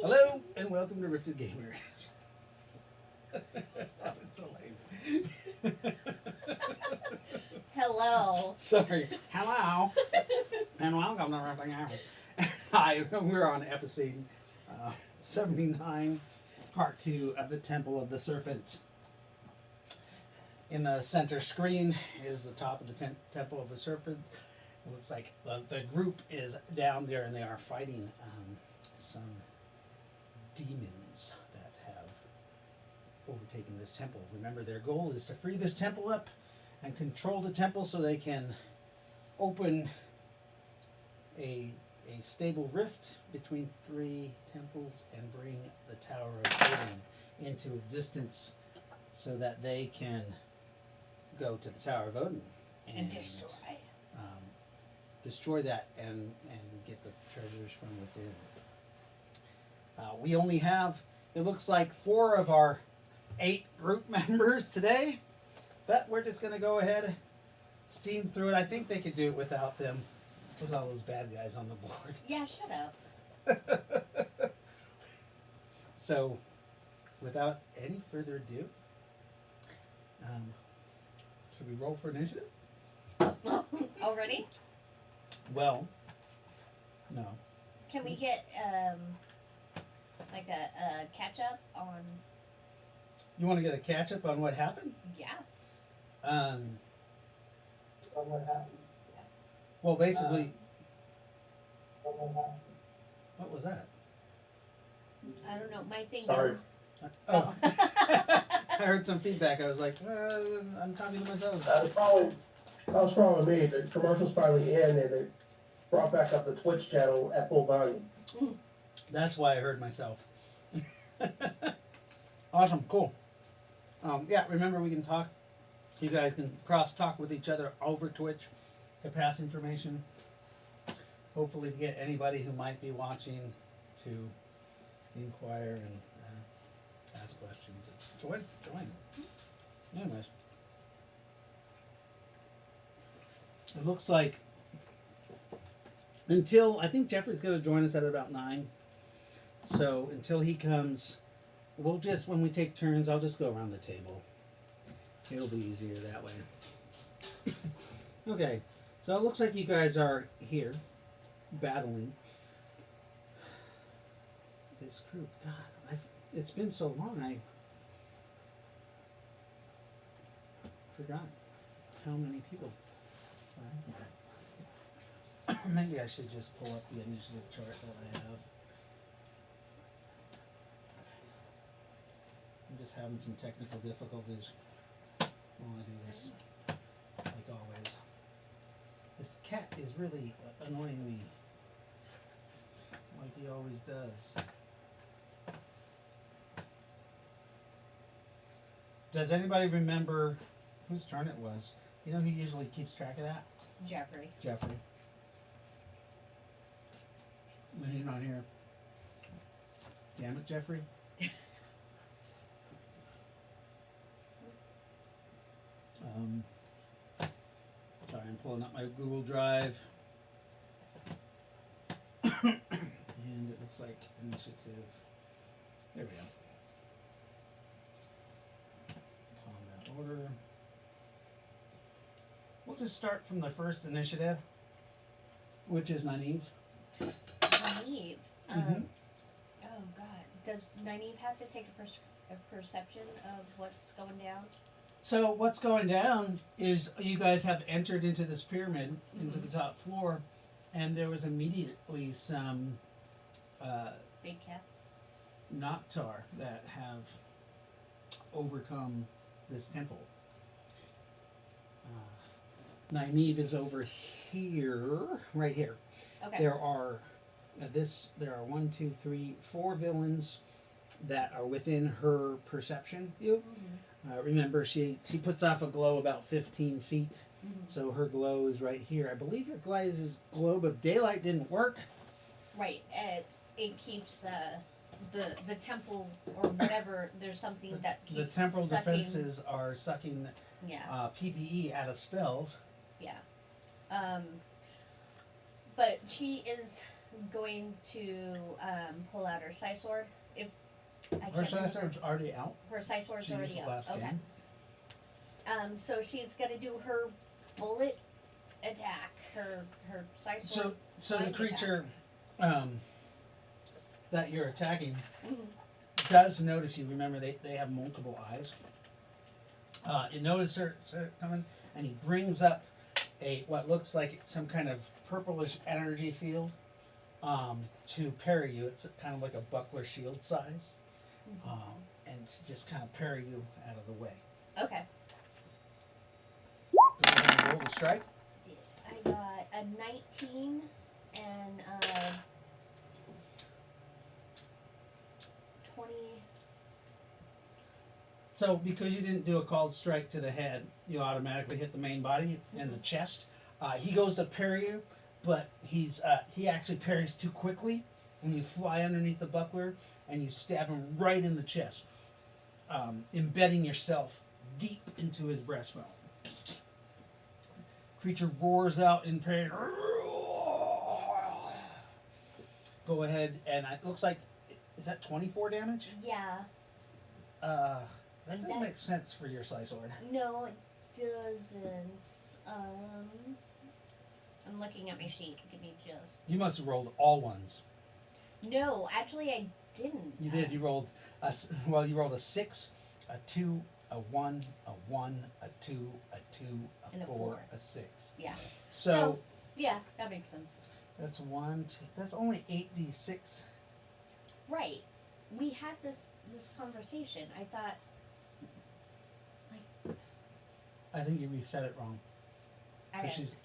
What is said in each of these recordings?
Hello and welcome to Rifted Gamers. That was so lame. Hello. Sorry. Hello and welcome to Rifted Gamers. Hi, we're on episode 79, part 2 of the Temple of the Serpent. In the center screen is the top of the Temple of the Serpent. It looks like the group is down there and they are fighting some demons that have overtaken this temple. Remember, their goal is to free this temple up and control the temple so they can open a stable rift between 3 temples and bring the Tower of Odin into existence so that they can go to the Tower of Odin And destroy that and get the treasures from within. We only have, it looks like, 4 of our 8 group members today, but we're just going to go ahead, steam through it. I think they could do it without them, with all those bad guys on the board. Yeah, shut up. So, without any further ado, should we roll for initiative? Already? Well, no. Can we get like a catch up on? You want to get a catch up on what happened? Yeah. On what happened? Well, basically, what was that? I don't know. My thing Sorry. is. Oh, I heard some feedback. I was like, I'm talking to myself. That was probably me. The commercials finally end and they brought back up the Twitch channel at full volume. That's why I heard myself. Awesome, cool. Yeah, remember we can talk. You guys can cross talk with each other over Twitch to pass information. Hopefully to get anybody who might be watching to inquire and ask questions. Join. Anyways. It looks like I think Jeffrey's going to join us at about 9. So until he comes, we'll just, when we take turns, I'll just go around the table. It'll be easier that way. Okay, so it looks like you guys are here, battling this group. God, it's been so long, I forgot how many people are here. Maybe I should just pull up the initiative chart that I have. I'm just having some technical difficulties while I do this, like always. This cat is really annoying me, like he always does. Does anybody remember whose turn it was? You know who usually keeps track of that? Jeffrey. Jeffrey. When he's not here. Damn it, Jeffrey. Sorry, I'm pulling up my Google Drive. And it looks like initiative. There we go. Combat order. We'll just start from the first initiative, which is Nynaeve. Nynaeve. Mhm. Oh God. Does Nynaeve have to take a perception of what's going down? So what's going down is you guys have entered into this pyramid, into the top floor, and there was immediately some Big cats. Noctar that have overcome this temple. Nynaeve is over here, right here. Okay. There are 1, 2, 3, 4 villains that are within her perception view. Remember, she puts off a glow about 15 feet, so her glow is right here. I believe your globe of daylight didn't work. Right. It keeps the temple or whatever. There's something that keeps the temporal sucking. defenses are sucking PPE out of spells. Yeah. But she is going to pull out her side sword. If I Her can't side remember. sword's already out. Her side sword's She used already it out. last Okay. game. So she's gonna do her bullet attack. Her side sword. So the Flank creature that you're attacking Mhm. does notice you. Remember, they have multiple eyes. It notices her coming, and he brings up what looks like some kind of purplish energy field to parry you. It's kind of like a buckler shield size, and to just kind of parry you out of the way. Okay. Go ahead and roll the strike. I got a 19 and 20. So because you didn't do a called strike to the head, you automatically hit the main body and the chest. He goes to parry you, but he actually parries too quickly, and you fly underneath the buckler and you stab him right in the chest, embedding yourself deep into his breastbone. Creature roars out in pain. Go ahead, and it looks like, is that 24 damage? Yeah. That doesn't make sense for your slice sword. No, it doesn't. I'm looking at my sheet. Give me just. You must have rolled all ones. No, actually, I didn't. You did. You rolled you rolled a 6, a 2, a 1, a 1, a 2, a 2, And a a 4, four. a 6. Yeah. So Yeah, that makes sense. that's 1, 2. That's only 8d6. Right. We had this conversation. I thought. I think you reset it wrong. I 'Cause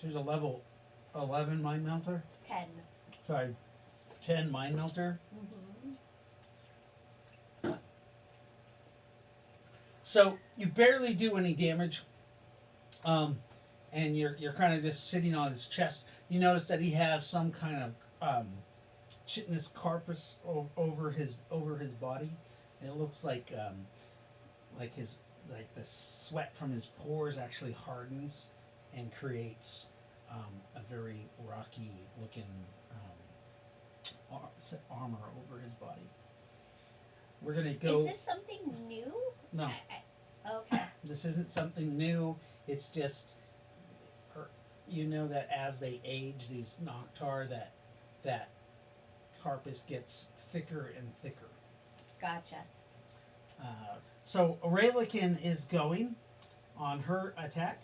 she's a level 11 mind melter. 10. Sorry, 10 mind melter. Mm-hmm. So you barely do any damage, and you're kind of just sitting on his chest. You notice that he has some kind of chitinous carpus over his body. And it looks like the sweat from his pores actually hardens and creates a very rocky looking armor over his body. We're gonna go. Is this something new? No. Okay. This isn't something new. It's just, you know that as they age, these Noctar, that carpus gets thicker and thicker. Gotcha. So Aurelican is going on her attack,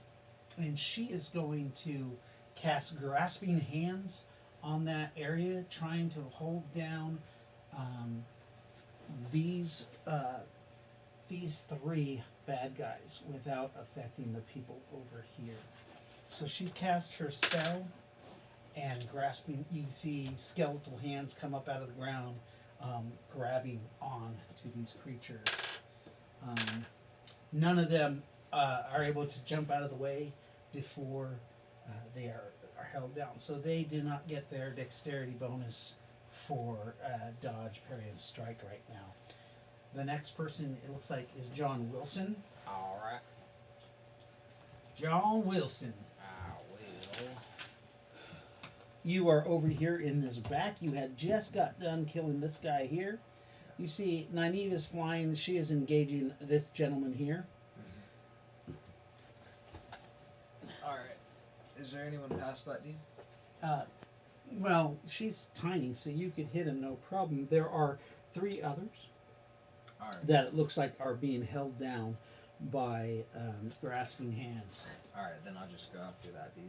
and she is going to cast Grasping Hands on that area, trying to hold down these 3 bad guys without affecting the people over here. So she casts her spell, and grasping, you see skeletal hands come up out of the ground, grabbing on to these creatures. None of them are able to jump out of the way before they are held down. So they do not get their dexterity bonus for dodge, parry, and strike right now. The next person, it looks like, is John Wilson. Alright. John Wilson. I will. You are over here in this back. You had just got done killing this guy here. You see Nynaeve is flying. She is engaging this gentleman here. Alright. Is there anyone past that dude? Well, she's tiny, so you could hit him no problem. There are 3 others Alright. that it looks like are being held down by grasping hands. Alright, then I'll just go after that dude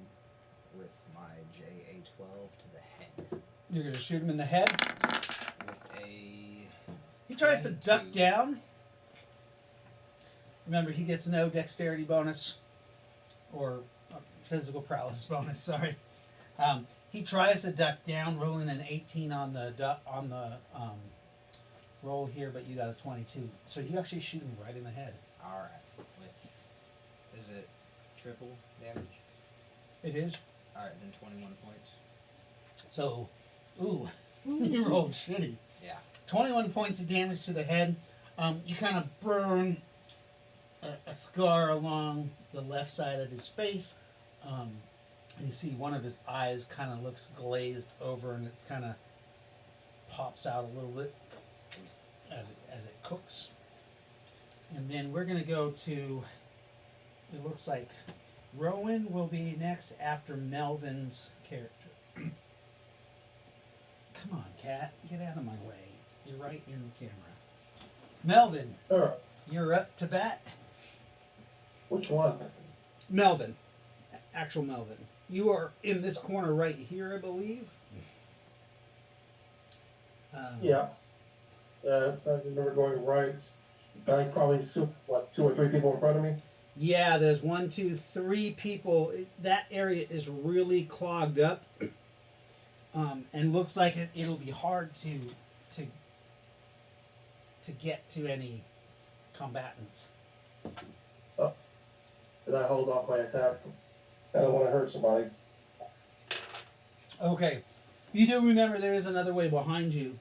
with my JA-12 to the head. You're going to shoot him in the head. With a... He tries to duck 22. down. Remember, he gets no dexterity bonus or physical prowess bonus. Sorry. He tries to duck down, rolling an 18 on the roll here, but you got a 22. So you actually shoot him right in the head. Alright. With... Is it triple damage? It is. Alright, then 21 points. So, ooh, you rolled shitty. Yeah. 21 points of damage to the head. You kind of burn a scar along the left side of his face. You see one of his eyes kind of looks glazed over, and it kind of pops out a little bit as it cooks. And then we're gonna go to. It looks like Rowan will be next after Melvin's character. Come on, cat, get out of my way. You're right in the camera. Melvin, Alright, you're up to bat. which one? Melvin, actual Melvin. You are in this corner right here, I believe. Yeah. I remember going right. I probably, 2 or 3 people in front of me? Yeah, there's 1, 2, 3 people. That area is really clogged up, and looks like it'll be hard to get to any combatants. And I hold off my attack. I don't want to hurt somebody. Okay, you do remember there is another way behind you,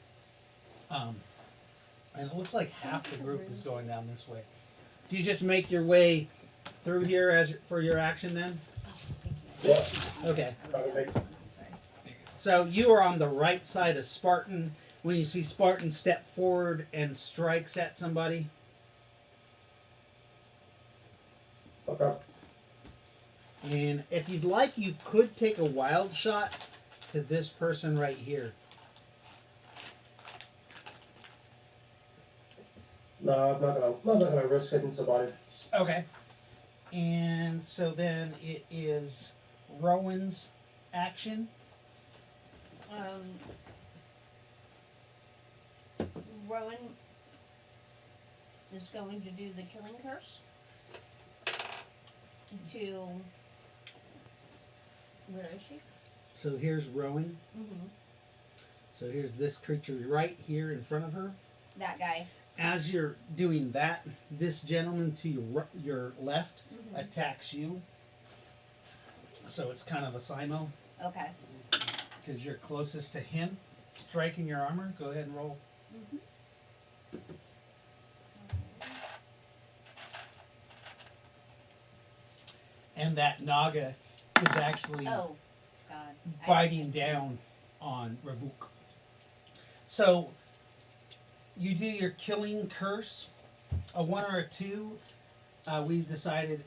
and it looks like half the group is going down this way. Do you just make your way through here as for your action then? Oh, thank you. Yeah. Okay. Trying to make, Sorry. So you are on the right side of Spartan. When you see Spartan step forward and strikes at somebody, okay. and if you'd like, you could take a wild shot to this person right here. No, I'm not gonna risk hitting somebody. Okay. And so then it is Rowan's action. Rowan is going to do the killing curse to. Where is she? So here's Rowan. Mm-hmm. So here's this creature right here in front of her. That guy. As you're doing that, this gentleman to your left Mm-hmm. attacks you. So it's kind of a simo Okay. because you're closest to him, striking your armor. Go ahead and roll. Mm-hmm. And that Naga is actually Oh, God. biting down on Ravuk. So you do your killing curse, a 1 or a 2. We decided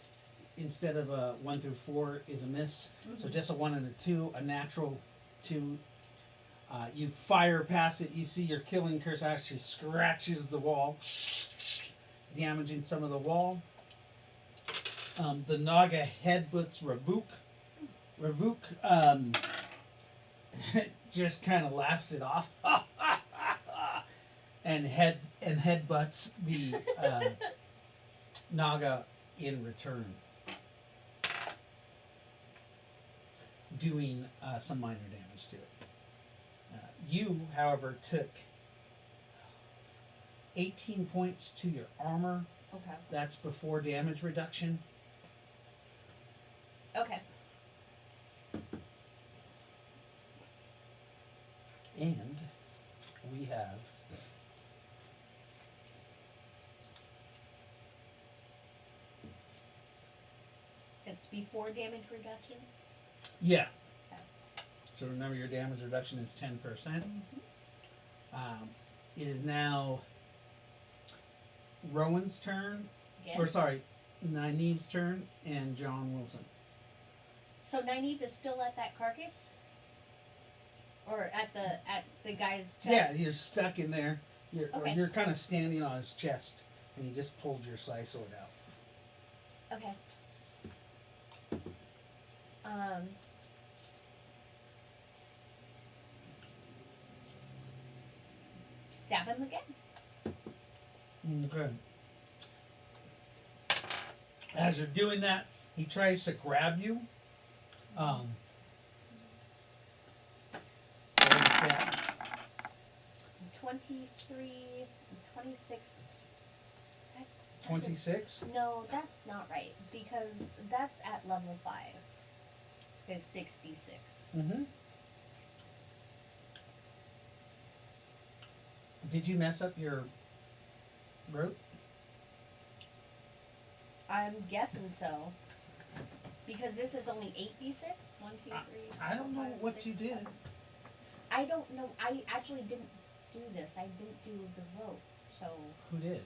instead of a 1 through 4 is a miss. So just a 1 and a 2, a natural 2. You fire past it. You see your killing curse actually scratches the wall, damaging some of the wall. The Naga headbutts Ravuk. Ravuk just kind of laughs it off and headbutts the Naga in return, doing some minor damage to it. You, however, took 18 points to your armor. Okay. That's before damage reduction. Okay. And we have It's before damage reduction. yeah. Okay. So remember, your damage reduction is 10%. Mm-hmm. It is now Rowan's turn, Again. or sorry, Nynaeve's turn, and John Wilson. So Nynaeve is still at that carcass, or at the guy's chest. Yeah, you're stuck in there. Okay. You're kind of standing on his chest, and he just pulled your slice sword out. Okay. Stab him again. Okay. As you're doing that, he tries to grab you. What is that? 23, 26. That doesn't- 26? No, that's not right because that's at level 5. It's 66. Mm-hmm. Did you mess up your rope? I'm guessing so. Because this is only 8d6. 1, 2, 3. I don't know 4, 5, what 6, you did. 7. I don't know. I actually didn't do this. I didn't do the rope. So, Who did?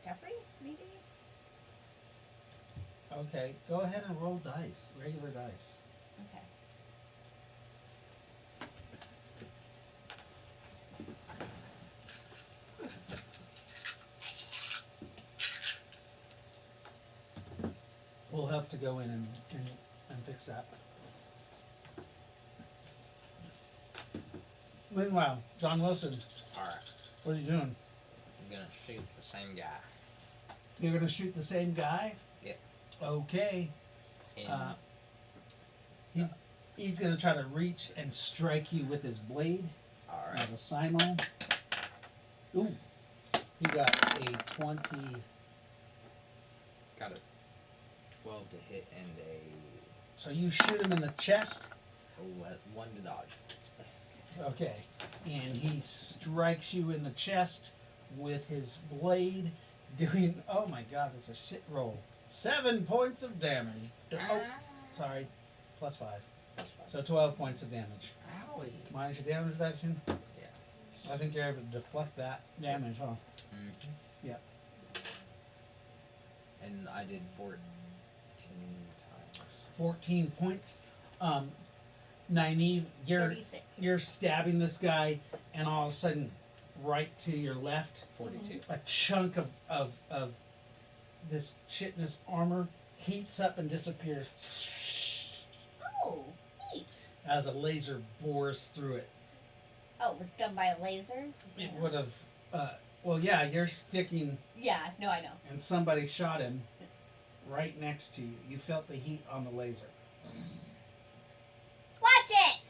Jeffrey, maybe? Okay, go ahead and roll dice, regular dice. Okay. We'll have to go in and fix that. Meanwhile, John Wilson, Alright, what are you doing? I'm gonna shoot the same guy. You're gonna shoot the same guy? Yeah. Okay. And, He's gonna try to reach and strike you with his blade alright. as a simul. Ooh. He got a 20. Got a 12 to hit and So you shoot him in the chest. a 1 to dodge. Okay. And he strikes you in the chest with his blade, doing, oh my god, that's a shit roll. 7 points of damage. Oh, sorry. +5. That's fine. So 12 points of damage. Owie. Minus your damage reduction. Yeah. I think you're able to deflect that damage, huh? Mm-hmm. Yeah. And I did 14 times. 14 points. Nynaeve, you're 36. stabbing this guy, and all of a sudden, right to your left, 42. a chunk of this chitinous armor heats up and disappears Oh, neat. as a laser bores through it. Oh, it was done by a laser? It would have, well, yeah, you're sticking, Yeah, no, I know. and somebody shot him right next to you. You felt the heat on the laser. Watch it!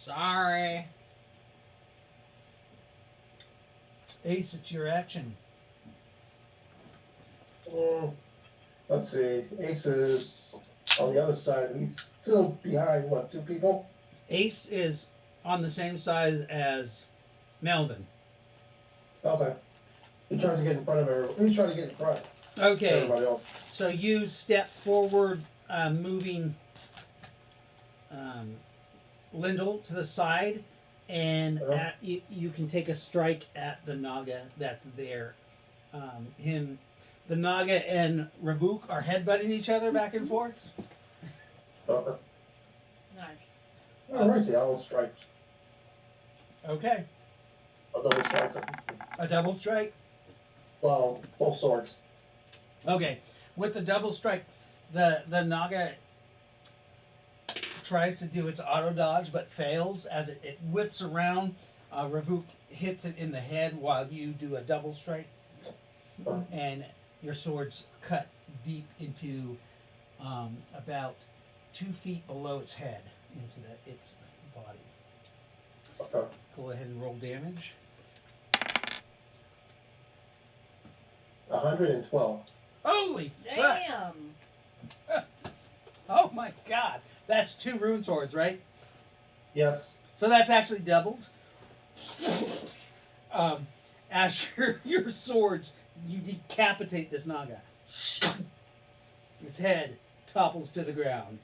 Sorry. Ace, it's your action. Let's see. Ace is on the other side. He's still behind, what, 2 people? Ace is on the same size as Melvin. Okay. He tries to get in front of everyone. He's trying to get in front of Okay, everybody else. so you step forward, moving Lyndall to the side, and you can take a strike at the Naga that's there. The Naga and Ravuk are headbutting each other back and forth. Okay. Nice. Alrighty, I'll strike. Okay, I'll double strike. a double strike. Well, both swords. Okay, with the double strike, the Naga tries to do its auto dodge but fails as it whips around. Ravuk hits it in the head while you do a double strike, and your swords cut deep into about 2 feet below its head, into its body. Okay. Go ahead and roll damage. 112. Holy fuck! Damn! Oh my god! That's 2 rune swords, right? Yes. So that's actually doubled. As your swords, you decapitate this Naga. Its head topples to the ground.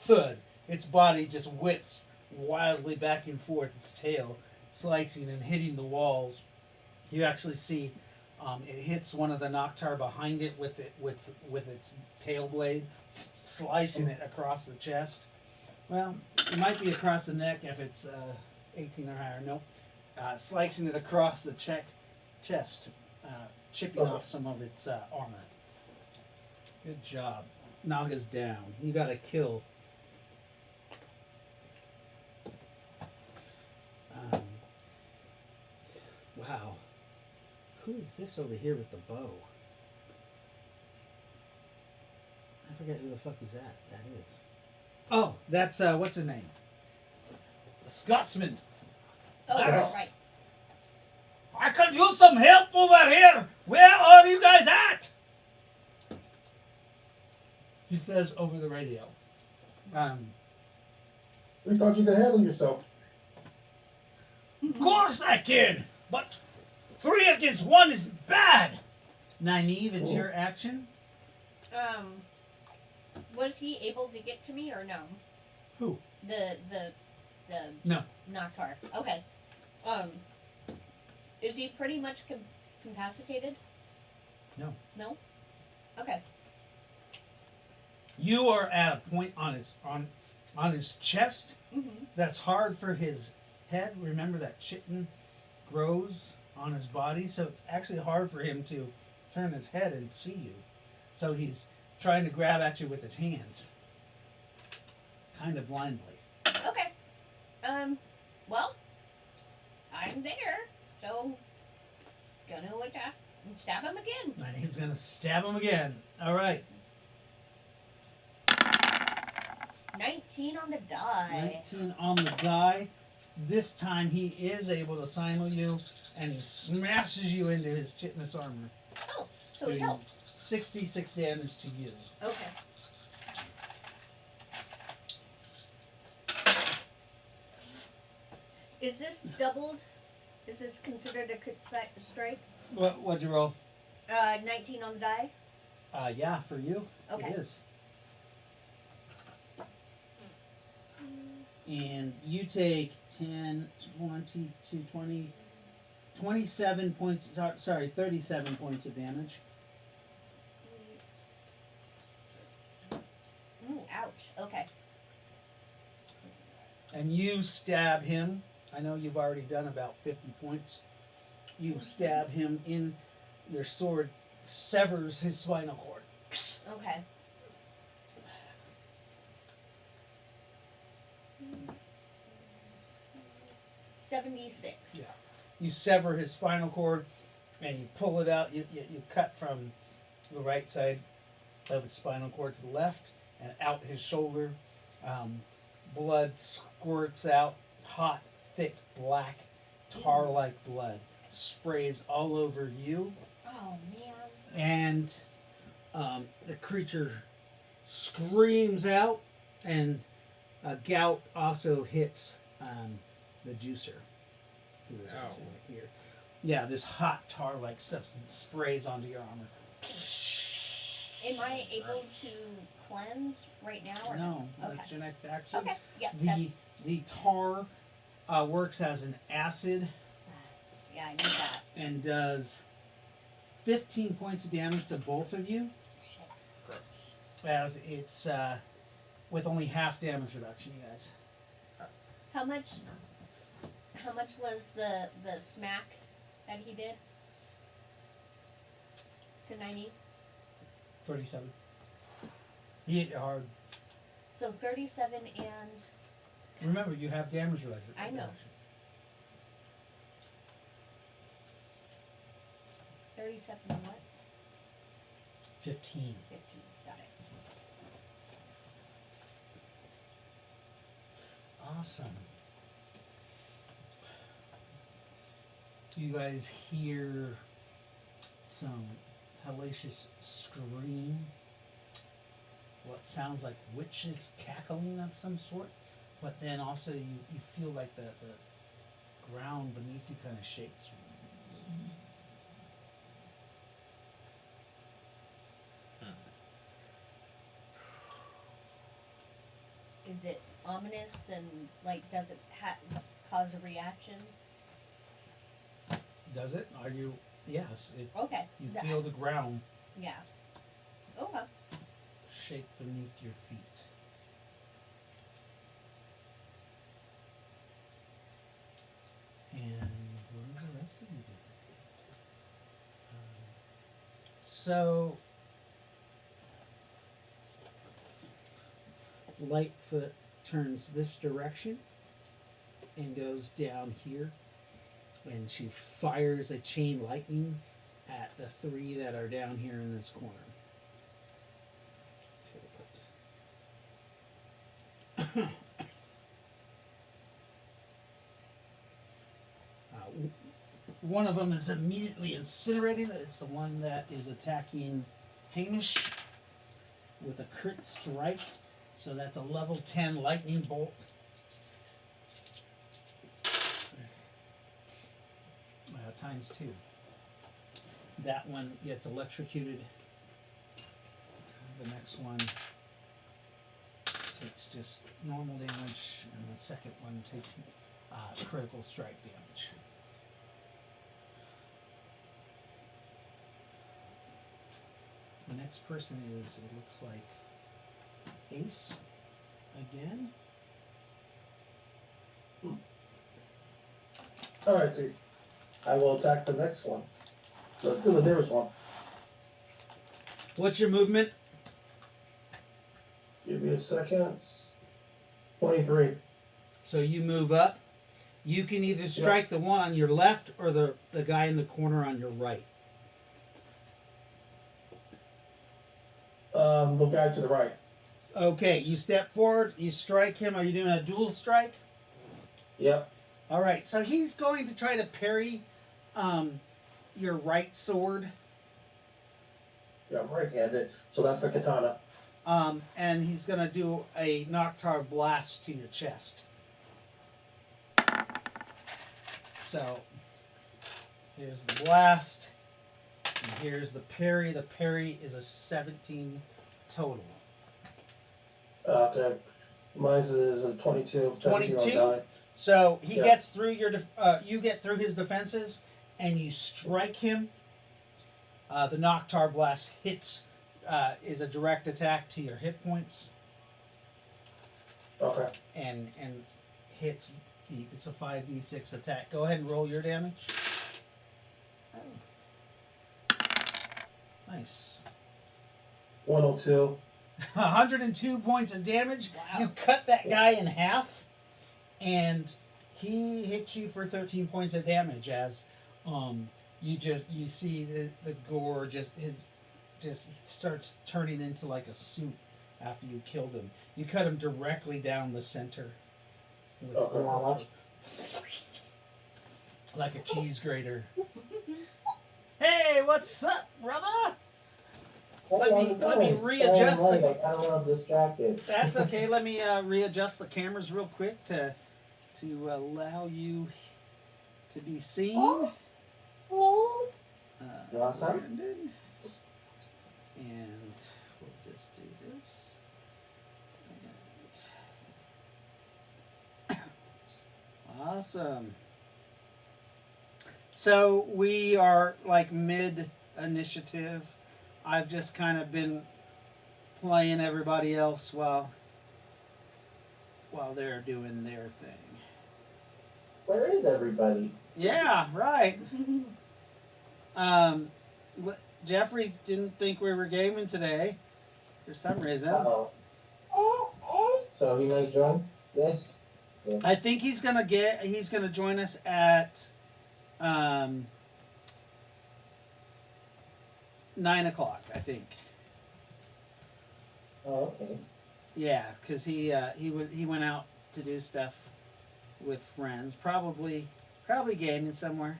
Thud. Its body just whips wildly back and forth, its tail slicing and hitting the walls. You actually see it hits one of the Noctar behind it with its tail blade, slicing it across the chest. Well, it might be across the neck if it's 18 or higher. Nope. Slicing it across the chest, chipping off some of its armor. Good job. Naga's down. You got a kill. Wow. Who is this over here with the bow? I forget who the fuck is that. That is. Oh, that's what's his name? The Scotsman. Oh, Yeah. right. I could use some help over here. Where are you guys at? He says over the radio. We thought you could handle yourself. Of course I can, but 3 against 1 is bad. Nynaeve, it's your action. Was he able to get to me or no? Who? The No. Noctar. Okay. Is he pretty much incapacitated? No. No? Okay. You are at a point on his chest Mm-hmm. that's hard for his head. Remember that chitin grows on his body, so it's actually hard for him to turn his head and see you. So he's trying to grab at you with his hands, kind of blindly. Okay. Well, I'm there, so gonna attack and stab him again. And he's gonna stab him again. All right. 19 on the die. 19 on the die. This time he is able to simul you, and he smashes you into his chitinous armor. Oh, so he doing helped. 66 damage to you. Okay. Is this doubled? Is this considered a crit strike? What'd you roll? 19 on the die. Yeah, for you, Okay. it is. And you take 10, 22, 20, 27 points, sorry, 37 points of damage. Ooh, ouch. Okay. And you stab him. I know you've already done about 50 points. You stab him in, your sword severs his spinal cord. Okay. $76. Yeah. You sever his spinal cord and you pull it out. You cut from the right side of his spinal cord to the left and out his shoulder. Blood squirts out, hot, thick, black, tar-like blood sprays all over you. Oh, man. And the creature screams out, and a gout also hits the juicer. Who is Ow. actually right here. Yeah, this hot tar-like substance sprays onto your armor. Am I able to cleanse right now? Or No, Okay. that's your next action. Okay. Yep. The tar works as an acid Yeah, I need that. and does 15 points of damage to both of you, Shit. Gross. as it's with only half damage reduction, you guys. How much was the smack that he did? To 90? 37. He hit you hard. So 37 and Remember, you have damage reduction. I know. 37 and what? 15. 15. Got it. Awesome. You guys hear some hellacious scream. What sounds like witches cackling of some sort, but then also you feel like the ground beneath you kind of shakes. Is it ominous and like does it cause a reaction? Does it? Are you? Yes. Okay. You That- feel the ground Yeah. Okay. shake beneath your feet. And what does the rest of you do? So, Lightfoot turns this direction and goes down here, and she fires a chain lightning at the three that are down here in this corner. One of them is immediately incinerated. It's the one that is attacking Hamish with a crit strike. So that's a level 10 lightning bolt. Times 2. That one gets electrocuted. The next one it's just normal damage, and the second one takes critical strike damage. The next person is, it looks like, Ace again. Alright, so I will attack the next one. The nearest one. What's your movement? Give me a second. 23. So you move up. You can either strike the one on your left or the guy in the corner on your right. The guy to the right. Okay, you step forward, you strike him. Are you doing a dual strike? Yep. All right, so he's going to try to parry your right sword. Yeah, I'm right-handed. So that's the katana. And he's going to do a Noctar blast to your chest. So, here's the blast. And here's the parry. The parry is a 17 total. Okay. Mine is a 22. 22? So he Yeah. gets through you get through his defenses, and you strike him. The Noctar blast hits, is a direct attack to your hit points, Okay. and hits deep. It's a 5d6 attack. Go ahead and roll your damage. Oh. Nice. 102. 102 points of damage. Wow. You cut that guy in half, and he hits you for 13 points of damage as you see the gore just starts turning into like a soup after you killed him. You cut him directly down the center with like a cheese grater. Hey, what's up, brother? Let me readjust the. I kind of want to distract it. That's okay. Let me readjust the cameras real quick to allow you to be seen. You want some? Brandon. And we'll just do this. And awesome. So we are like mid initiative. I've just kind of been playing everybody else while they're doing their thing. Where is everybody? Yeah, right. Jeffrey didn't think we were gaming today for some reason. Uh-oh. So he might join? Yes? Yes. I think he's gonna join us at 9 o'clock, I think. Oh, okay. Yeah, because he went out to do stuff with friends, probably gaming somewhere.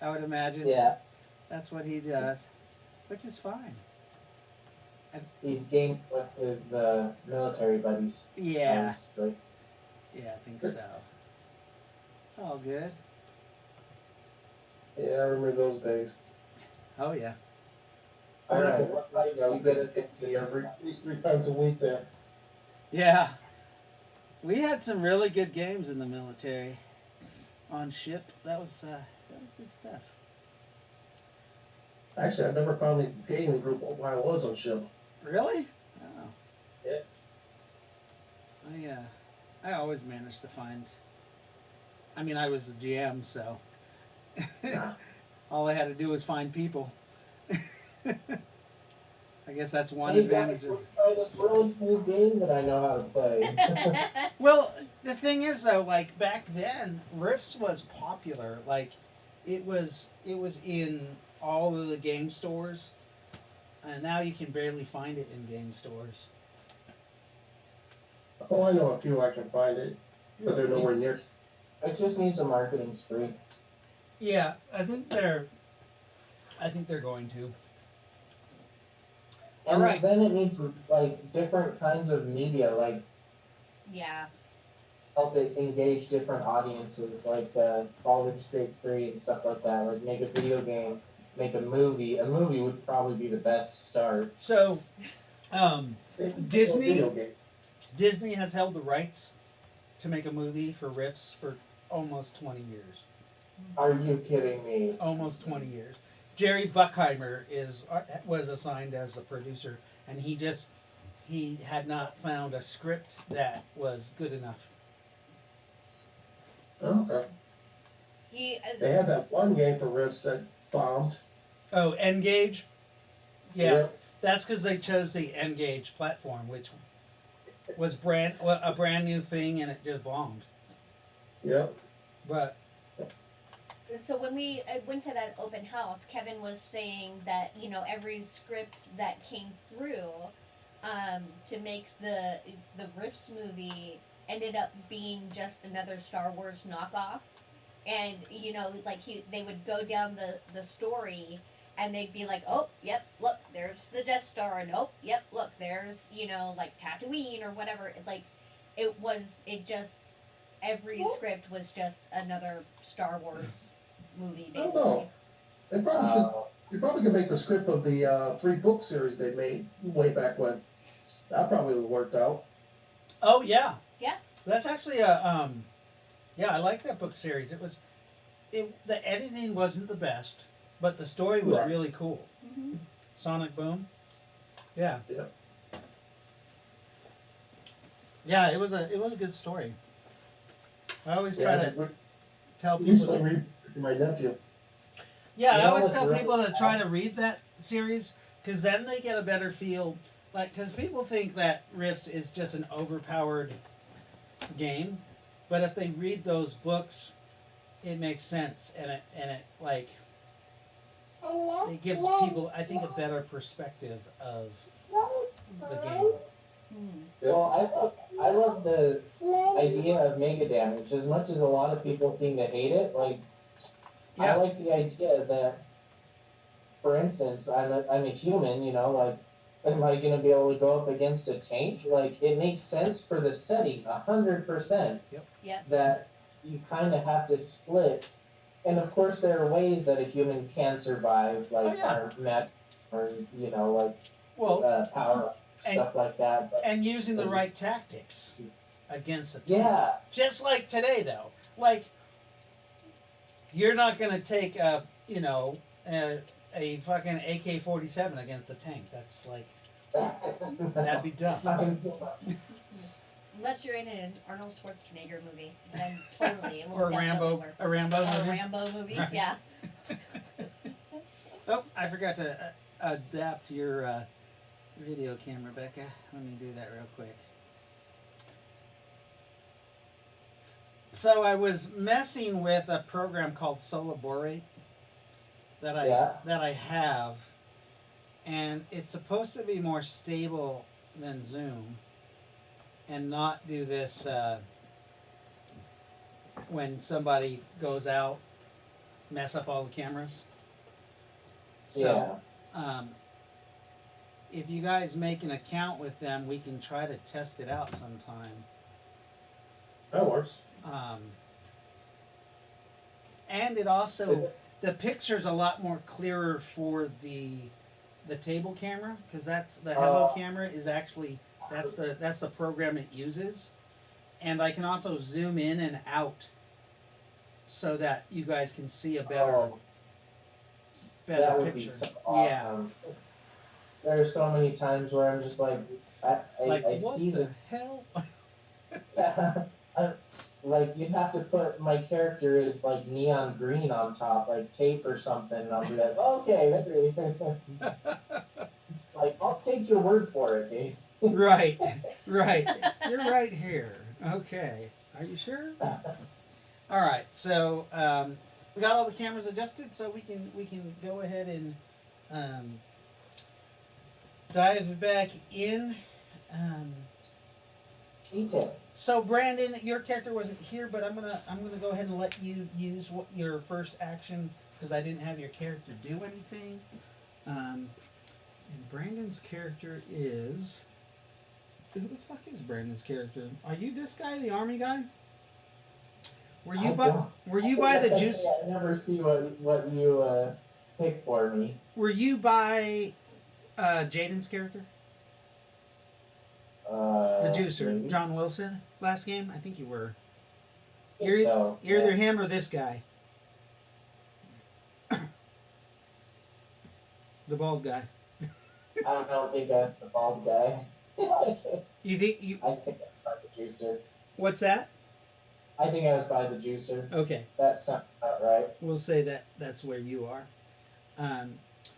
I would imagine. Yeah. That's what he does, which is fine. He's gamed with his military buddies. Yeah, Like, yeah, I think so. It's all good. Yeah, I remember those days. Oh yeah. I Alright. remember what night I You would get go us into your three times a week there. Yeah. We had some really good games in the military on ship. That was good stuff. Actually, I never found the gaming group while I was on ship. Really? Oh. Yeah. I always managed to find. I mean, I was the GM, so Nah. all I had to do was find people. I guess that's one hey guys, advantage. let's play this really cool game that I know how to play. Well, the thing is though, like back then, Rifts was popular. Like, it was in all of the game stores, and now you can barely find it in game stores. Oh, I know a few I can find it, but they're nowhere near. It just needs a marketing spree. Yeah, I think they're going to. And Alright. then it needs like different kinds of media, like Yeah. help it engage different audiences, like Baldur's Gate 3 and stuff like that. Like make a video game, make a movie. A movie would probably be the best start. So, They- Disney? Video game. Disney has held the rights to make a movie for Riffs for almost 20 years. Are you kidding me? Almost 20 years. Jerry Buckheimer was assigned as the producer, and he had not found a script that was good enough. Okay. He They had that one game for Rifts that bombed. Oh, Engage? Yeah, Yep. that's because they chose the Engage platform, which was a brand new thing, and it just bombed. Yep. But so when we went to that open house, Kevin was saying that every script that came through to make the Riffs movie ended up being just another Star Wars knockoff, and they would go down the story. And they'd be like, oh, yep, look, there's the Death Star, and oh, yep, look, there's, Tatooine or whatever. Every script was just another Star Wars movie, I don't basically. know. They probably should. You probably could make the script of the 3-book series they made way back when. That probably would have worked out. oh yeah, Yeah. that's actually I like that book series. The editing wasn't the best, but the story was Right. really cool. Mm-hmm. Sonic Boom. Yeah. Yeah. Yeah, it was a good story. I always try Yeah, to tell I used people. to read to my nephew. Yeah, I You know always what's tell really people to try to read that series because then they get a better feel. Because people think that Rifts is just an overpowered game, but if they read those books, it makes sense, and it gives people, I think, a better perspective of the game. Well, I love the idea of mega damage as much as a lot of people seem to hate it. Like, I Yeah. like the idea that, for instance, I'm a human. Am I gonna be able to go up against a tank? Like, it makes sense for the setting 100%. Yep. That you kind of have to split. And of course, there are ways that a human can survive, like yeah. met, or Well, power and- stuff like that. But and using the right tactics against a tank. yeah, Just like today, though. Like, you're not going to take a fucking AK-47 against a tank. That's like, that'd be dumb. It's not gonna kill them. Unless you're in an Arnold Schwarzenegger movie, then totally it will Or a definitely Rambo, work. a Rambo Or a movie. Rambo movie, Right. yeah. Oh, I forgot to adapt your video camera, Becca. Let me do that real quick. So I was messing with a program called Solabore that I have, and it's supposed to be more stable than Zoom, and not do this when somebody goes out, mess up all the cameras. So, if you guys make an account with them, we can try to test it out sometime. That works. And it Is also, it- the picture's a lot more clearer for the table camera, because that's the Hello camera is actually that's the program it uses, and I can also zoom in and out so that you guys can see a better that would picture. be so awesome. There are so many times where I'm just like, I What see the hell? like you'd have to put my character is like neon green on top, like tape or something, and I'll be like, okay, like I'll take your word for it, Dave. Right. You're right here. Okay. Are you sure? All right. So we got all the cameras adjusted, so we can go ahead and dive back in. Detail. So Brandon, your character wasn't here, but I'm gonna go ahead and let you use your first action because I didn't have your character do anything. And Brandon's character is. Who the fuck is Brandon's character? Are you this guy, the army guy? Were you by the Like I juice? say, I never see what you pick for me. Were you by Jaden's character? The juicer, maybe. John Wilson, last game. I think you were. Think You're, so. you're yeah. either him or this guy. The bald guy. I don't think that's the bald guy. You think you? I think that's by the juicer. What's that? I think I was by the juicer. Okay, That sounds about right. we'll say that that's where you are.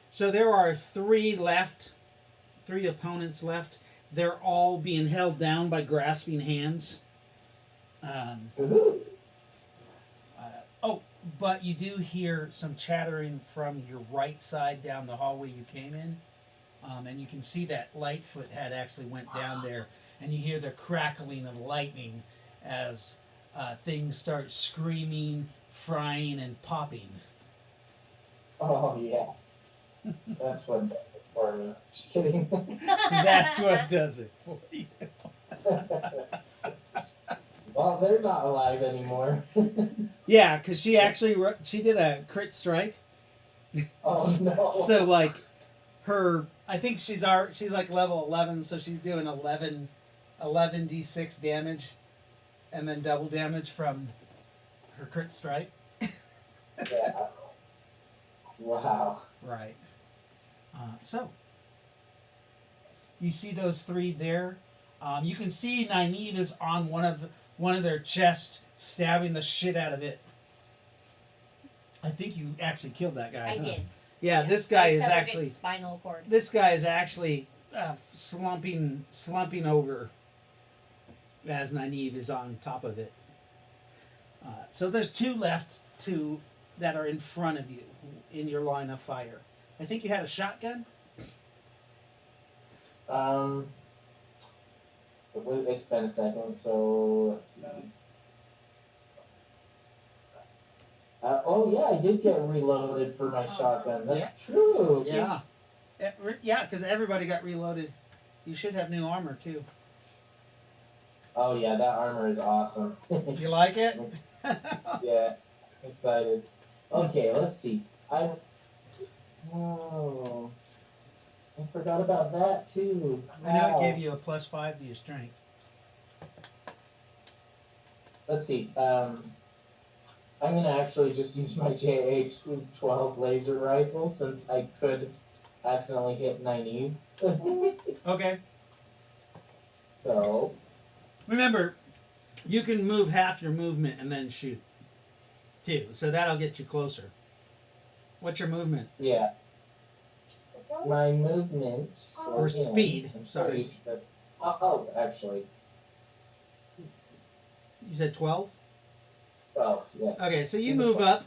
So there are three left, three opponents left. They're all being held down by grasping hands. Woohoo! Oh, but you do hear some chattering from your right side down the hallway you came in. And you can see that Lightfoot had actually went down there. And you hear the crackling of lightning as things start screaming, frying, and popping. Oh yeah. That's what does it for me. Just kidding. That's what does it for you. Well, they're not alive anymore. Yeah, because she actually she did a crit strike. Oh no. So like her, I think she's like level 11, so she's doing 11 d6 damage, and then double damage from her crit strike. Yeah. Wow. Right. So you see those three there. You can see Nynaeve is on one of their chests, stabbing the shit out of it. I think you actually killed that guy. I huh? did. Yeah, this guy I is severed actually its spinal cord. slumping over as Nynaeve is on top of it. So there's two left that are in front of you in your line of fire. I think you had a shotgun. It's been a second, so let's see. Oh yeah, I did get reloaded for my shotgun. That's true. Yeah, yeah, because everybody got reloaded. You should have new armor too. Oh yeah, that armor is awesome. You like it? Yeah, I'm excited. Okay, let's see. Oh, I forgot about that too. I know Wow. it gave you a +5 to your strength. Let's see. I'm gonna actually just use my JA-12 laser rifle since I could accidentally hit Nynaeve. Okay. So Remember, you can move half your movement and then shoot, too. So that'll get you closer. What's your movement? yeah, my movement Or speed, I'm sorry. used to- Oh, actually, You said 12? 12. Yes. Okay, so you move up,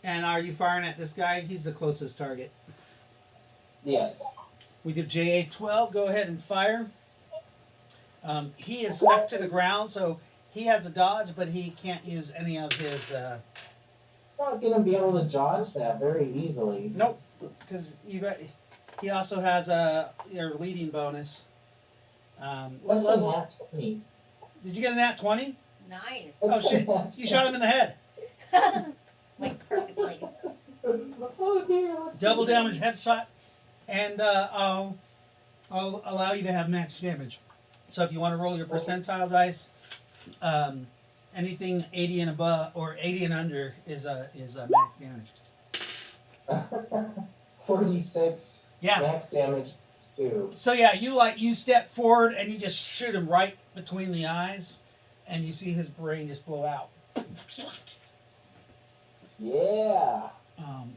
and are you firing at this guy? He's the closest target. Yes. With your JA-12, go ahead and fire. He is stuck to the ground, so he has a dodge, but he can't use any of his... Not gonna be able to dodge that very easily. Nope, because he also has your leading bonus. What What's a level? nat 20? Did you get a nat 20? Nice. Oh shit! You shot him in the head. Like perfectly. Oh dear. let's Double see. damage headshot, and I'll allow you to have max damage. So if you want to roll your percentile dice, anything 80 and above or 80 and under is max damage. 46 Yeah. max damage too. So yeah, you step forward and you just shoot him right between the eyes, and you see his brain just blow out. Yeah.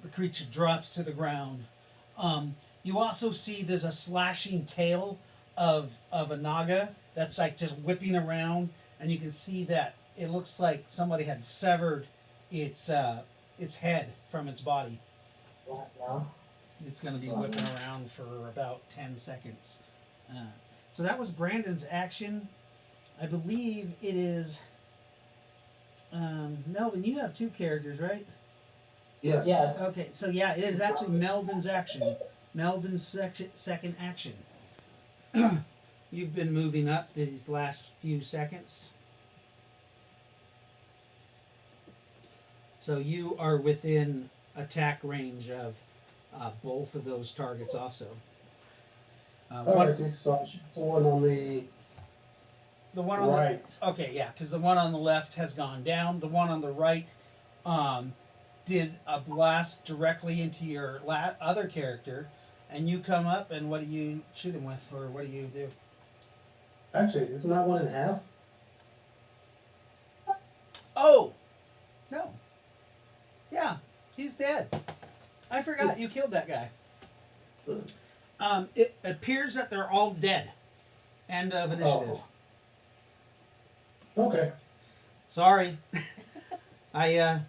The creature drops to the ground. You also see there's a slashing tail of a naga that's like just whipping around, and you can see that it looks like somebody had severed its head from its body. What now? It's going to be whipping around for about 10 seconds. So that was Brandon's action. I believe it is... Melvin, you have two characters, right? Yes. Yeah. Okay, so yeah, it is actually Melvin's action. Melvin's second action. You've been moving up these last few seconds. So you are within attack range of both of those targets also. Alrighty, so I shoot the one on the The one on Right. the okay, yeah, because the one on the left has gone down. The one on the right did a blast directly into your other character, and you come up, and what do you shoot him with, or what do you do? Actually, isn't that 1.5? Oh, no. Yeah, he's dead. I forgot you killed that guy. It appears that they're all dead. End of initiative. Oh. Okay. Sorry. I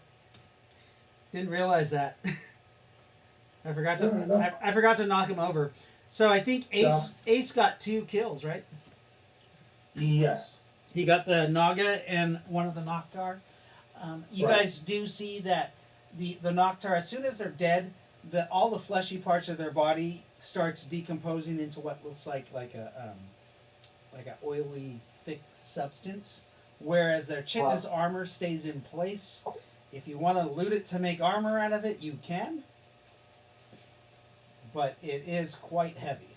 didn't realize that. I forgot Fair enough. to I forgot to knock him over. So I think Ace got 2 kills, right? Yes. He got the Naga and one of the Noctar. You Right. guys do see that the Noctar, as soon as they're dead, all the fleshy parts of their body starts decomposing into what looks like a oily, thick substance. Whereas their chitinous armor stays in place. If you want to loot it to make armor out of it, you can. But it is quite heavy.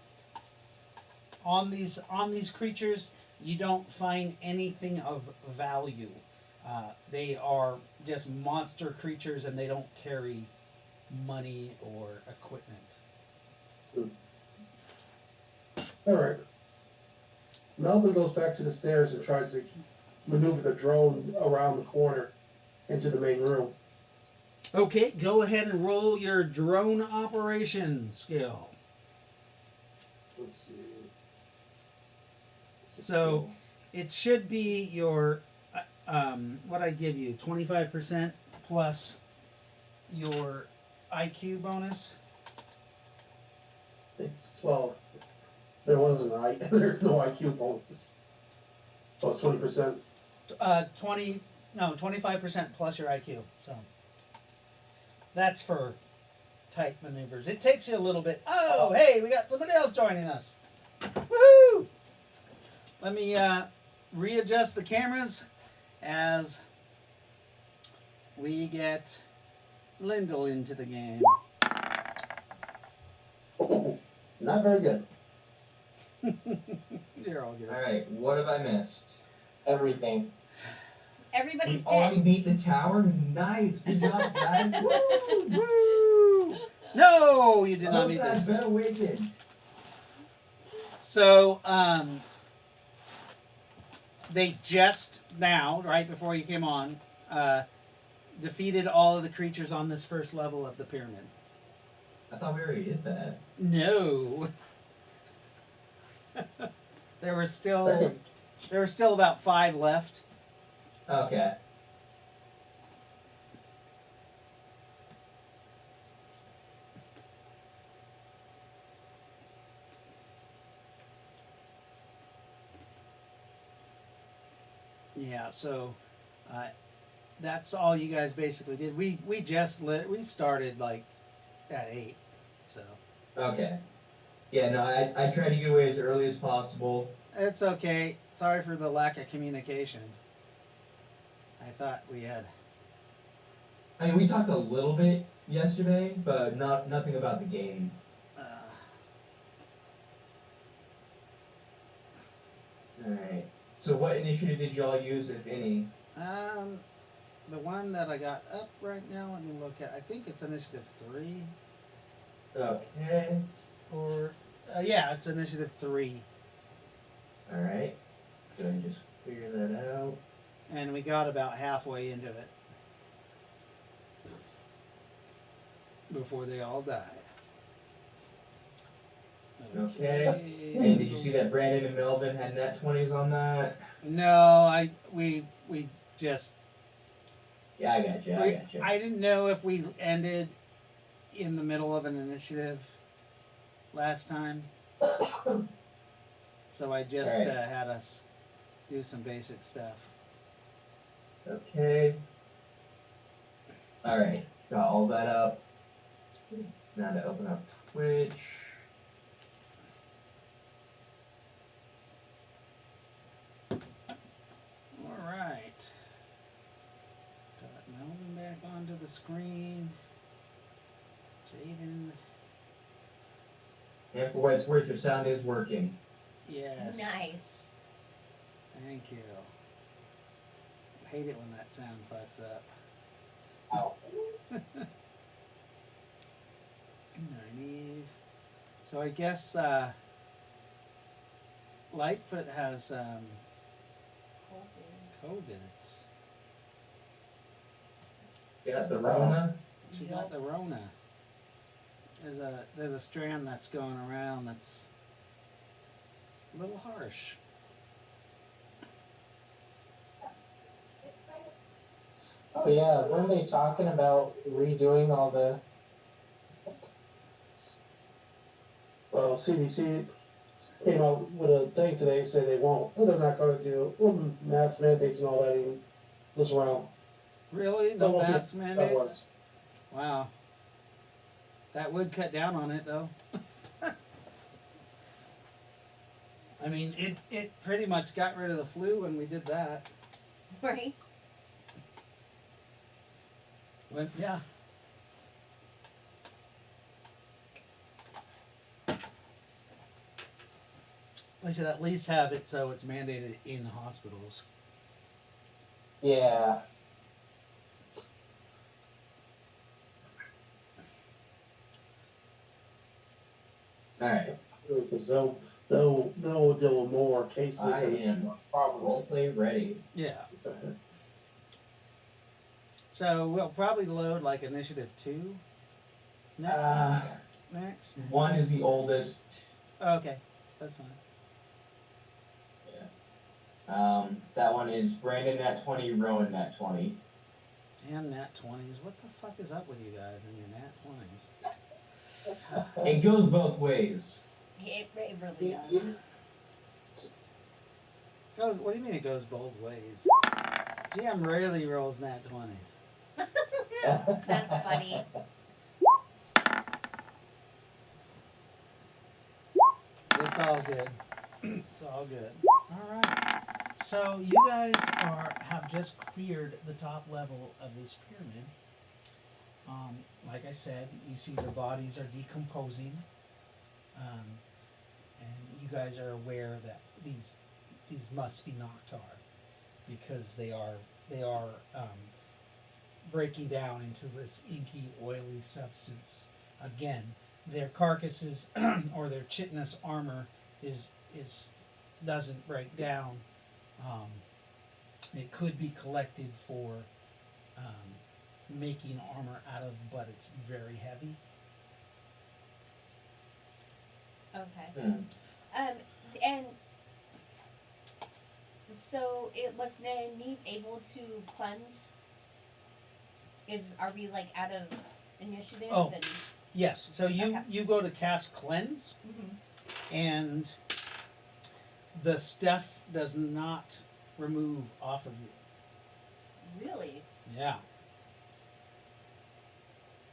On these creatures, you don't find anything of value. They are just monster creatures, and they don't carry money or equipment. All right. Melvin goes back to the stairs and tries to maneuver the drone around the corner into the main room. Okay, go ahead and roll your drone operation skill. Let's see. So it should be your what I give you, 25% plus your IQ bonus. Well, there wasn't there's no IQ bonus. So it's 20%. 25% plus your IQ. So that's for tight maneuvers. It takes you a little bit. Oh, hey, we got somebody else joining us. Woohoo! Let me readjust the cameras as we get Lyndall into the game. Oh, not very good. You're all good. Alright, what have I missed? Everything. Everybody's We already dead. beat the tower? Nice! Good job, guys! Woo! Woo! No, you did not Both meet sides this. been awakened. So, they just now, right before you came on, defeated all of the creatures on this first level of the pyramid. I thought we already did that. No. there were still about 5 left. Okay. Yeah, so that's all you guys basically did. We we started like at 8. So Okay. Yeah, no, I tried to get away as early as possible. it's okay. Sorry for the lack of communication. I thought we had. I mean, we talked a little bit yesterday, but nothing about the game. Alright. So what initiative did y'all use, if any? The one that I got up right now. Let me look at. I think it's initiative 3, Okay. or yeah, it's initiative 3, Alright. Go ahead and just figure that out. and we got about halfway into it before they all died. Okay. And did you see that Brandon and Melvin had net 20s on that? No, we just. Yeah, I got you. I got you. I didn't know if we ended in the middle of an initiative last time, so I just Alright. had us do some basic stuff. Okay. Alright. Got all that up. Now to open up Twitch. All right. Got Melvin back onto the screen. Jaden. And for what it's worth, your sound is working. Yes. Nice. Thank you. I hate it when that sound fucks up. Ow. Naive. So I guess Lightfoot has COVIDs. Got the Rona. She got the Rona. There's a strand that's going around that's a little harsh. Oh yeah, weren't they talking about redoing all the? Well, CDC came out with a thing today, say they won't, they're not gonna do mask mandates and all that in this round. Really? No Almost mask that mandates? works. Wow. That would cut down on it though. I mean, it pretty much got rid of the flu when we did that. Right? But yeah. They should at least have it so it's mandated in hospitals. Yeah. Alright. Because they'll deal with more cases. I am roleplay ready. Yeah. So we'll probably load like initiative 2 next. 1 is the oldest. Okay, that's fine. That one is Brandon nat 20, Rowan nat 20. Damn nat 20s. What the fuck is up with you guys and your nat 20s? It goes both ways. It really does. What do you mean it goes both ways? GM rarely rolls nat 20s. That's funny. It's all good. It's all good. All right. So you guys have just cleared the top level of this pyramid. Like I said, you see the bodies are decomposing, and you guys are aware that these must be Noctar because they are breaking down into this inky, oily substance. Again, their carcasses or their chitinous armor is doesn't break down. It could be collected for making armor out of, but it's very heavy. Okay. And so it was Nynaeve able to cleanse? Are we like out of initiative? Oh. Yes. So Okay. you go to cast cleanse, Mhm. and the stuff does not remove off of you. Really? Yeah.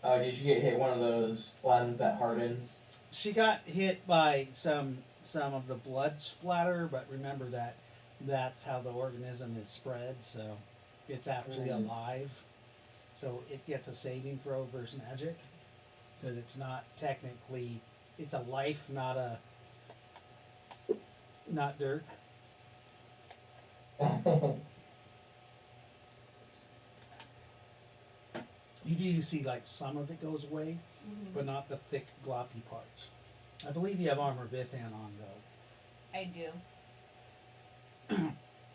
Oh, did you get hit one of those cleanse that hardens? She got hit by some of the blood splatter, but remember that's how the organism is spread, so it's actually alive. So it gets a saving throw versus magic, because it's not technically, it's a life, not dirt. You do see like some of it goes away, Mhm. but not the thick gloppy parts. I believe you have armor Vithan on though. I do.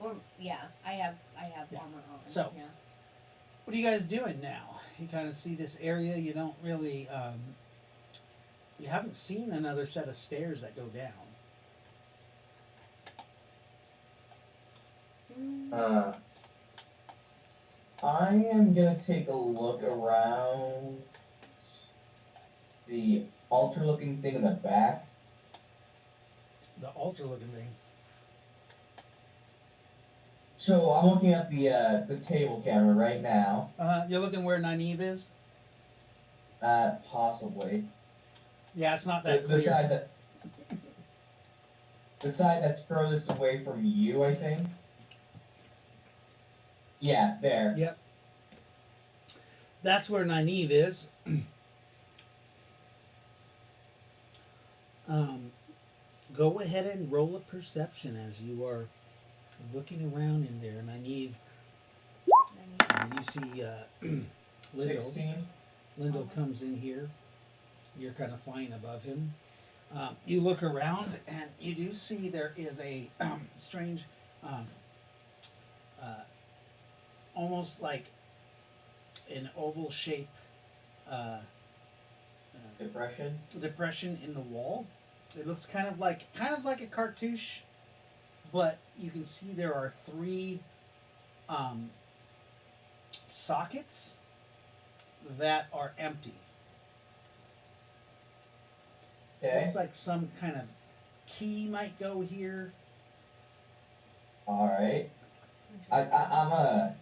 Or yeah, I have Yeah. armor on. So- yeah. What are you guys doing now? You kind of see this area. You don't really, you haven't seen another set of stairs that go down. I am gonna take a look around the altar-looking thing in the back. The altar looking thing. So I'm looking at the table camera right now. You're looking where Nynaeve is? Possibly. Yeah, it's not that The clear. side that's furthest away from you, I think. Yeah, there. Yep. That's where Nynaeve is. Go ahead and roll a perception as you are looking around in there, and I need you see Lindo. 16. Lindo comes in here. You're kind of flying above him. You look around, and you do see there is a strange, almost like an oval shape Depression. in the wall. It looks kind of like a cartouche, but you can see there are three sockets that are empty. Okay. Looks like some kind of key might go here. Alright. I'm gonna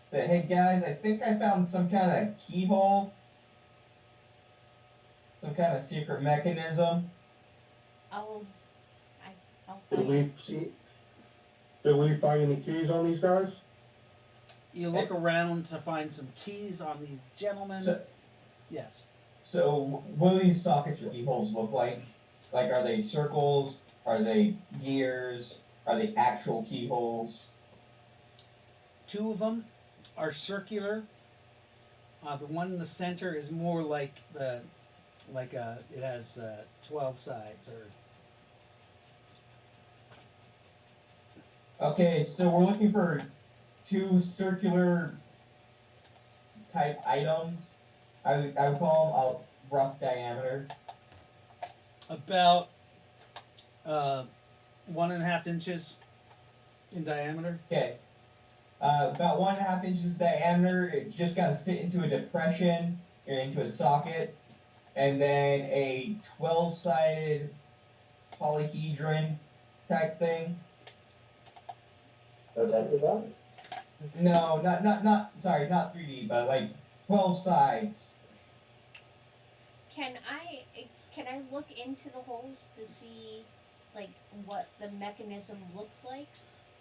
say, hey guys, I think I found some kind of keyhole. Some kind of secret mechanism. I'll Did find it. we find any keys on these guys? You look around to find some keys on these gentlemen. Yes. So, what do these sockets or keyholes look like? Like, are they circles? Are they gears? Are they actual keyholes? Two of them are circular. The one in the center is more like it has 12 sides or. Okay, so we're looking for two circular type items. I would call them a rough diameter. About 1.5 inches in diameter. Okay. About 1.5 inches diameter. It just got to sit into a depression or into a socket. And then a 12-sided polyhedron type thing. Okay, about it. No, not 3D, but like 12 sides. Can I look into the holes to see like what the mechanism looks like?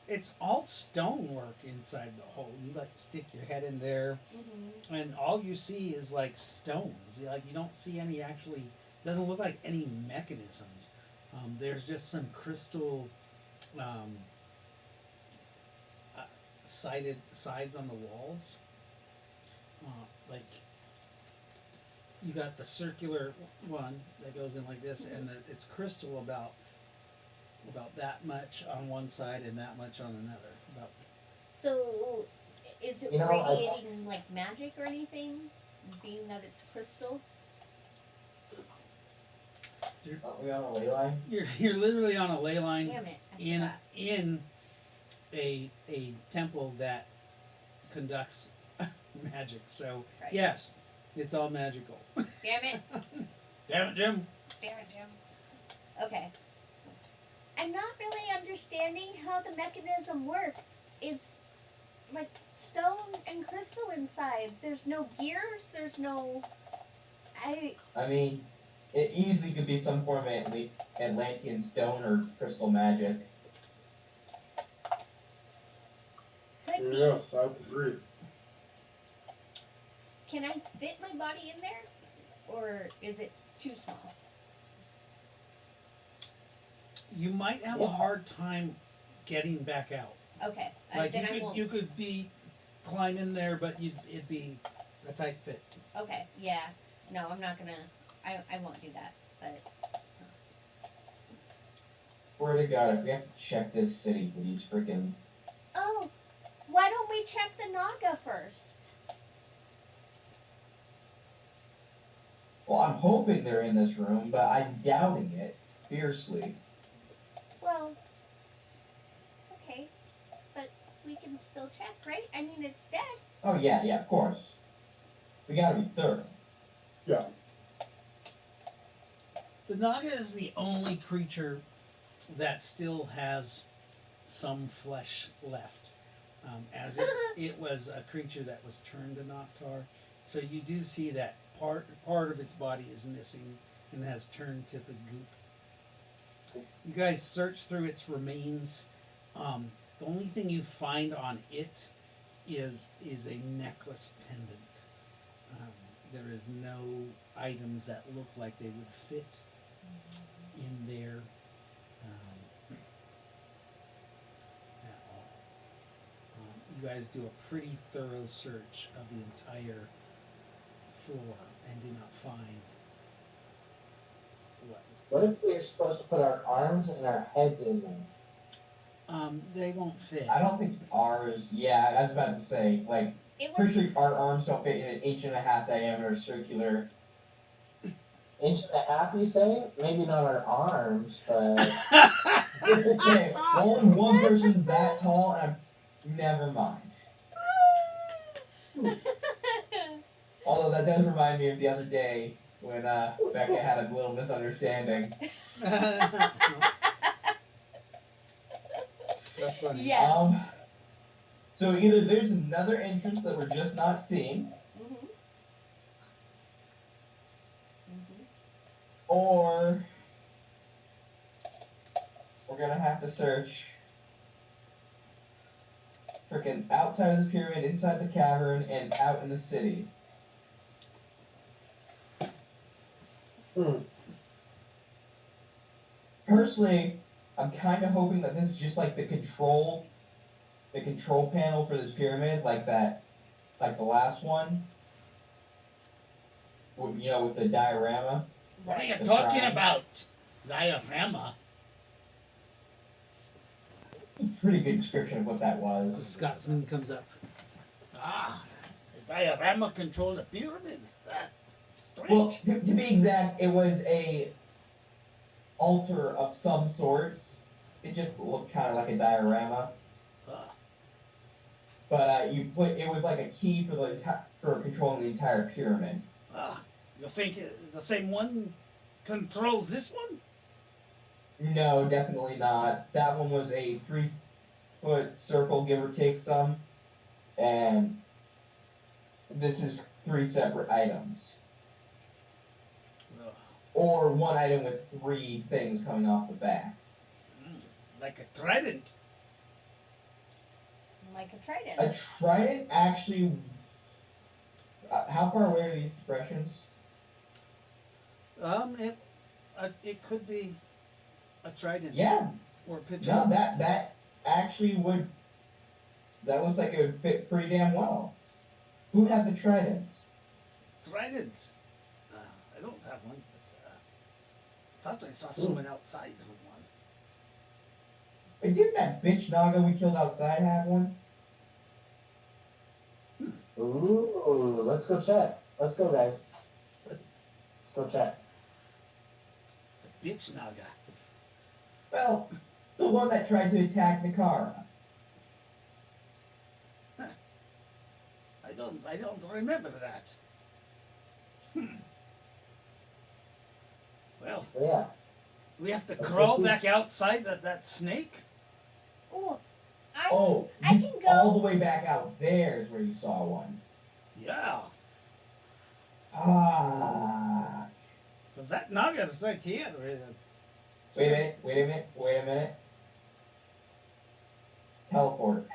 It's all stonework inside the hole. You like stick your head in there, Mm-hmm. and all you see is like stones. You don't see any actually. Doesn't look like any mechanisms. There's just some crystal sides on the walls. Like you got the circular one that goes in like this, and it's crystal about that much on one side and that much on another. About So, is it You know, radiating like magic or anything? Being that it's crystal. Are we on a ley line? you're literally on a ley line Damn it! I in forgot. in a temple that conducts magic. So Right. yes, it's all magical. Damn it! Damn it, Jim. Damn it, Jim. Okay. I'm not really understanding how the mechanism works. It's like stone and crystal inside. There's no gears. There's no. I mean, it easily could be some form of Atlantean stone or crystal magic. Could be. Yes, I would agree. Can I fit my body in there, or is it too small? You might have a hard time getting back out. Okay. Like Then I won't. you could be climb in there, but it'd be a tight fit. Okay. Yeah. No, I'm not gonna. I won't do that. But Swear to God, if we have to check this city for these freaking. oh, why don't we check the Naga first? Well, I'm hoping they're in this room, but I'm doubting it fiercely. Well, okay, but we can still check, right? I mean, it's dead. Oh yeah, of course. We gotta be thorough. Yeah. The Naga is the only creature that still has some flesh left. As it was a creature that was turned to Noctar. So you do see that part of its body is missing and has turned to the goop. You guys search through its remains. The only thing you find on it is a necklace pendant. There is no items that look like they would fit in there. guys do a pretty thorough search of the entire floor and do not find what. What if we're supposed to put our arms and our heads in there? They won't fit. I don't think ours. Yeah, I was about to say, like, It was pretty sure our arms don't fit in an 1.5 inch diameter circular. 1.5 inches, you say? Maybe not our arms, but Okay, only one person's that tall, and never mind. Although that does remind me of the other day when Becca had a little misunderstanding. That's funny. Yes. So either there's another entrance that we're just not seeing, Mhm. Mhm. or we're gonna have to search freaking outside of this pyramid, inside the cavern, and out in the city. Personally, I'm kind of hoping that this is just like the control panel for this pyramid, like that, like the last one. You know, with the diorama. What are you Right. talking about? Diorama? Pretty good description of what that The was. Scotsman comes up. Ah, the diorama controlled the pyramid. Strange. Well, to be exact, it was a altar of some sorts. It just looked kind of like a diorama, Ah, but it was like a key for for controlling the entire pyramid. you think the same one controls this one? No, definitely not. That one was a 3-foot circle, give or take some, and this is 3 separate items, Ugh, or one item with 3 things coming off the back. like a trident. Like a trident. A trident actually. How far away are these depressions? It could be a trident. Yeah, Or a picture. no, that actually would. That looks like it would fit pretty damn well. Who had the trident? Trident. I don't have one, but thought I saw someone outside with one. Wait, didn't that bitch Naga we killed outside have one? ooh, let's go check. Let's go, guys. Let's go check. The bitch Naga. Well, the one that tried to attack Nakara. I don't remember that. Well, But yeah, we have to Let's crawl go see. back outside that snake. Ooh, Oh, I can go- all the way back out there is where you saw one. Yeah, Ah. because that Naga is right here. Wait a minute. Teleport.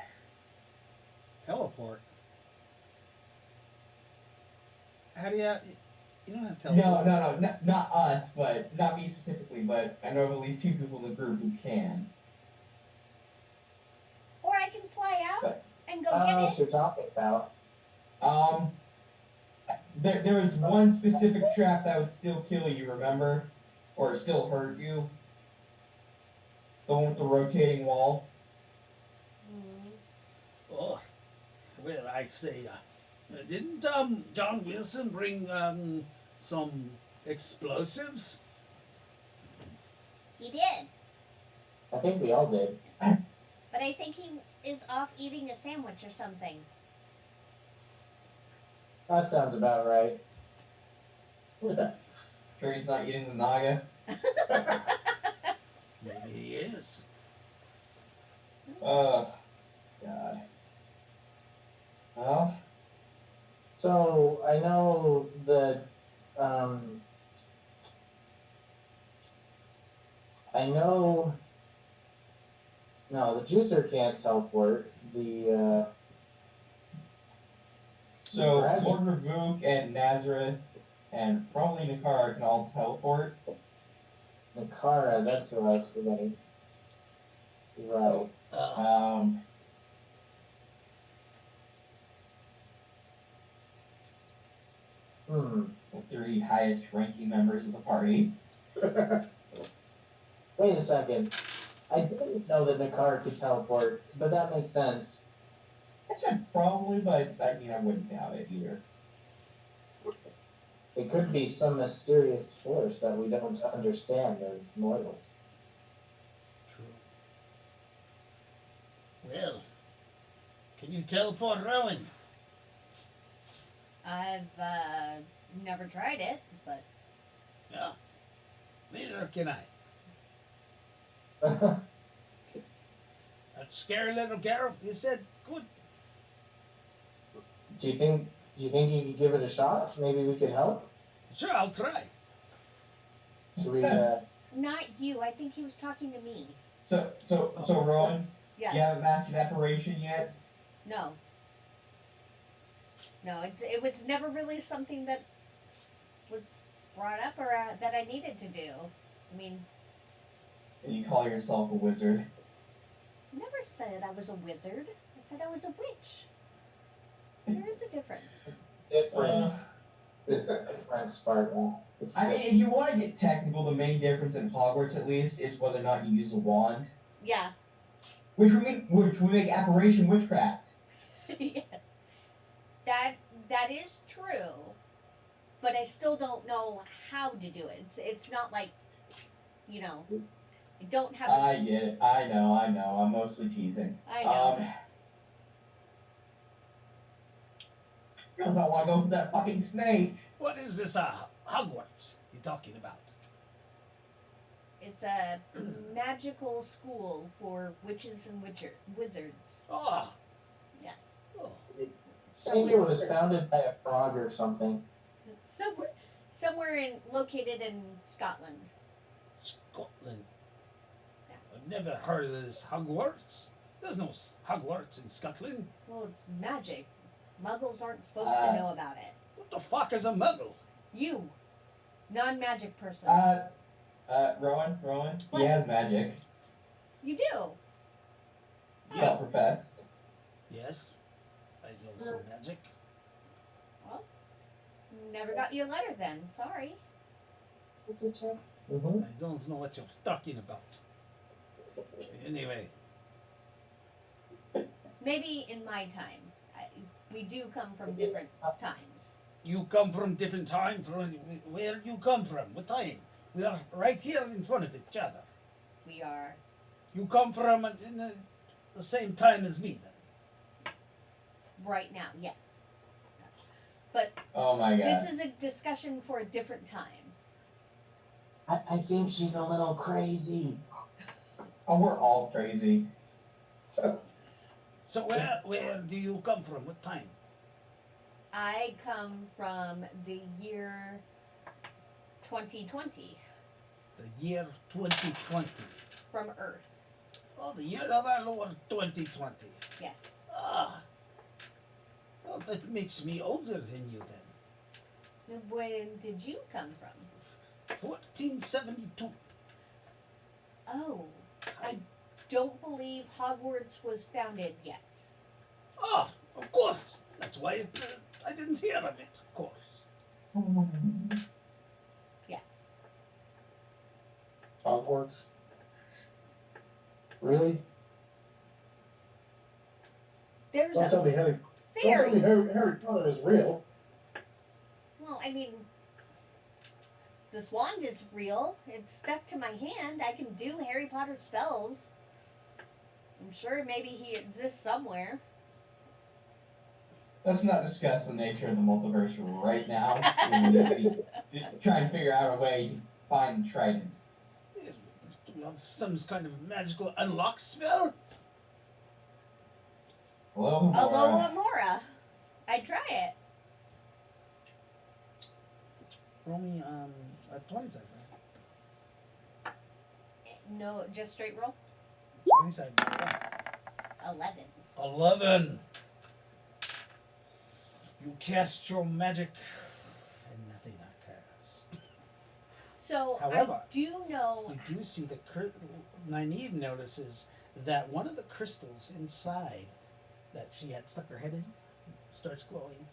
Teleport. How do you don't have No, teleport? not us, but not me specifically, but I know of at least 2 people in the group who can. or I can fly out But- and go I don't know get what it. you're talking about. There was one specific trap that would still kill you, remember? Or still hurt you. The one with the rotating wall. Oh, well, I say, didn't John Wilson bring some explosives? He did, I think we all did. but I think he is off eating a sandwich or something. That sounds about right. Sure he's not eating the Naga. Maybe he is. Oh, God. Well, So I know that I know. No, the juicer can't teleport. The so Dragon. Lord Ravuk and Nazareth and probably Nakara can all teleport. Nakara, that's who I was forgetting. Right. Um, Hmm. The 3 highest ranking members of the party. Wait a second. I didn't know that Nakar could teleport, but that makes sense. I said probably, but I mean I wouldn't doubt it either. It could be some mysterious force that we don't understand as mortals. True. Well, can you teleport, Rowan? I've never tried it, but Yeah. Neither can I. That scary little girl, you said good. Do you think you could give it a shot? Maybe we could help? Sure, I'll try. Should we not you. I think he was talking to me. So Rowan, Yes. you haven't mastered apparition yet? No. No, it was never really something that was brought up or that I needed to do. I mean, And you call yourself a wizard? never said I was a wizard. I said I was a witch. There is a difference. different? It's a different Spartan. It's I mean, if you want to get technical, the main difference in Hogwarts, at least, is whether or not you use a wand, Yeah. which would make apparition witchcraft. Yeah. That is true, but I still don't know how to do it. It's not like, I don't have. I get it. I know. I'm mostly teasing. I know. I don't want to go for that fucking snake. What is this Hogwarts you're talking about? It's a magical school for witches and wizards. Oh, Yes. oh. I think it was founded by a frog or something. Somewhere located in Scotland. Scotland. Yeah. I've never heard of this Hogwarts. There's no Hogwarts in Scotland. Well, it's magic. Muggles aren't supposed to know about it. What the fuck is a muggle? You, non-magic person. Rowan, What? he has magic. You do. Self-professed. Yes, I know some magic. Well, never got your letter then. Sorry. Mm-hmm. I don't know what you're talking about. Anyway, Maybe in my time. We do come from different times. you come from different time. From where you come from? What time? We are right here in front of each other. We are. You come from the same time as me, then. Right now, yes. But Oh my god. this is a discussion for a different time. I think she's a little crazy. Oh, we're all crazy. So where do you come from? What time? I come from the year 2020 The year 2020. from Earth. Oh, the year of our Lord 2020. Yes. Ah. Well, that makes me older than you then. When did you come from? 1472. Oh, I don't believe Hogwarts was founded yet. Ah, of course. That's why I didn't hear of it, of course. Yes. Hogwarts. Really? There's Don't tell a me Harry. Don't tell fairy. me Harry Potter is real. Well, I mean, this wand is real. It's stuck to my hand. I can do Harry Potter spells. I'm sure maybe he exists somewhere. Let's not discuss the nature of the multiverse right now. We need to be trying to figure out a way to find tridents. Yes, do you have some kind of magical unlock spell? Hello, Mora. Aloha Mora. I'd try it. Roll me a 20 side. No, just straight roll. 20 side. 11. 11. You cast your magic and nothing occurs. So However, I do know. You do see Nynaeve notices that one of the crystals inside that she had stuck her head in starts glowing.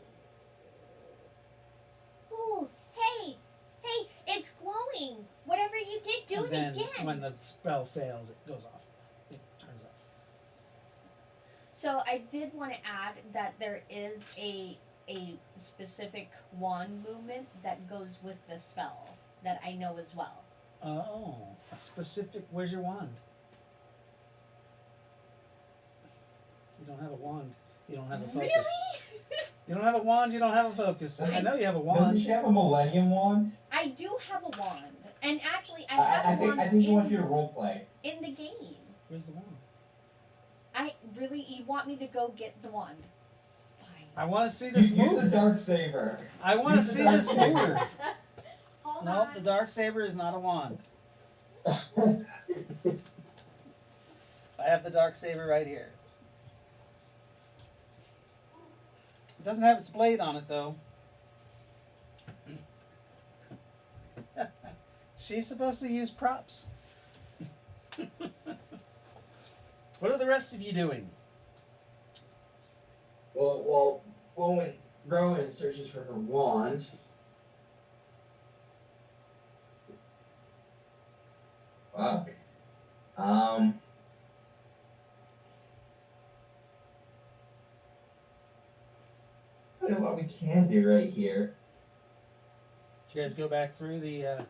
Ooh, hey, it's glowing. Whatever you did, do and it then again. when the spell fails, it goes off. It turns off. So I did want to add that there is a specific wand movement that goes with the spell that I know as well. Oh, a specific. Where's your wand? You don't have a wand. You don't have a focus. Really? You don't have a wand. You don't have a focus. I know you have a Doesn't wand. she have a Millennium Wand? I do have a wand, and actually I have a wand I think he wants you to roleplay. in the game. Where's the wand? You want me to go get the wand? Fine. I want to see this Use the move. Dark Saber. I want to use the see dark this saber. move. Hold Nope, on. the dark saber is not a wand. I have the dark saber right here. It doesn't have its blade on it though. She's supposed to use props. What are the rest of you doing? Well, when Rowan searches for her wand. Fuck. Look at what we can do right here. Did you guys go back through the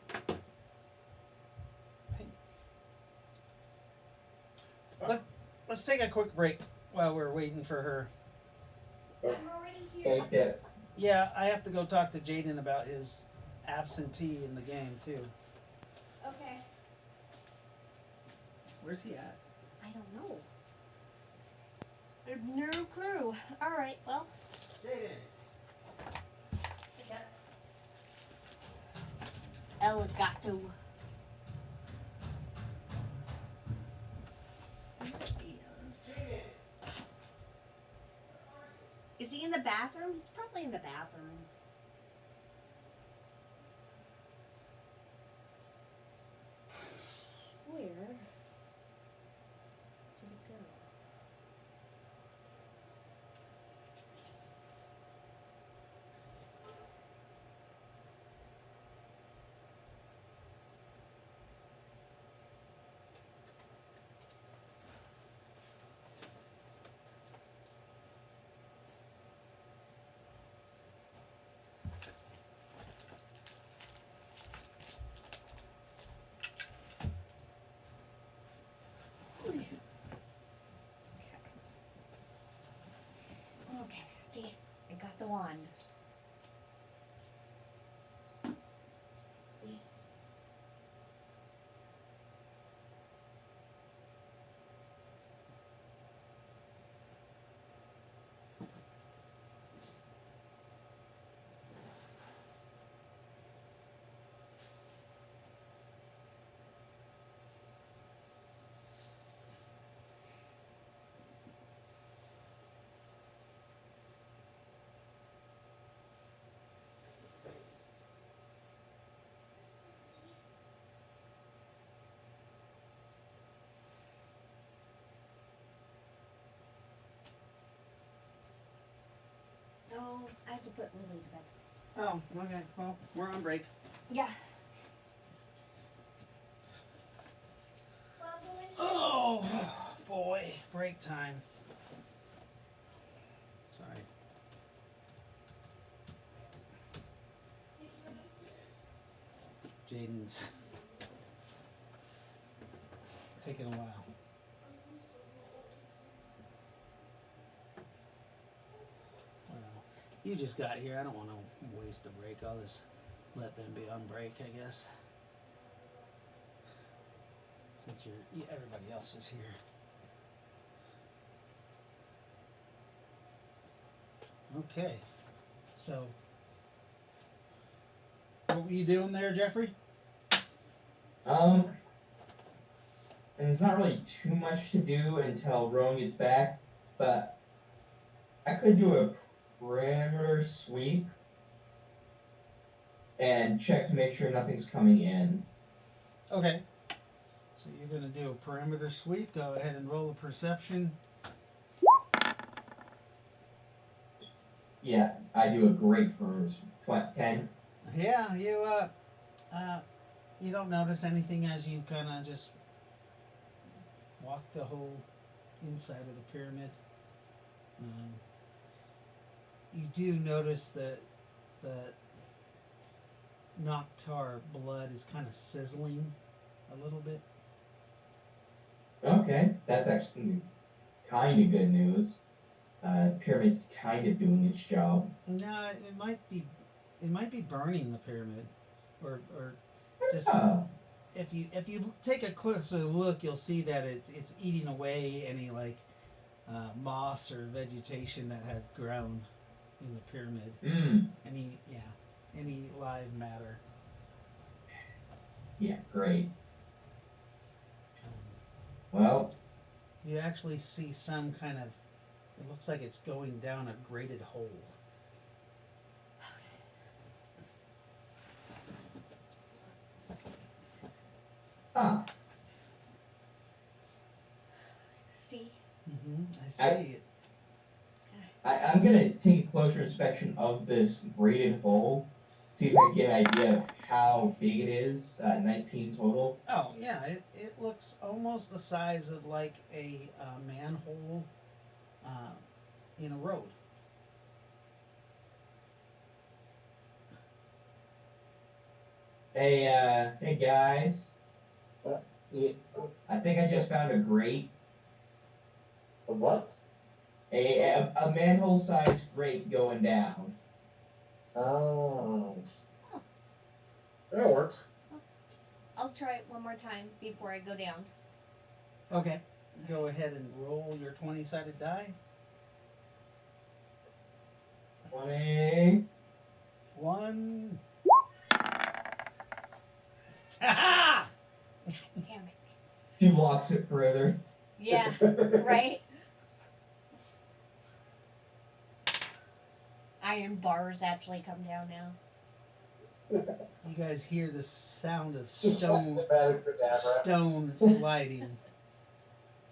let's take a quick break while we're waiting for her. I'm already here. Okay, Yeah, I have to go talk to Jaden about his absentee in the game too. Okay. Where's he at? I don't know. I have no clue. All right. Well. Jaden. El gato. Is he in the bathroom? He's probably in the bathroom. Where did it go? Okay, see, I got the wand. No, I have to put Lily to bed. Oh, okay. Well, we're on break. Yeah. Oh boy, break time. Sorry. Jaden's taking a while. Well, you just got here. I don't want to waste a break. I'll just let them be on break, I guess. Since everybody else is here. Okay. So, what were you doing there, Jeffrey? And there's not really too much to do until Rowan gets back, but I could do a perimeter sweep and check to make sure nothing's coming in. Okay. So you're going to do a perimeter sweep. Go ahead and roll a perception. Yeah, I do a great perimeter sweep. 10. Yeah, you don't notice anything as you kind of just walk the whole inside of the pyramid. Um, you do notice that the Noctar blood is kind of sizzling a little bit. Okay, that's actually kind of good news. Pyramid's kind of doing its job. No, it might be burning the pyramid, or just Oh, if you take a closer look, you'll see that it's eating away any like moss or vegetation that has grown in the pyramid. Any live matter. yeah, great. Um, Well, you actually see some kind of. It looks like it's going down a grated hole. ah, See? I see I- it. I'm gonna take a closer inspection of this braided hole, see if I can get an idea of how big it is. 19 total. Oh yeah, it looks almost the size of like a manhole in a road. Hey guys, Yeah, I think I just found a grate. what? A manhole-sized grate going down. Oh. That works. I'll try it one more time before I go down. Okay, go ahead and roll your 20-sided die. 20. 1. Ha Damn it. She blocks it further. Yeah, right? Iron bars actually come down now. You guys hear the sound of Just stone abracadabra. sliding.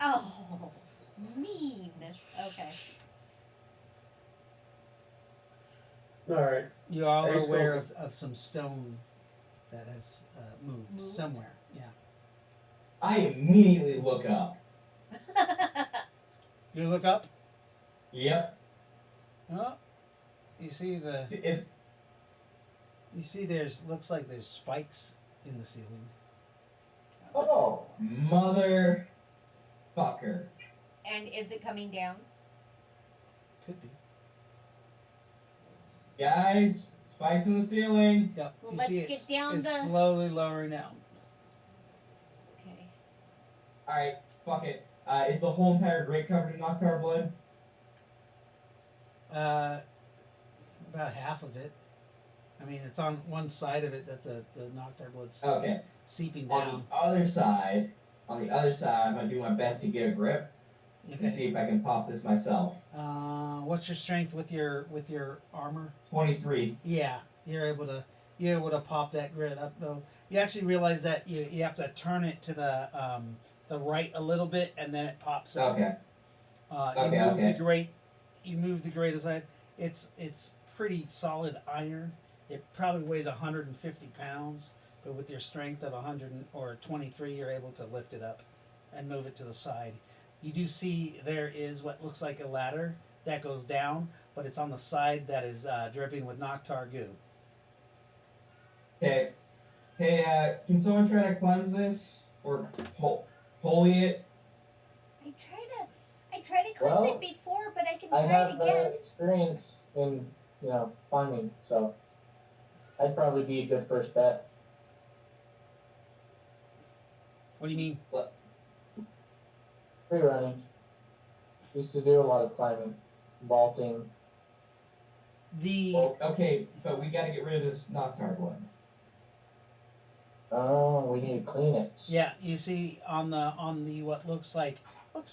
Oh, mean. Okay. All right. You all are Are you aware still- of some stone that has moved Moved? somewhere. Yeah. I immediately look up. You look up. Yep. Oh, you see It's, you see there's looks like there's spikes in the ceiling. Oh. motherfucker. And is it coming down? Could be. Guys, spikes in the ceiling. Yep. Well, you let's see get down it's the- slowly lowering down. Okay. Alright, fuck it. Is the whole entire grate covered in Noctar blood? About half of it. I mean, it's on one side of it that the Noctar blood's Okay. seeping On down. the other side, I'm gonna do my best to get a grip and Okay. see if I can pop this myself. What's your strength with your armor? 23. Yeah, you're able to pop that grid up though. You actually realize that you have to turn it to the right a little bit and then it pops up. Okay. You move okay. the grate. You move the grate aside. It's pretty solid iron. It probably weighs 150 pounds, but with your strength of 23, you're able to lift it up and move it to the side. You do see there is what looks like a ladder that goes down, but it's on the side that is dripping with Noctar goo. Okay. Hey, can someone try to cleanse this? Or holy it? I tried to cleanse Well, it before, but I can I try it have again. experience in, climbing, so I'd probably be a good first bet. What do you mean? Free running. Used to do a lot of climbing, vaulting. The Okay, but we gotta get rid of this Noctar blood. Oh, we need to clean it. yeah, you see on the what looks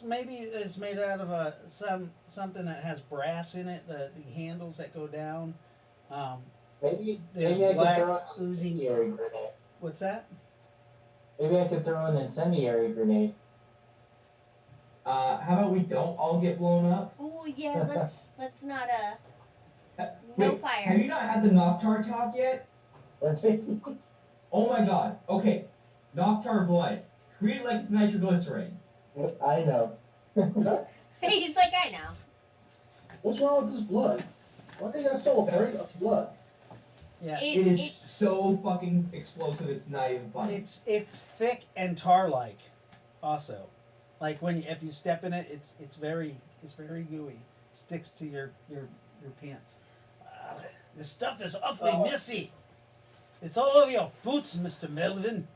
maybe it's made out of something that has brass in it. The handles that go down. Maybe There's I black could throw an oozing- incendiary grenade. What's that? Maybe I could throw an incendiary grenade. How about we don't all get blown up? Oh yeah, let's not no Wait, fire. have you not had the Noctar talk yet? Oh my god. Okay. Noctar blood. Treat it like it's nitroglycerin. I know. He's like, I know. What's wrong with this blood? Why are you guys so afraid of blood? Yeah. It is so fucking explosive. It's not even funny. It's thick and tar-like, also. Like if you step in it, it's very gooey. Sticks to your pants. This stuff is awfully Oh. messy. It's all over your boots, Mr. Melvin.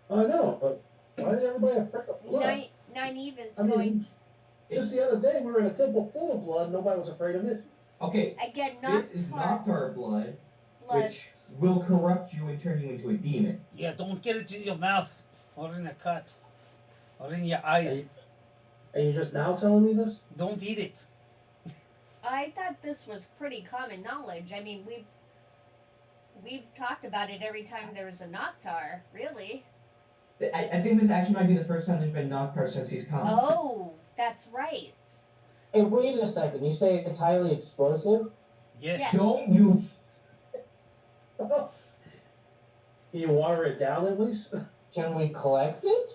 I know, but why is everybody afraid of blood? Nynaeve is I going mean, just the other day we were in a temple full of blood. Nobody was afraid of it. Okay. again. This is Noctar blood, blood. which will corrupt you and turn you into a demon. Yeah, don't get it in your mouth, or in a cut, or in your eyes. And you're just now telling me this? Don't eat it. I thought this was pretty common knowledge. I mean, we've talked about it every time there was a Noctar. Really? I think this actually might be the first time there's been Noctar since he's come. Oh, that's right. Hey, wait a second. You say it's highly explosive? Yeah. Yeah. Don't you Can you water it down at least? Can we collect it?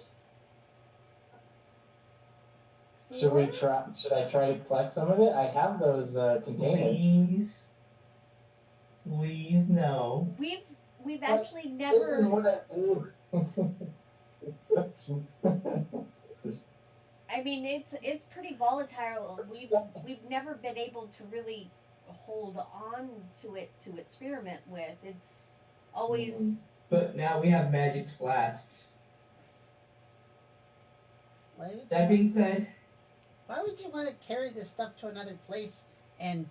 Should we try? Should I try to collect some of it? I have those containers. Please no. We've actually This is never. what I do. I mean, it's pretty volatile. We've never been able to really hold on to it to experiment with. It's always. But now we have magic flasks. That being said, Why would you want to carry this stuff to another place and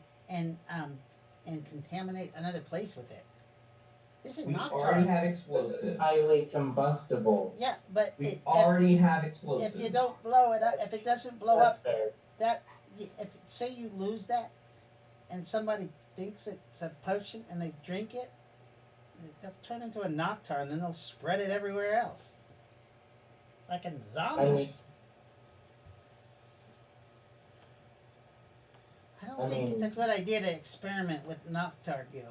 contaminate another place with it? This is we not already tar. have explosives. Highly combustible. Yeah, but We already have explosives. if you don't blow it up, if it doesn't blow That's up, fair. if say you lose that, and somebody thinks it's a potion and they drink it, they'll turn into a Noctar and then they'll spread it everywhere else, like a zombie. I don't think it's a good idea to experiment with Noctar goo.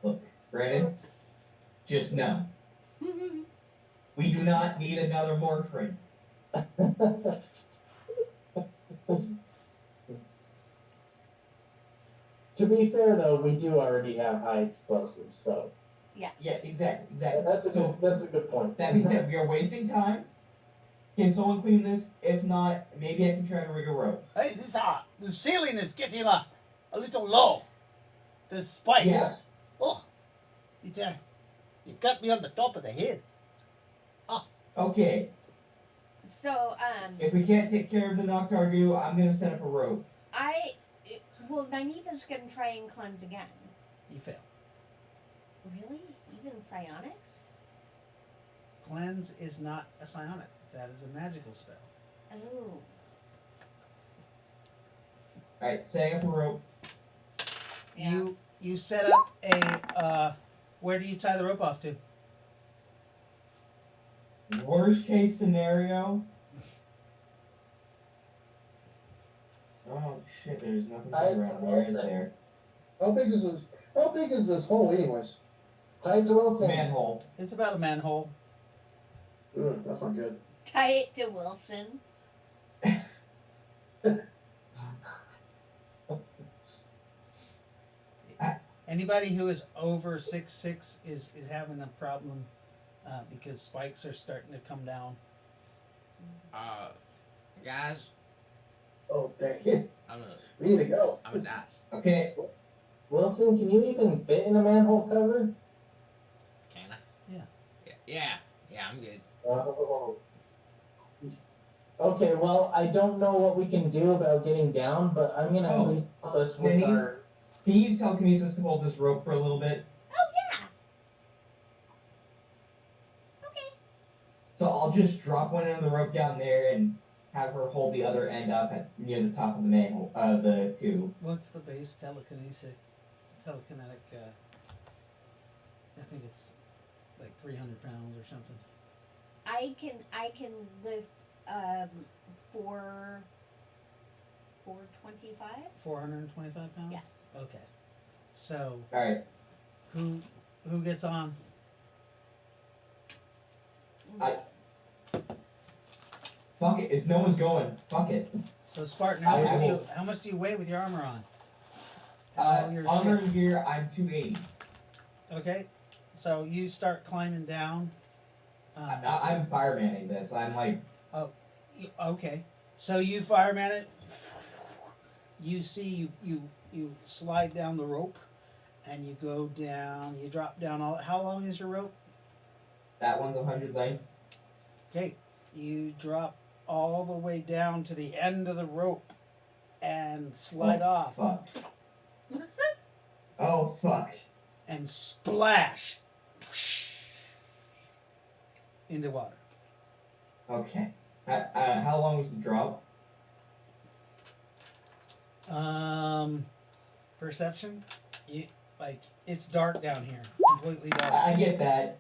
Look, Brandon, just know. We do not need another morphine. To be fair, though, we do already have high explosives, so Yes. Yeah, exactly. that's a So, good point. that being said, we are wasting time. Can someone clean this? If not, maybe I can try to rig a rope. Hey, the ceiling is getting a little low. The spikes. Yeah. Oh, you got me on the top of the head. Okay, So if we can't take care of the Noctar goo, I'm gonna set up a rope. Nynaeve's gonna try and cleanse again. You fail. Really? Even psionics? Cleanse is not a psionic. That is a magical spell. Oh. Alright, setting up a rope. Yeah. You set up a where do you tie the rope off to? Worst case scenario. Oh shit, there's nothing around there, is there? How big is this hole anyways? Tied to Wilson. Manhole. It's about a manhole. That's not good. Tie it to Wilson. Anybody who is over 6'6" is having a problem because spikes are starting to come down. Guys, Oh, dang it. I'm We need to go. a die. Okay, Wilson, can you even fit in a manhole cover? Can I? Yeah. Yeah, I'm good. Oh. Okay, well, I don't know what we can do about getting down, but I'm gonna at least help us with Denise? our. can you use telekinesis to hold this rope for a little bit? Oh yeah. Okay. So I'll just drop one end of the rope down there and have her hold the other end up at near the top of the manhole, the tube. What's the base telekinetic? I think it's like 300 pounds or something. I can lift 4 425. 425 pounds. Yes. Okay. So All right. who gets on? Fuck it. If no one's going, fuck it. So Spartan, I will- how much do you weigh with your armor on? And all your Armor shit? gear, I'm 280. Okay. So you start climbing down. I'm firemanning this. I'm like, Okay. So you fireman it. You see you slide down the rope, and you go down. You drop down all. How long is your rope? that one's 100 length. Okay. You drop all the way down to the end of the rope, and slide off, Fuck. Oh, fuck. and splash into water. Okay. How long was the drop? Perception. It's dark down here, completely dark. I get that.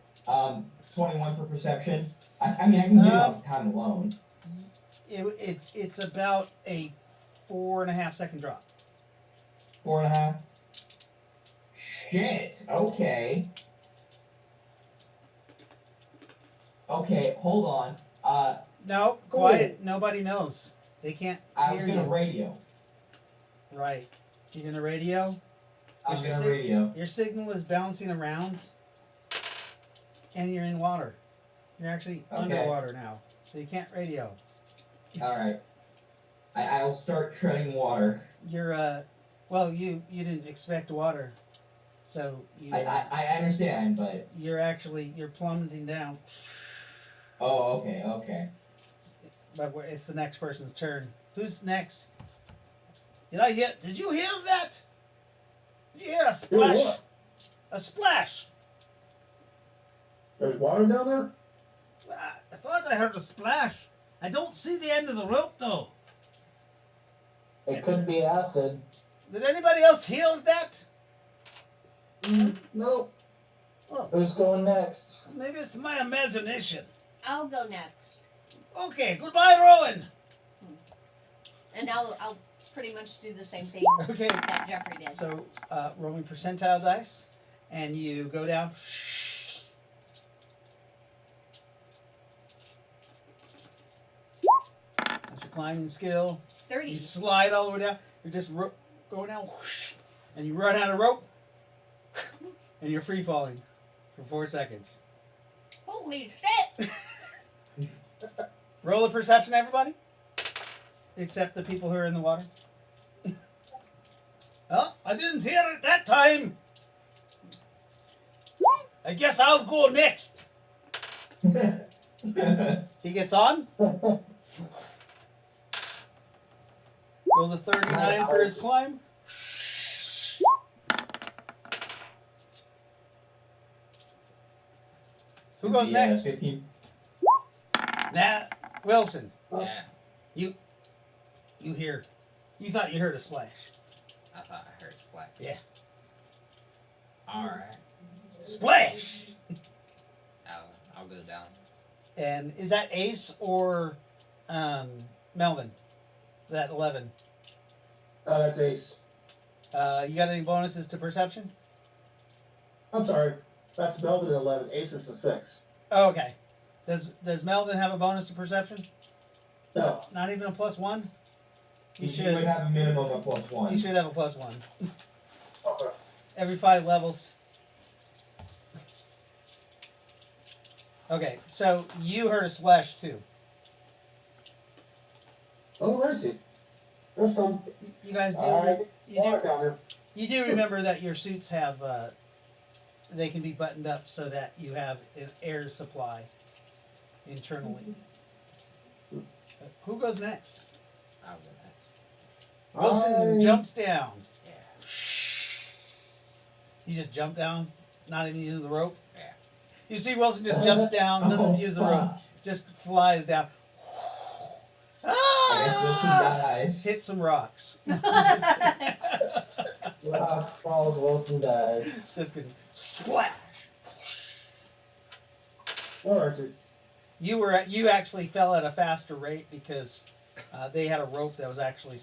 21 for perception. I mean, I can get it off time alone. It's about a 4.5 second drop. 4.5. Shit. Okay. Okay, hold on. No, quiet. Nobody knows. They can't I was hear gonna you. radio. Right. You're gonna radio. I'm Your gonna sig- radio. Your signal is bouncing around, and you're in water. You're actually Okay. underwater now, so you can't radio. Alright. I'll start treading water. You're well, you didn't expect water, so you I understand, but you're plummeting down. oh, okay. But it's the next person's turn. Who's next? Did you hear that? Did you hear a splash? Hear what? A splash! There's water down there? I thought I heard a splash. I don't see the end of the rope though. It could be acid. Did anybody else hear that? No. Oh, Who's going next? maybe it's my imagination. I'll go next, Okay, goodbye, Rowan. and I'll pretty much do the same thing Okay, that Jeffrey did. so rolling percentile dice, and you go down. That's your climbing skill. 30. You slide all the way down. You're just going down, whoosh, and you run out of rope, and you're free falling for 4 seconds. Holy shit! Roll a perception, everybody, except the people who are in the water. Oh, I didn't hear it that time. I guess I'll go next. He gets on. Rolls a 39 for his climb. Who goes next? 15. Nah, Wilson. Yeah. You thought you heard a splash. I thought I heard splash. Yeah. Alright. Splash! I'll go down. And is that Ace or Melvin? That 11. That's Ace. You got any bonuses to perception? I'm sorry. That's Melvin at 11. Ace is a 6. Oh, okay. Does Melvin have a bonus to perception? No. Not even a +1? You You should. would have a minimum of +1. You should have a +1 Okay. every 5 levels. Okay, so you heard a splash too. Alrighty. There's some You guys do. Alright. You water do. down here. You do remember that your suits have. They can be buttoned up so that you have an air supply internally. Who goes next? I'll go next. Wilson jumps down. Yeah. You just jump down, not even use the rope. Yeah. You see Wilson just jumps down, doesn't use the rope, just flies down. I guess Wilson dies. Hit some rocks. Rocks falls, Wilson dies. Just kidding. Splash. Alrighty. You actually fell at a faster rate because they had a rope that was actually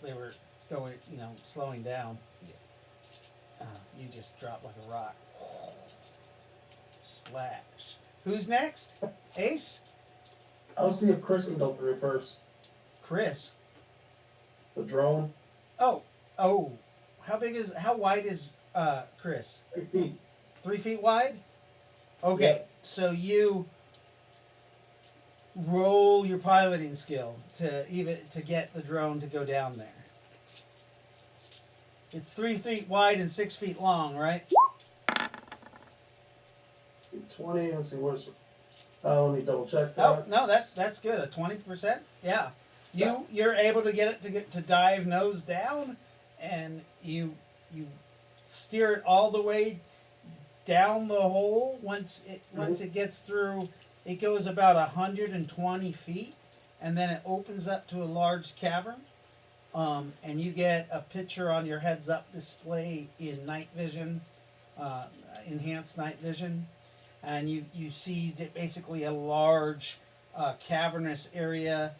going, slowing down. Yeah. You just dropped like a rock. Splash. Who's next? Ace? I'll see if Chris can go through first. Chris. The drone, Oh. How wide is Chris? 3 feet. 3 feet wide? Okay. Yep. So you roll your piloting skill to get the drone to go down there. It's 3 feet wide and 6 feet long, right? 20. Let's see, where's. Let me double check that. Oh no, that's good. A 20%. Yeah, you're able to get it to dive nose down, and you steer it all the way down the hole. Once it gets through, it goes about 120 feet, and then it opens up to a large cavern. And you get a picture on your heads-up display in night vision, enhanced night vision, and you see that basically a large cavernous area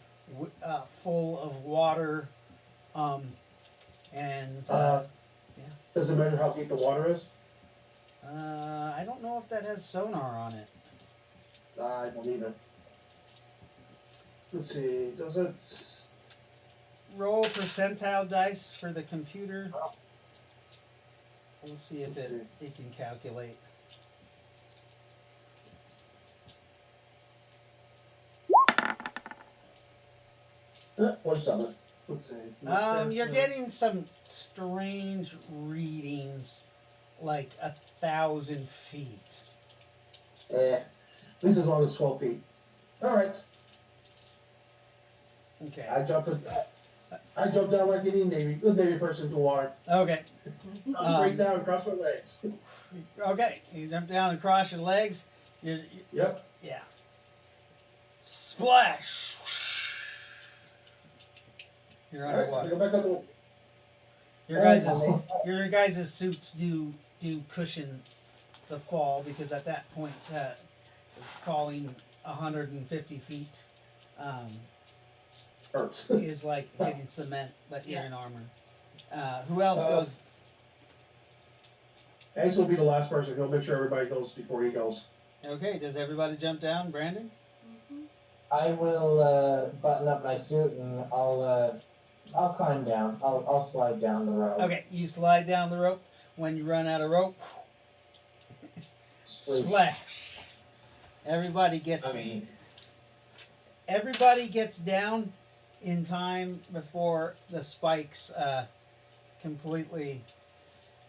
full of water, and Does it measure how deep the water is? I don't know if that has sonar on it. I don't either. Let's see, does it? Roll percentile dice for the computer. We'll see if Let's it can calculate. What's on it? Let's see. You're getting some strange readings, like 1,000 feet. At least as long as 12 feet. All right. Okay. I jumped down like any good Navy person to water. Okay. Straight down, cross my legs. Okay. You jump down and cross your legs. Yep. Yeah. Splash. You're All right, so underwater. go back up. Your guys' suits do cushion the fall, because at that point, falling 150 feet Hurts. is like hitting cement, but you're Yeah. in armor. Who else goes? Ace will be the last person. He'll make sure everybody goes before he goes. Okay, does everybody jump down? Brandon? I will button up my suit and I'll climb down. I'll slide down the rope. Okay, you slide down the rope. When you run out of rope, Sploosh. splash. Everybody gets down in time before the spikes completely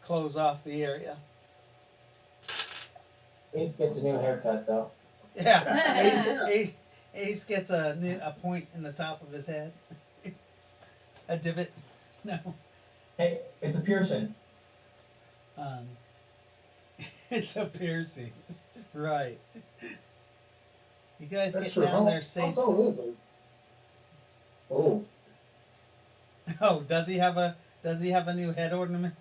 close off the area. Ace gets a new haircut though. Yeah, Ace gets a point in the top of his head. A divot. No. Hey, it's a piercing. It's a piercing. Right. You guys That's get true. down there How safe. tall is it? Oh, Oh, does he have a new head ornament?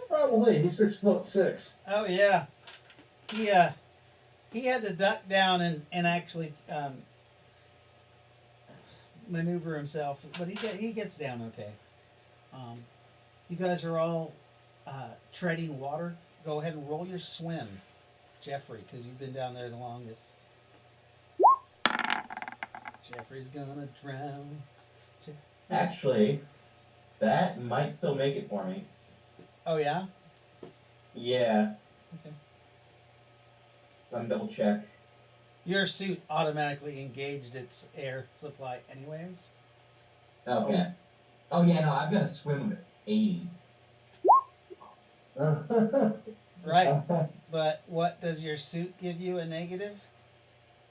probably. He's 6'6". Oh yeah. He had to duck down and actually maneuver himself, but he gets down okay. You guys are all treading water. Go ahead and roll your swim, Jeffrey, because you've been down there the longest. Jeffrey's gonna drown. Actually, that might still make it for me. Oh yeah. Yeah. Okay. Let me double check. Your suit automatically engaged its air supply, anyways. Okay. Oh yeah, no, I've got a swim of 80. Right. But what does your suit give you a negative?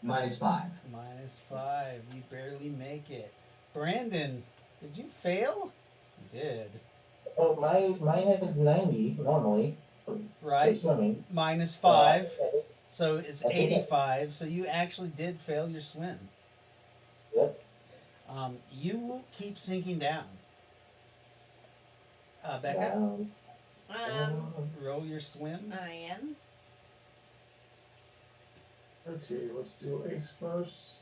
-5. -5. You barely make it. Brandon, did you fail? You did. Oh, mine is 90 normally. For Right. swimming. -5. So it's I think 85. So you actually did fail your swim. Yep. You keep sinking down. Becca, Down. roll your swim. I am. let's see. Let's do Ace first.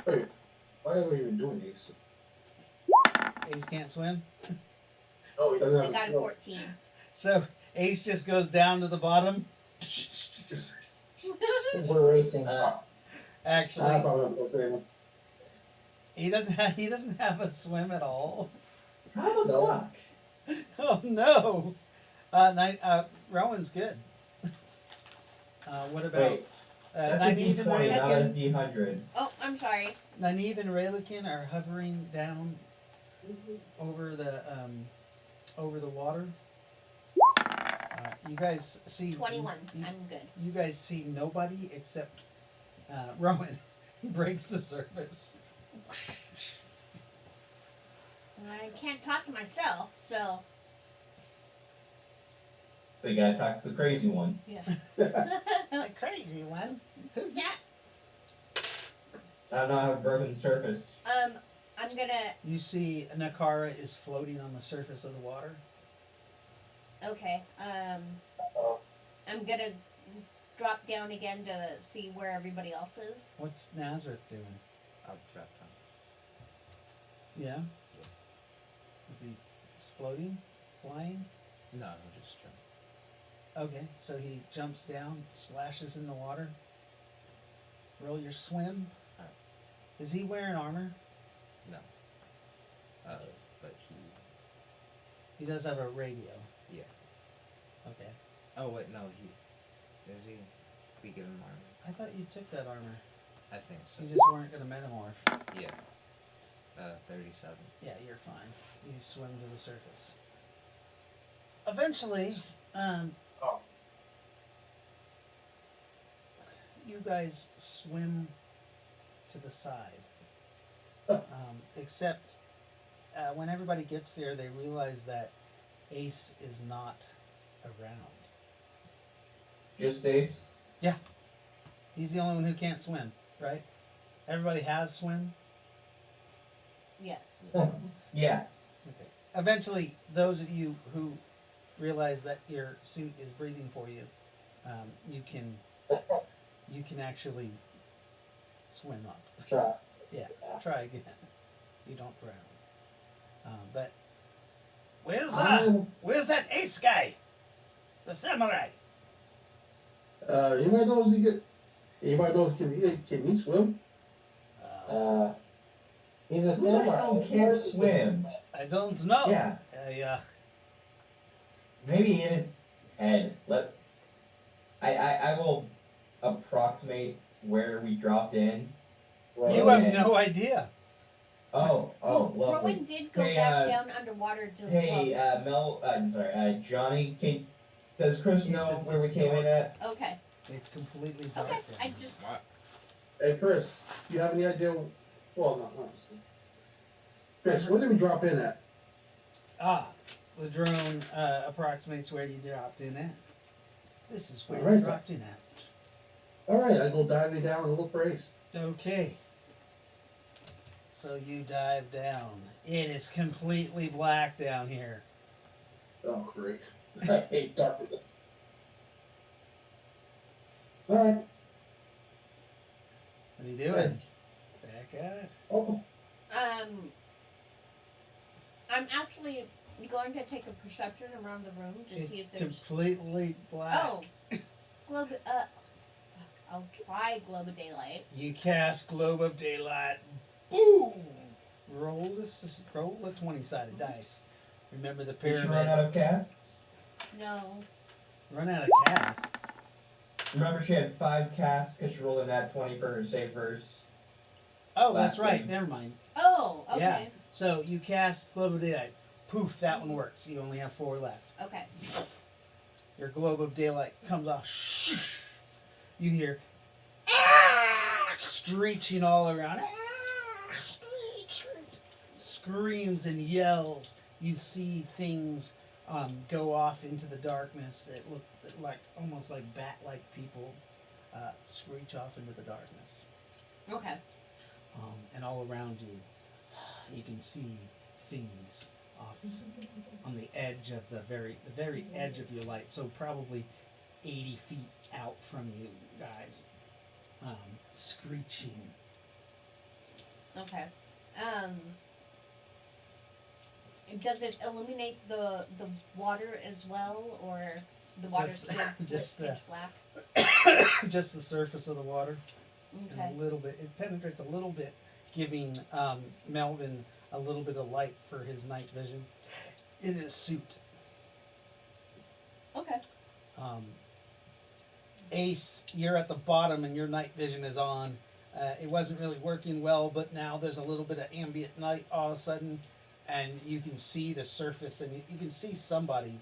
Wait. Why are we even doing these? Ace can't swim. Oh, he doesn't I have got a snow. 14. So Ace just goes down to the bottom. We're racing. Actually, Probably not supposed to say he doesn't have a swim at all. How the No. fuck? Oh no. Rowan's good. What about Wait, that's a Nynaeve and D20, not a Rayleigh? D100. Oh, I'm sorry. Nynaeve and Rayleigh are hovering down over the water. You guys see 21. You, I'm good. you guys see nobody except Rowan breaks the surface. I can't talk to myself, so. So you gotta talk to the crazy one. Yeah. The crazy one. Who's Yeah. I don't know how to broken the surface. I'm gonna. You see Nakara is floating on the surface of the water. Okay. I'm gonna drop down again to see where everybody else is. What's Nazareth doing? I'll drop down. Yeah? Is he floating? Flying? No, no, just jump. Okay, so he jumps down, splashes in the water. Roll your swim. Alright. Is he wearing armor? No. But He does have a radio. yeah. Okay. Oh wait, no, is he? We give him armor. I thought you took that armor. I think so. You just weren't gonna metamorph. Yeah. 37. Yeah, you're fine. You swim to the surface. Eventually, you guys swim to the side. Except when everybody gets there, they realize that Ace is not around. Just Ace? He's the only one who can't swim, right? Everybody has swim. Yes. Yeah. Okay. Eventually, those of you who realize that your suit is breathing for you, you can actually swim up. Try. Try again. You don't drown. But where's that Ace guy? The samurai. Anybody knows anybody knows can he swim? He's a Who the samurai. hell can't swim? I don't know. Yeah. Maybe in his head. I will approximate where we dropped in. You have no idea. Oh, lovely. Rowan did go Hey, back down underwater to Hey, look. I'm sorry, Johnny, does Chris know where we came in at? Okay. It's completely dark. Okay. down I here. just. What? Hey Chris, do you have any idea? Well, not honestly. Chris, where did we drop in at? The drone approximates where you dropped in at. This is where Alright. you dropped in at. All right, I go diving down and look for Ace. Okay. So you dive down. It is completely black down here. Oh, great! I hate darkness. All right. What are you doing? Back at it. Oh, I'm actually going to take a perception around the room to see It's if there's. completely black. Oh. Globe. Fuck. I'll try globe of daylight. You cast Globe of Daylight. Boom! Roll a 20-sided dice. Remember the Did pyramid. you run out of casts? No. Run out of casts. Remember she had 5 casts because she rolled in that 20 for her save verse. Oh, that's Last right. game. Never mind. Oh. Okay. Yeah. So you cast Globe of Daylight. Poof, that one works. You only have 4 left. Okay. Your Globe of Daylight comes off. You hear screeching all around. Screams and yells. You see things go off into the darkness that look like almost like bat-like people screech off into the darkness. Okay. And all around you, you can see things off on the edge of the very edge of your light. So probably 80 feet out from you guys, screeching. Okay. Um, does it illuminate the water as well, or the water Just- still just pitch the- black? Just the surface of the water, Okay. and a little bit. It penetrates a little bit, giving Melvin a little bit of light for his night vision in his suit. Okay. Ace, you're at the bottom and your night vision is on. It wasn't really working well, but now there's a little bit of ambient light all of a sudden, and you can see the surface, and you can see somebody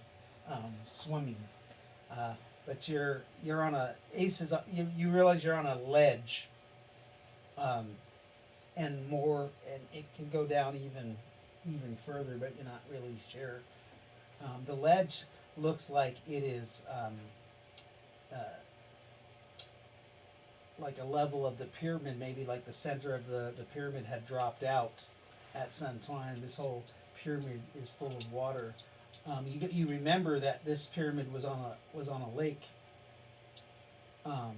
swimming. But you're on a Ace is you realize you're on a ledge, and it can go down even further, but you're not really sure. The ledge looks like it is like a level of the pyramid, maybe like the center of the pyramid had dropped out at some time. This whole pyramid is full of water. You remember that this pyramid was on a lake, or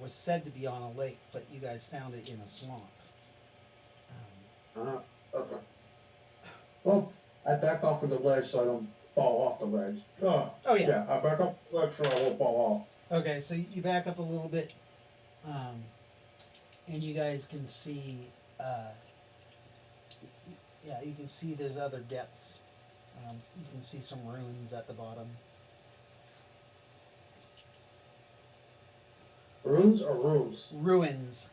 was said to be on a lake, but you guys found it in a swamp. Okay. Well, I back off of the ledge so I don't fall off the ledge. Oh yeah. Yeah, I back off the ledge so I won't fall off. Okay, so you back up a little bit, and you guys can see, yeah, you can see there's other depths. You can see some ruins at the bottom. Runes or rooms? Ruins.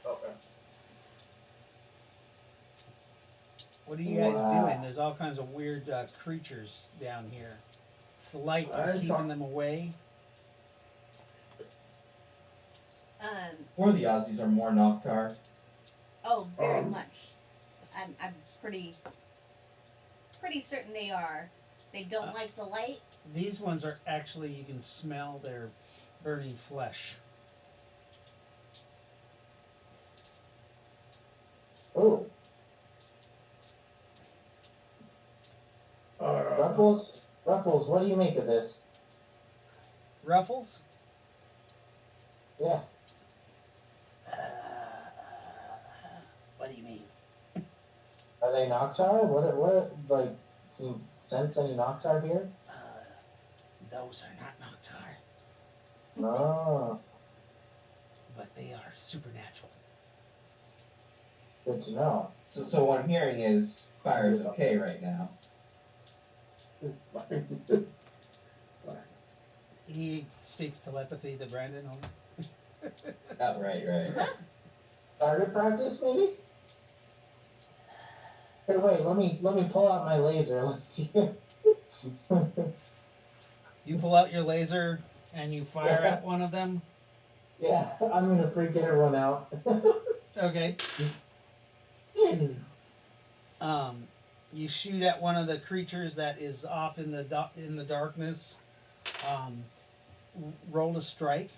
Okay. What are you guys Wow. doing? There's all kinds of weird creatures down here. The light is I'm keeping talk- them away. Or the Aussies are more Noctar. Oh, very Um, much. I'm pretty certain they are. They don't Uh, like the light. These ones are actually, you can smell their burning flesh. Oh, Ruffles, what do you make of this? Ruffles? Yeah. What do you mean? Are they Noctar? What, like, can you sense any Noctar here? Those are not Noctar, No. but they are supernatural. Good to know. So what I'm hearing is fire is okay right now. He speaks telepathy to Brandon only. Oh, right. Target practice, maybe? Hey, wait, let me pull out my laser. Let's see. You pull out your laser and you fire at one of them. Yeah, I'm gonna freak everyone out. Okay. You shoot at one of the creatures that is off in the darkness. Roll a strike.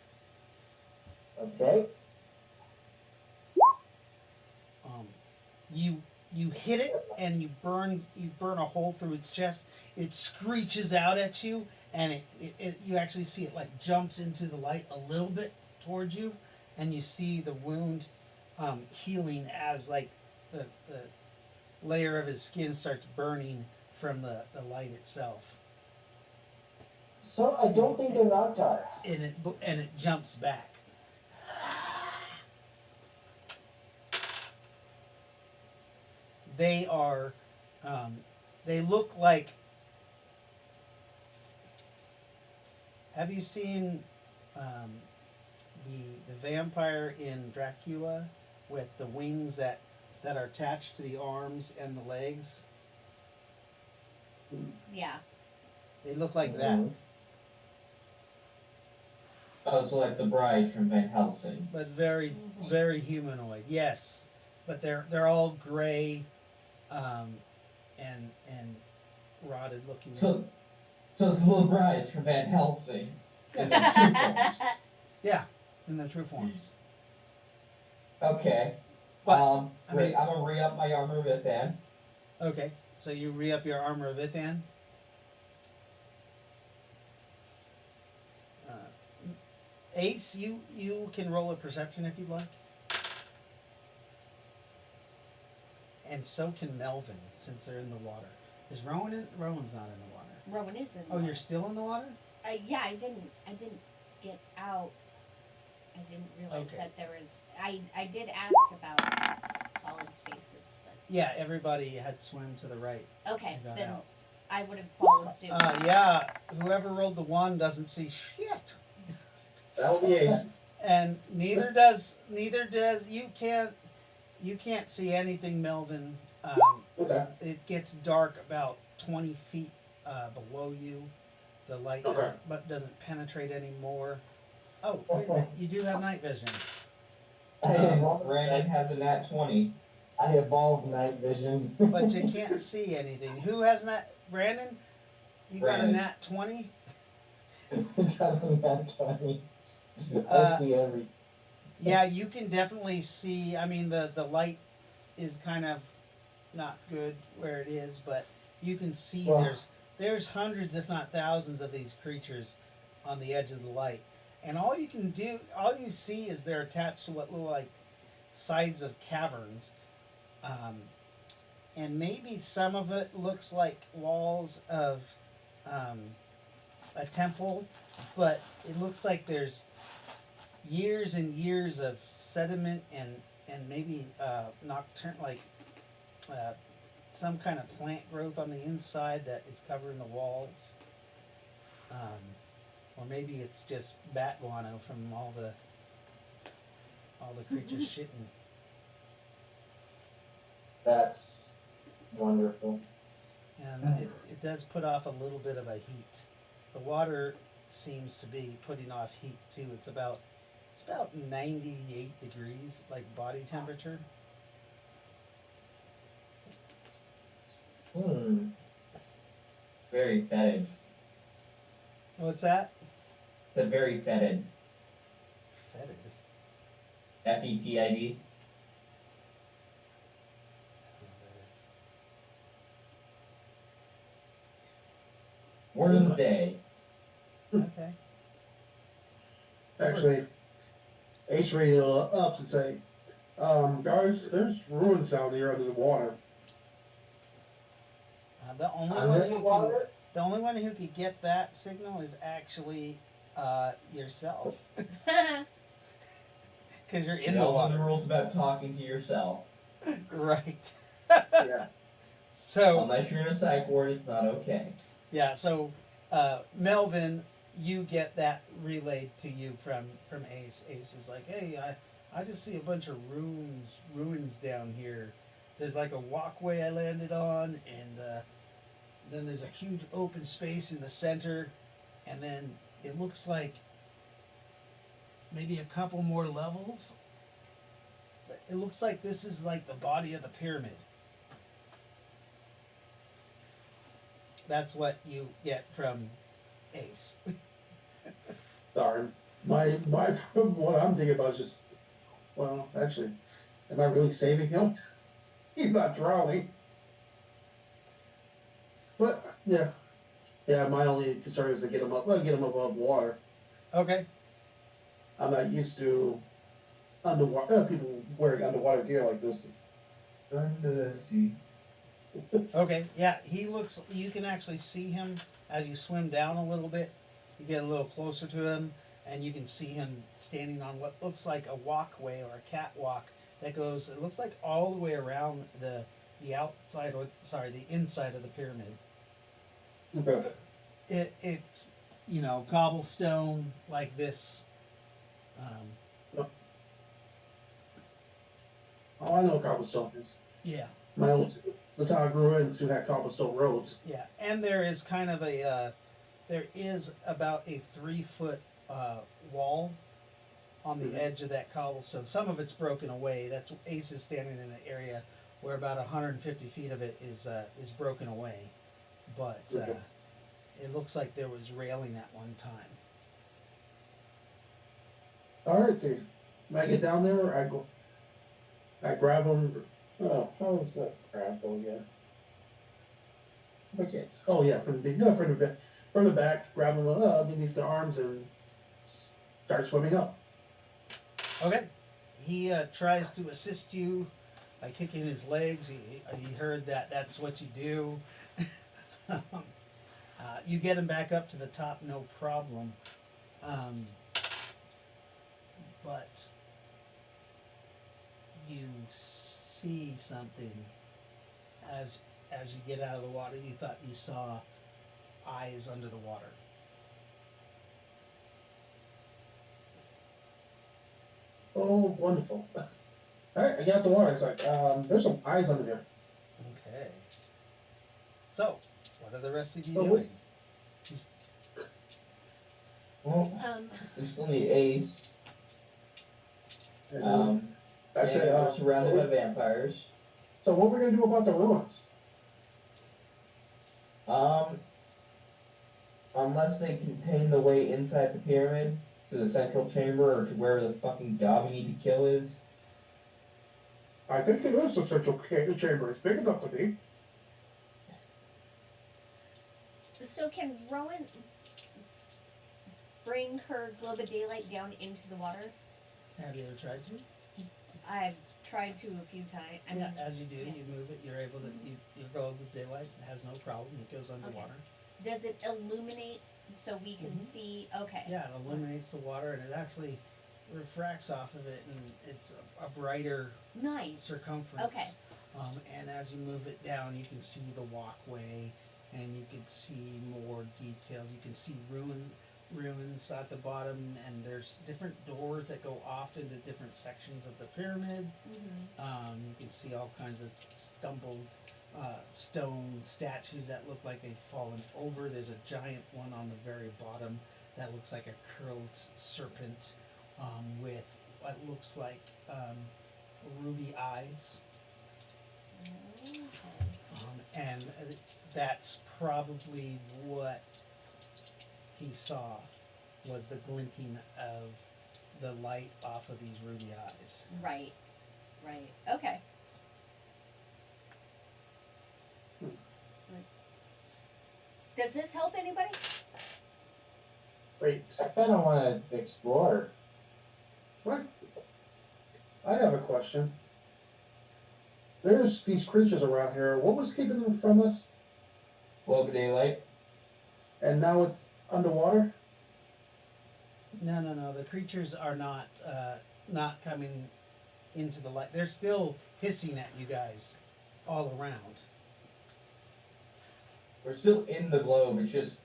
Okay. You hit it and you burn a hole through its chest. It screeches out at you, and it you actually see it like jumps into the light a little bit towards you, and you see the wound healing as like the layer of his skin starts burning from the light itself, So I don't think they're Noctar. and it jumps back. They are, they look like. Have you seen the vampire in Dracula with the wings that are attached to the arms and the legs? Yeah. They look like that, Mhm. Oh, so like the bride from Van Helsing. but very humanoid. Yes, but they're all gray, and rotted looking. So it's the little bride from Van Helsing. In their true forms. Yeah, in their true forms. Okay. But, I Great. mean- I'm gonna re-up my armor with them. Okay, so you re-up your armor of Ithan. Ace, you can roll a perception if you'd like. and so can Melvin, since they're in the water. Is Rowan in? Rowan's not in the water. Rowan is in. Oh, you're still in the water? Yeah, I didn't get out. I didn't realize Okay. that there was. I did ask about solid spaces, but Yeah, everybody had swam to the right. okay, and got then out. I would have followed suit. Yeah, whoever rolled the one doesn't see shit. That would be Ace. And neither does you can't see anything, Melvin. Okay. It gets dark about 20 feet below you. The light Okay. doesn't penetrate anymore. Oh, wait a minute, you do have night vision. Brandon has a nat 20. I evolved night vision. But you can't see anything. Who has nat? Brandon? You got a Brandon. nat 20? Got a nat 20. I Uh, see everything. Yeah, you can definitely see. I mean, the light is kind of not good where it is, but you can see Wow. there's hundreds, if not thousands, of these creatures on the edge of the light, and all you see is they're attached to what look like sides of caverns, and maybe some of it looks like walls of a temple, but it looks like there's years and years of sediment and maybe nocturne some kind of plant growth on the inside that is covering the walls, or maybe it's just bat guano from all the creatures shitting. That's wonderful. And it does put off a little bit of a heat. The water seems to be putting off heat too. It's about 98 degrees, like body temperature. Very fetid. What's that? It's a very fetid. Fetid. Fetid. Word of the day. Okay. Actually, Ace rated up and say, guys, there's ruins down here under the water. The only Under one the who can water? the only one who could get that signal is actually yourself, because you're in You the know the water. rules about talking to yourself. Right. Yeah. So Unless you're in a psych ward, it's not okay. yeah. So Melvin, you get that relayed to you from Ace. Ace is like, hey, I just see a bunch of ruins down here. There's like a walkway I landed on, and then there's a huge open space in the center, and then it looks like maybe a couple more levels. But it looks like this is like the body of the pyramid. That's what you get from Ace. Darn. My what I'm thinking about is just, well, actually, am I really saving him? He's not drowning. But yeah, my only concern is to get him above water. Okay. I'm not used to underwater people wearing underwater gear like this. Under the sea. Okay, yeah, he looks. You can actually see him as you swim down a little bit. You get a little closer to him, and you can see him standing on what looks like a walkway or a catwalk that goes. It looks like all the way around the outside, or sorry, the inside of the pyramid. Okay. It's cobblestone like this. Oh, I know what cobblestone is. Yeah. My old the town I grew in soon had cobblestone roads. Yeah, and there is kind of there is about a 3-foot wall on the Mhm. edge of that cobblestone. Some of it's broken away. That's Ace is standing in an area where about 150 feet of it is broken away, but Okay. it looks like there was railing at one time. All right, see, when I get down there, I grab him. Oh, how is that grapple again? Okay. Oh yeah, from the back, grab him beneath the arms and start swimming up. Okay, he tries to assist you by kicking his legs. He heard that that's what you do. You get him back up to the top, no problem. But you see something as you get out of the water. You thought you saw eyes under the water. Oh, wonderful. Alright, I got out the water. It's like, there's some eyes under there. Okay. So, what are the rest of you Oh, doing? Well, Um, we still need Ace. I say, And we're surrounded by vampires. so what are we gonna do about the ruins? Unless they contain the way inside the pyramid to the central chamber or to wherever the fucking god we need to kill is. I think it is the central chamber. It's big enough to be. so can Rowan bring her globe of daylight down into the water? Have you ever tried to? I've tried to a few times. I Yeah, mean, as you do, yeah. you move it. You're able to. Your globe of daylight has no problem. It goes underwater. does it illuminate so we can Mhm. see? Okay. Yeah, it illuminates the water, and it actually refracts off of it, and it's a brighter Nice. circumference. Okay. And as you move it down, you can see the walkway, and you can see more details. You can see ruins at the bottom, and there's different doors that go off into different sections of the pyramid. Mm-hmm. You can see all kinds of stumbled stone statues that look like they've fallen over. There's a giant one on the very bottom that looks like a curled serpent with what looks like ruby eyes. Okay. And that's probably what he saw, was the glinting of the light off of these ruby eyes. Right. Right. Okay. Does this help anybody? Wait, I kind of want to explore. what? I have a question. There's these creatures around here. What was keeping them from us? Globe of daylight. And now it's underwater? No. The creatures are not coming into the light. They're still hissing at you guys all around. We're still in the globe. It's just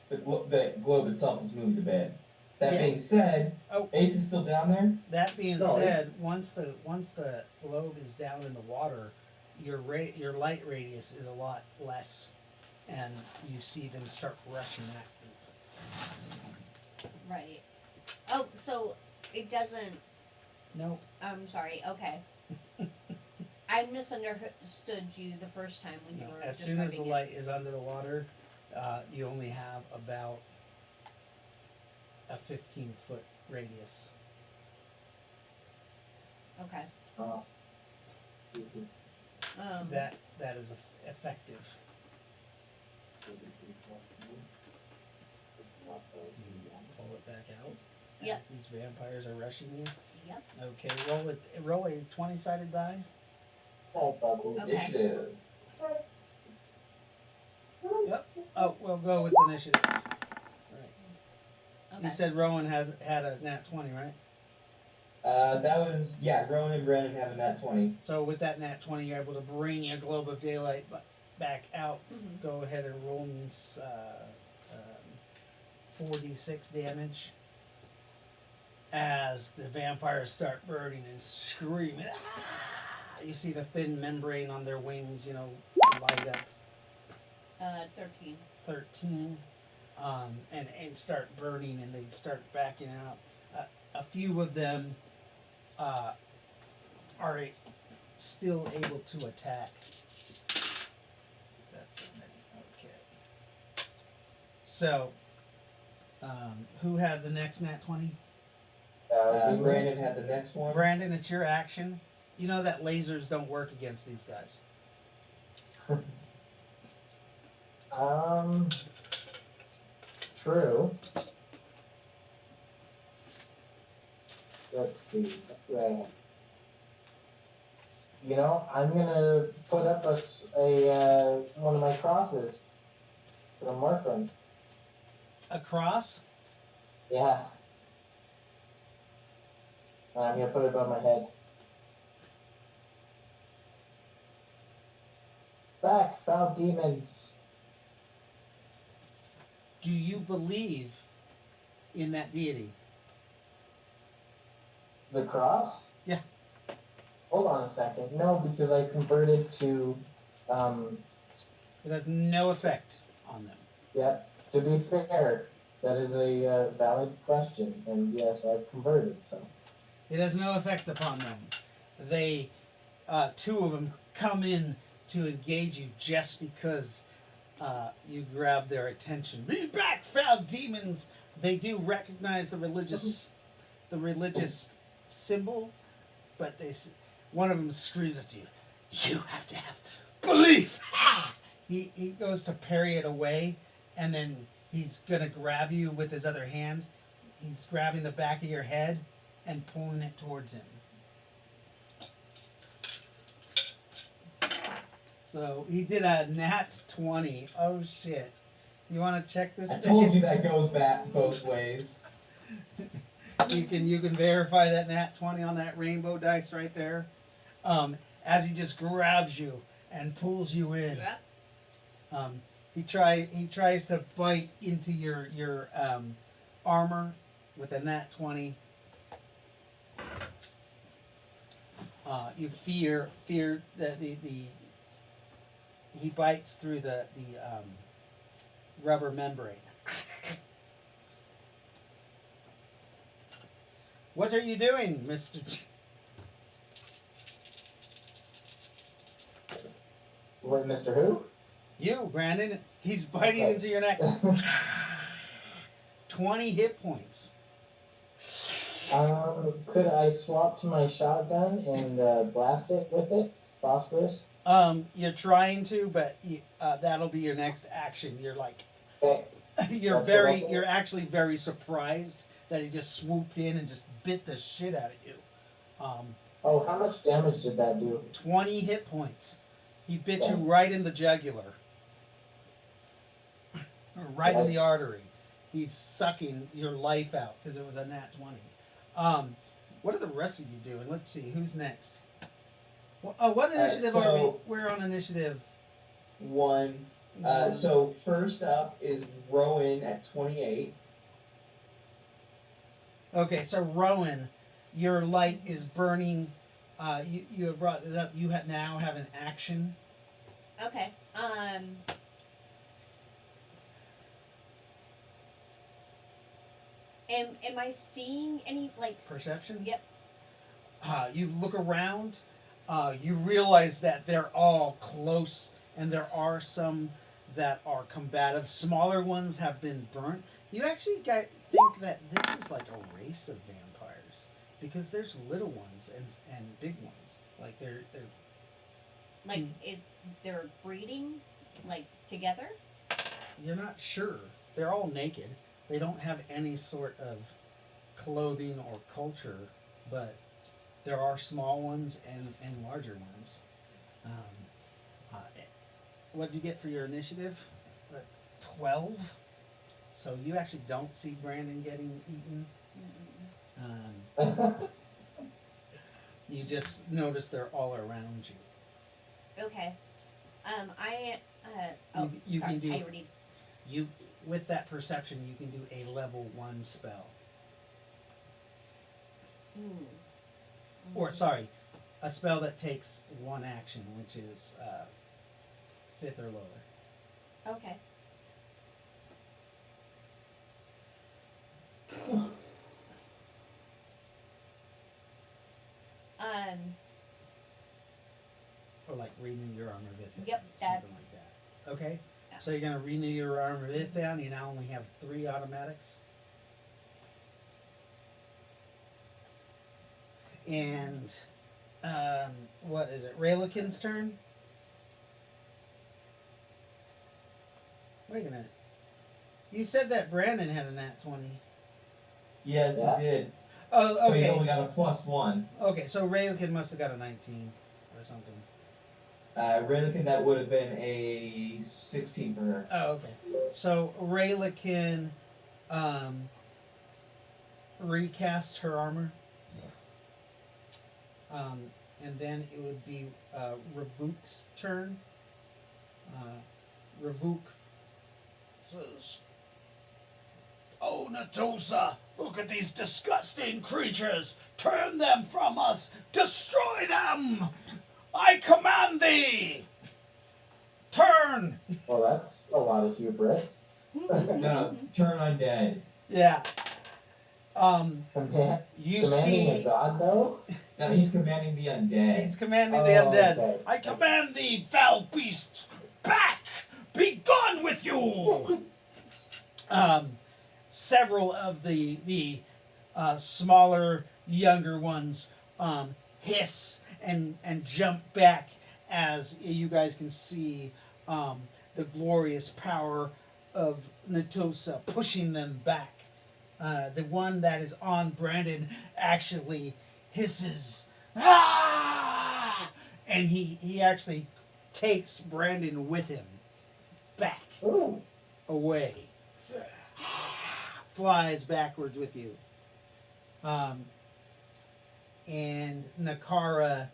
the globe itself has moved a bit. That Yeah. being said, Oh. Ace is still down there. That being No, said, once the globe is down in the water, your light radius is a lot less, and you see them start rushing at you. Right. Oh, so it doesn't. Nope. I'm sorry. Okay. I misunderstood you the first time when you No. were As soon as the describing it. light is under the water, you only have about a 15-foot radius. Okay. Oh. That is effective. You pull it back out. As Yep. these vampires are rushing you. Yep. Okay, roll a 20-sided die. Okay. Initiative. Oh, we'll go with initiative. Right. Okay. You said Rowan had a nat 20, right? That was Rowan and Brandon have a nat 20. So with that nat 20, you're able to bring your globe of daylight back out. Mhm. Go ahead and roll me 4d6 damage as the vampires start burning and screaming. Ah! You see the thin membrane on their wings, light up. 13. 13, and start burning, and they start backing out. A few of them are still able to attack. That's so many. Okay. So, who had the next nat 20? Brandon had the next one. Brandon, it's your action. You know that lasers don't work against these guys. True. Let's see. Right. you know, I'm gonna put up one of my crosses for the Morphin. A cross? Yeah. And I'm gonna put it above my head. Back, foul demons. Do you believe in that deity? The cross? Yeah. Hold on a second. No, because I converted to, It has no effect on them. yeah, to be fair, that is a valid question. And yes, I've converted, so. It has no effect upon them. They, two of them come in to engage you just because you grab their attention. Be back, foul demons! They do recognize the religious symbol, but one of them screams at you. You have to have belief. Ah! He goes to parry it away, and then he's gonna grab you with his other hand. He's grabbing the back of your head and pulling it towards him. So he did a nat 20. Oh shit. You want to check this? I told you that goes back both ways. You can verify that nat 20 on that rainbow dice right there. As he just grabs you and pulls you in. Yeah. He tries to bite into your armor with a nat 20. You fear that he bites through the rubber membrane. What are you doing, Mr. Wait, Mr. Who? You, Brandon. He's biting Okay. into your neck. 20 hit points. Could I swap to my shotgun and blast it with it? Phosphorus? You're trying to, but that'll be your next action. You're like, Okay. you're actually very surprised that he just swooped in and just bit the shit out of you. Oh, how much damage did that do? 20 hit points. He bit you Okay. right in the jugular. Right in the Yikes. artery. He's sucking your life out because it was a nat 20. What are the rest of you doing? Let's see, who's next? What initiative are we? so- We're on initiative. One. So first up is Rowan at 28. Okay, so Rowan, your light is burning. You have brought it up. You now have an action. Okay. Am I seeing any like? Perception? Yep. You look around, you realize that they're all close, and there are some that are combative. Smaller ones have been burnt. You actually think that this is like a race of vampires, because there's little ones and big ones. Like they're Like they're breeding, like together. you're not sure. They're all naked. They don't have any sort of clothing or culture, but there are small ones and larger ones. What did you get for your initiative? 12. So you actually don't see Brandon getting eaten. You just notice they're all around you. Okay. You sorry, can do- I already. You with that perception, you can do a level 1 spell. Or sorry, a spell that takes 1 action, which is 5th or lower. Okay. Or like renew your armor with Yep, something that's- like that. Okay? Yeah. So you're gonna renew your armor with down, you now only have 3 automatics. And what is it? Raylakin's turn? Wait a minute. You said that Brandon had a nat 20. Yes, Yeah. he did. Oh, But he's okay. only got a +1. Okay, so Raylakin must have got a 19. or something. Raylikin, that would have been a 16 for her. Oh, okay. So Rayla can recast her armor. And then it would be Ravuk's turn. Ravuk says, "Oh, Natosa, look at these disgusting creatures! Turn them from us! Destroy them! I command thee! Turn!" Well, that's a lot of hubris. No, turn undead. Yeah. Command, You commanding a see, god, though? No, he's commanding the undead. he's commanding the undead. Okay. I command thee, foul beast, back! Be gone with you! Several of the smaller, younger ones hiss and jump back as you guys can see the glorious power of Natosa pushing them back. The one that is on Brandon actually hisses, "Ah!" And he actually takes Brandon with him back Ooh. away. Flies backwards with you. And Nakara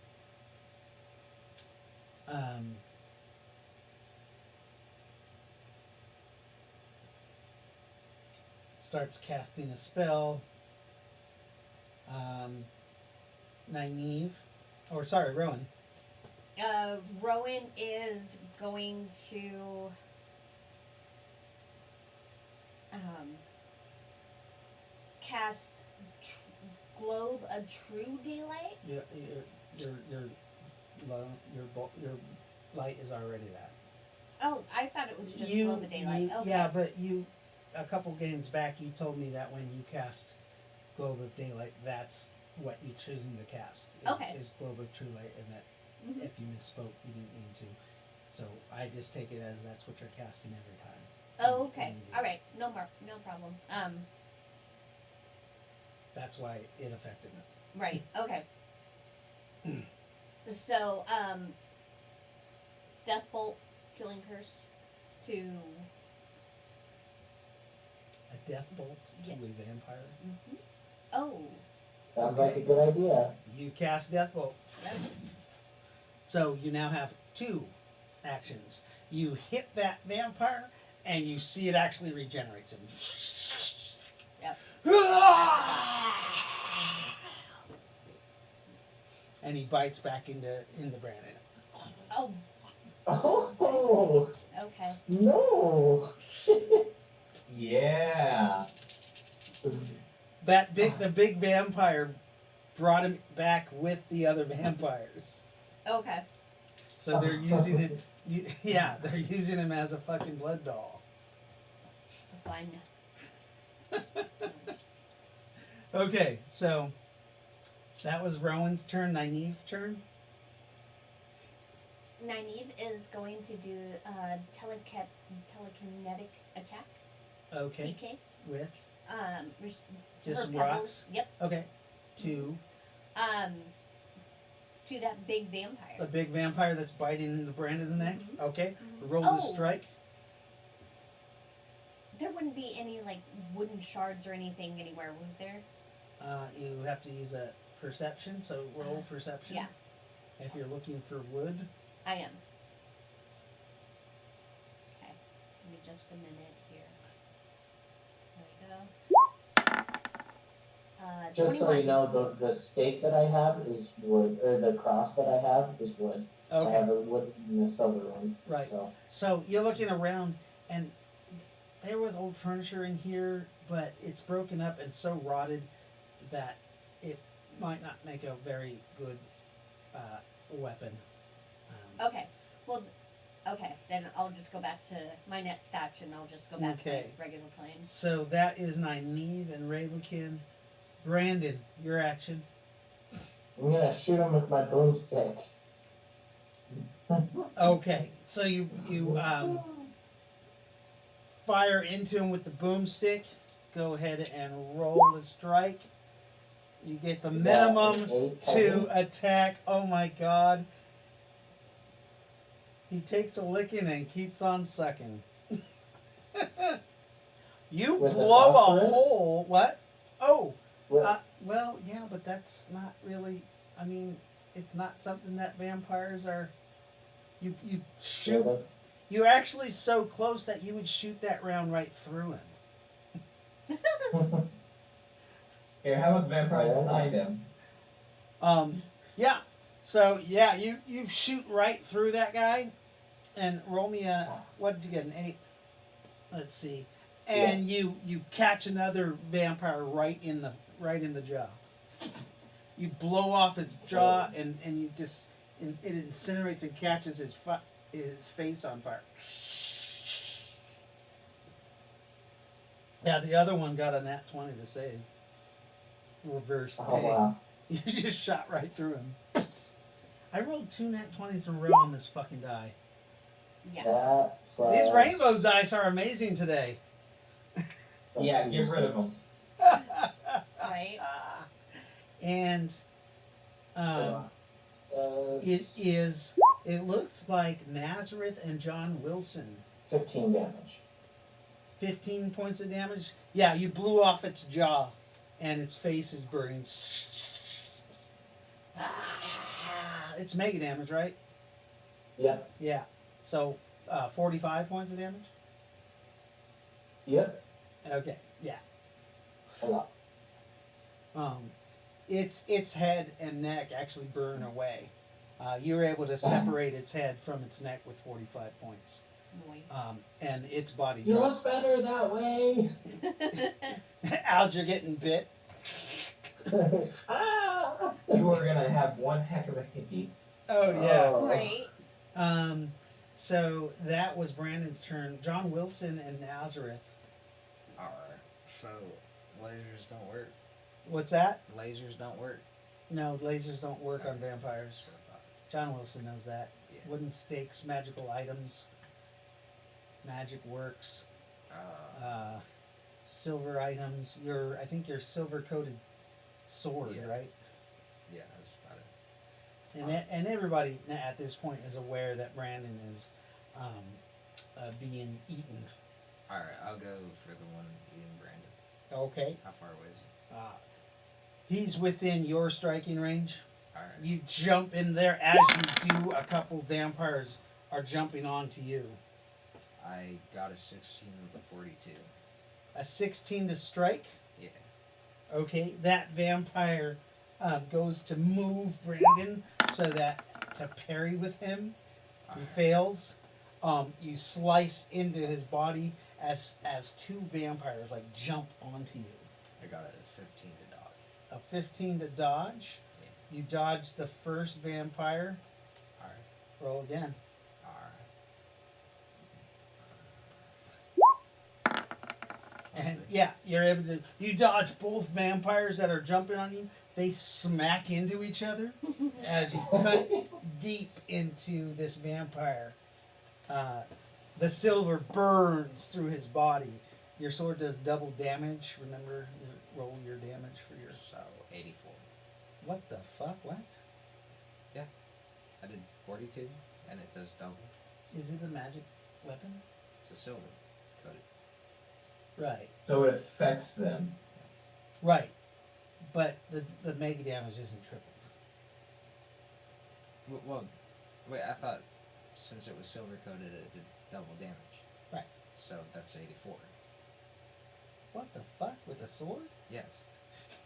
starts casting a spell. Nynaeve. Or sorry, Rowan. Rowan is going to cast Globe of True Daylight. Your light is already that. Oh, I thought it was just Globe of Daylight. Okay. Yeah, but a couple games back you told me that when you cast Globe of Daylight, that's what you're choosing to cast. Okay. Is Globe of True Light, and that Mhm. if you misspoke, you didn't mean to. So I just take it as that's what you're casting every time. Oh, okay. when you do All it. right. No problem. That's why it affected it. Right. Okay. So, Death Bolt, Killing Curse, to. A death bolt to Yes. a vampire. Mm-hmm. Oh. Sounds like a good idea. You cast death bolt. Yep. So you now have two actions. You hit that vampire, and you see it actually regenerates him. Yep. And he bites back into Brandon. Oh. Oh, Okay. no. Yeah. The big vampire brought him back with the other vampires. Okay. So they're using it. Yeah, they're using him as a fucking blood doll. Fine. Okay, so that was Rowan's turn. Nynaeve's turn. Nynaeve is going to do telekinetic attack. Okay, TK. with Res- just her some pebbles. rocks. Yep. Okay, to To that big vampire. a big vampire that's biting into Brandon's neck. Mhm. Okay, Mhm. roll the Oh. strike. There wouldn't be any like wooden shards or anything anywhere, would there? You have to use a perception, so roll perception. Yeah. If you're looking for wood. I am. Okay. Give me just a minute here. There we go. Just so you 21. know, the stake that I have is wood, or the cross that I have is wood. I Okay, have a wood and a silver one. right. So, So you're looking around, and there was old furniture in here, but it's broken up and so rotted that it might not make a very good weapon. Okay. Well, okay. Then I'll just go back to my net stats and I'll just go back Okay. to my regular planes. So that is Nynaeve and Ravenkin. Brandon, your action. I'm gonna shoot him with my boomstick. Okay, so you fire into him with the boomstick. Go ahead and roll the strike. You get the minimum Eight, to attack. Oh my god. He takes a licking and keeps on sucking. You With the blow a phosphorus? hole. What? Oh, Well, well, yeah, but that's not really. I mean, it's not something that vampires are. You shoot. but- You're actually so close that you would shoot that round right through him. Here, how about the vampires behind him? Yeah. So yeah, you shoot right through that guy, and roll me a. What did you get? An 8. Let's see. And you catch another vampire right in the jaw. You blow off its jaw, and you just it incinerates and catches his face on fire. Yeah, the other one got a nat 20 to save. Reverse. Oh wow. You just shot right through him. I rolled 2 nat 20s in a row on this fucking die. Yeah. That These was- rainbow dice are amazing today. Yeah, get rid of them. Right. And Does it looks like Nazareth and John Wilson. 15 damage. 15 points of damage. Yeah, you blew off its jaw, and its face is burning. It's mega damage, right? Yep. Yeah. So 45 points of damage. Yep. Okay. Yeah. A lot. Its head and neck actually burn away. You were able to separate its head from its neck with 45 points. Nice. And its body You drops. look better that way. As you're getting bit. Ah! You are gonna have one heck of a hickey. Oh yeah. Oh. Right. So that was Brandon's turn. John Wilson and Nazareth. Alright. So lasers don't work. What's that? Lasers don't work. No, lasers don't work on Okay. vampires. So, John Wilson knows that. yeah. Wooden stakes, magical items, magic works, silver items. I think your silver coated sword, Yeah. right? Yeah, that's about it. And everybody at this point is aware that Brandon is being eaten. Alright, I'll go for the one eating Brandon. Okay. How far away is he? He's within your striking range. Alright. You jump in there. As you do, a couple vampires are jumping onto you. I got a 16 with a 42. A 16 to strike. Yeah. Okay, that vampire goes to move Brandon so that to parry with him. He Alright. fails. You slice into his body as 2 vampires like jump onto you. I got a 15 to dodge. A 15 to dodge. You dodge the first vampire. Alright. Roll again. Alright. And yeah, you're able to. You dodge both vampires that are jumping on you. They smack into each other as you cut deep into this vampire. The silver burns through his body. Your sword does double damage. Remember, roll your damage for your. So 84. What the fuck? What? I did 42, and it does double. Is it a magic weapon? It's a silver coated. Right. So it affects them. Right. But the mega damage isn't tripled. Well, wait, I thought since it was silver coated, it did double damage. Right. So that's 84. What the fuck? With a sword? Yes.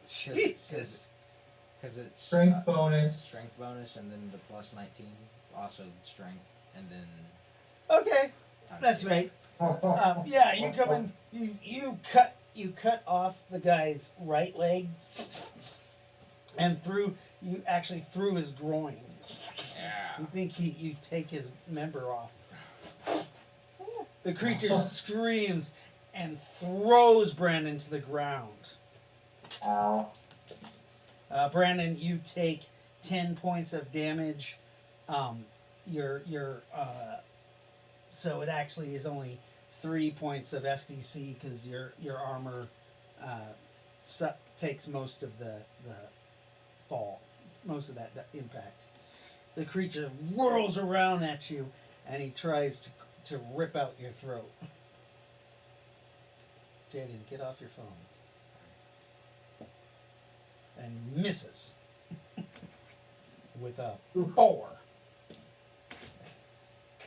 Jesus. Because it's Strength bonus. strength bonus, and then the plus 19, also strength, and then Okay, times that's 2. right. Yeah, you come in. You cut off the guy's right leg, and you actually through his groin. Yeah. You think you take his member off. The creature screams and throws Brandon to the ground. Ow. Brandon, you take 10 points of damage. So it actually is only 3 points of SDC because your armor takes most of the fall, most of that impact. The creature whirls around at you, and he tries to rip out your throat. Jaden, get off your phone. And misses with a 4.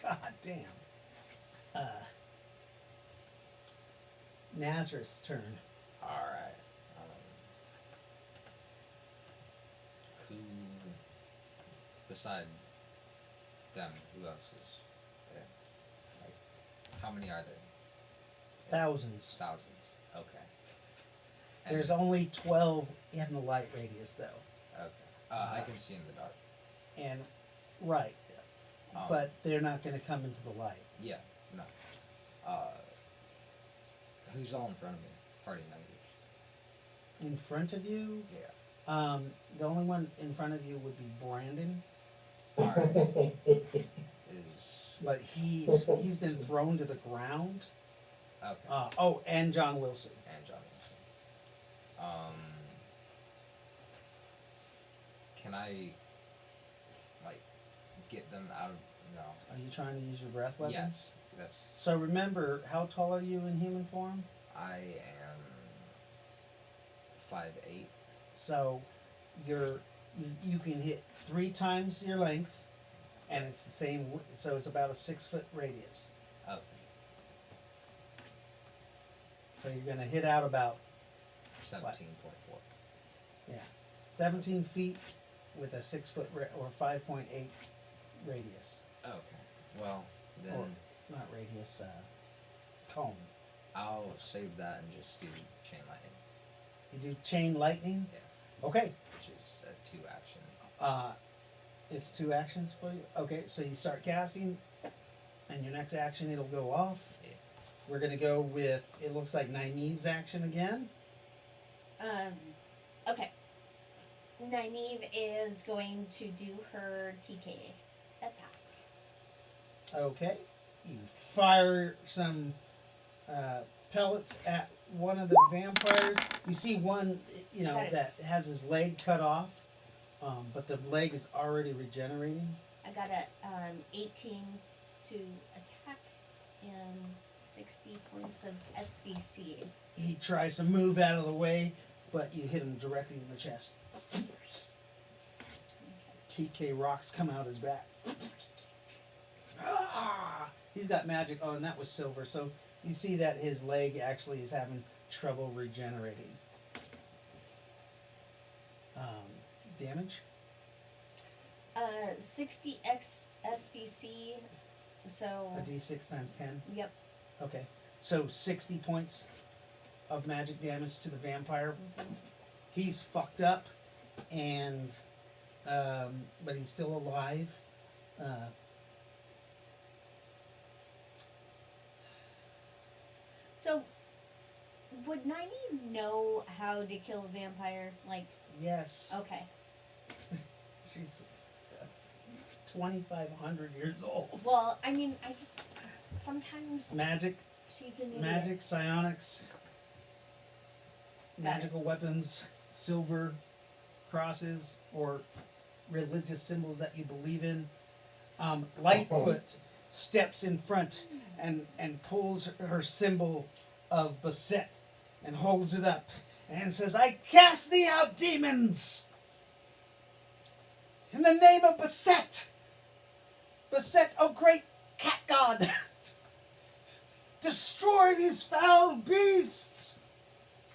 God damn. Nazareth's turn. Alright. Who, beside them, who else is there? Like, how many are there? Thousands. Thousands. Okay. And- There's only 12 in the light radius, though. Okay. I can see in the dark. And, right. But they're not going to come into the light. Yeah, no. Who's all in front of me? Party members. In front of you, Yeah. the only one in front of you would be Brandon, Alright. Is but he's been thrown to the ground. okay. And John Wilson. And John Wilson. Can I like get them out of no? Are you trying to use your breath weapon? Yes. That's So remember, how tall are you in human form? I am 5'8". So you can hit 3 times your length, and it's the same. So it's about a 6-foot radius. Okay. So you're gonna hit out about 17.4. 17 feet with a 6-foot or 5.8 radius. Okay. Well, then Or not radius, cone. I'll save that and just do chain lightning, You do chain lightning. Yeah. Okay. which is a 2 action. It's 2 actions for you. Okay, so you start casting, and your next action it'll go off. Yeah. We're gonna go with, it looks like Nynaeve's action again. Okay. Nynaeve is going to do her TK attack. Okay. You fire some pellets at one of the vampires. You see one, Nice. that has his leg cut off, but the leg is already regenerating. I got a 18 to attack and 60 points of SDC. He tries to move out of the way, but you hit him directly in the chest. TK rocks come out his back. Ah! He's got magic. Oh, and that was silver. So you see that his leg actually is having trouble regenerating. Damage? 60 x SDC. So A d6 times 10? yep. Okay. So 60 points of magic damage to the vampire. Mhm. He's fucked up, and but he's still alive. So would Nynaeve know how to kill a vampire? Like, Yes, okay. she's 2,500 years old. Well, I mean, I just sometimes Magic, she's an idiot. magic, psionics, magical weapons, silver crosses, or religious symbols that you believe in. Lightfoot steps in front and pulls her symbol of Beset and holds it up and says, "I cast thee out, demons! In the name of Beset! Beset, O great cat god! Destroy these foul beasts!"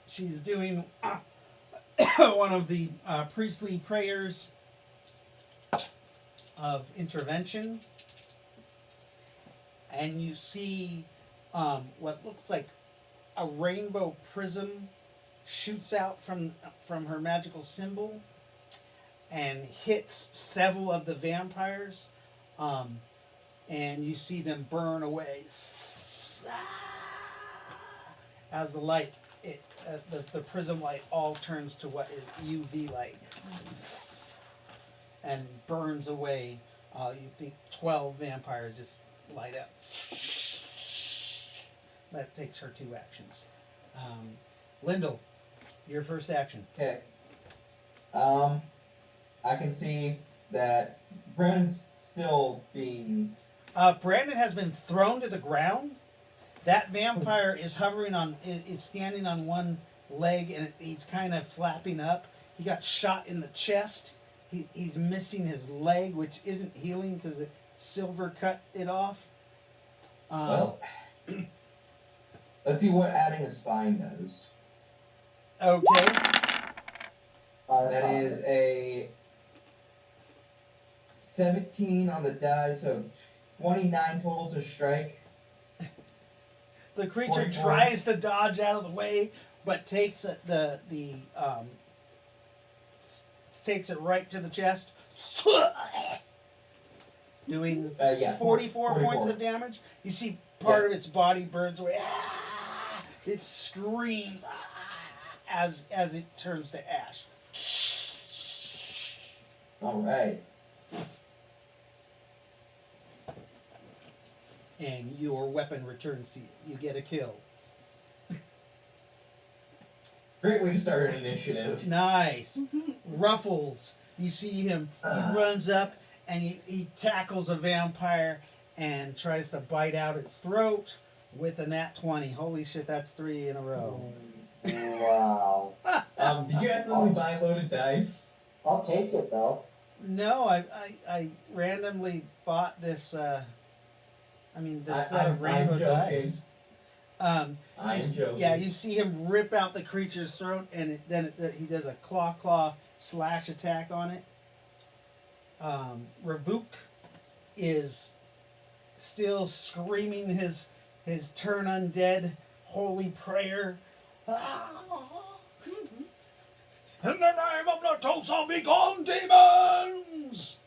She's doing one of the priestly prayers of intervention. And you see what looks like a rainbow prism shoots out from her magical symbol and hits several of the vampires, and you see them burn away as the light, the prism light all turns to what is UV light and burns away. You think 12 vampires just light up. That takes her 2 actions. Lyndall, your first action. Okay. I can see that Brennan's still being Brandon has been thrown to the ground. That vampire is hovering on, is standing on one leg, and he's kind of flapping up. He got shot in the chest. He's missing his leg, which isn't healing because silver cut it off. Well, let's see what adding a spine does. Okay. That is a 17 on the die, so 29 total to strike. The creature 44. tries to dodge out of the way, but takes takes it right to the chest, doing Yeah, 44 points of damage. You see part of its body burns away. It screams as it turns to ash. All right. And your weapon returns to you. You get a kill. Great way to start an initiative. Nice. Ruffles. You see him. He runs up and he tackles a vampire and tries to bite out its throat with a nat 20. Holy shit, that's 3 in a row. Wow. Did you accidentally buy loaded dice? I'll take it though. No, I randomly bought this. This set of I'm rainbow joking. dice. I'm joking. Yeah, you see him rip out the creature's throat, and he does a claw slash attack on it. Ravuk is still screaming his turn undead holy prayer. In the name of the Tulsa, be gone, demons!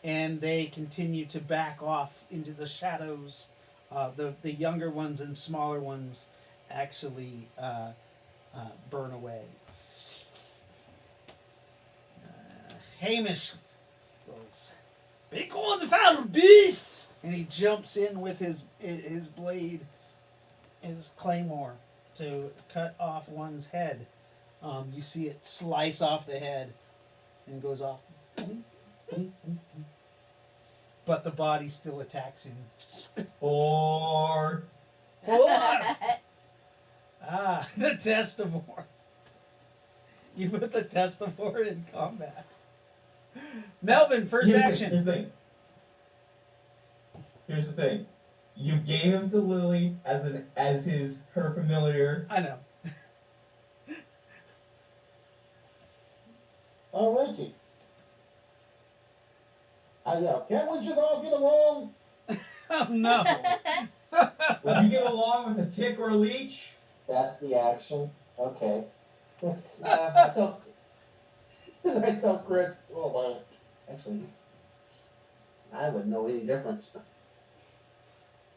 And they continue to back off into the shadows. The younger ones and smaller ones actually burn away. Hamish goes, "Be gone, the foul beasts!" And he jumps in with his blade, his claymore, to cut off one's head. You see it slice off the head and goes off. But the body still attacks him. 4. 4! The Testivore. You put the Testivore in combat. Melvin, first action. Here's the thing. You gave him to Lily as her familiar. I know. Alrighty. Can't we just all get along? Oh no. Would you get along with a tick or a leech? That's the action. Okay. I tell Chris, actually, I wouldn't know any difference.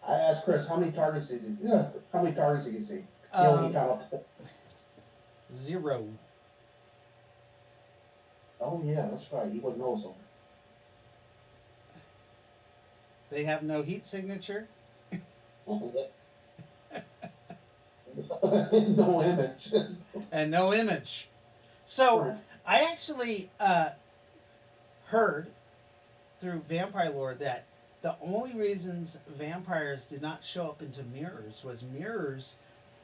I asked Chris, how many targets did he see? Yeah, how many targets did he see? He only count up to 0. Oh yeah, that's right. He wouldn't know something. They have no heat signature. No image. And no image. So, Right. I actually heard through vampire lore that the only reasons vampires did not show up into mirrors was mirrors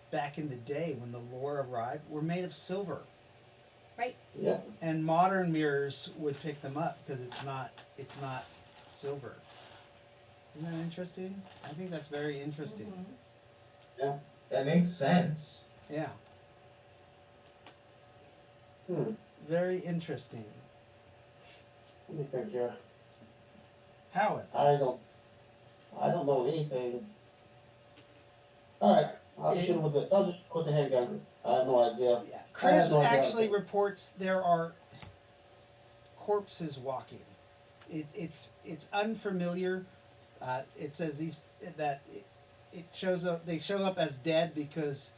back in the day when the lore arrived were made of silver. Right. Yeah. And modern mirrors would pick them up because it's not silver. Isn't that interesting? I think that's very interesting. Mhm. That makes sense. Yeah. Hmm. Very interesting. Let me think here. Howard. I don't know anything. Alright, I'll just shoot him with the handgun. I have no idea. Yeah. Chris no idea. actually reports there are corpses walking. It's unfamiliar. It says it shows up. They show up as dead because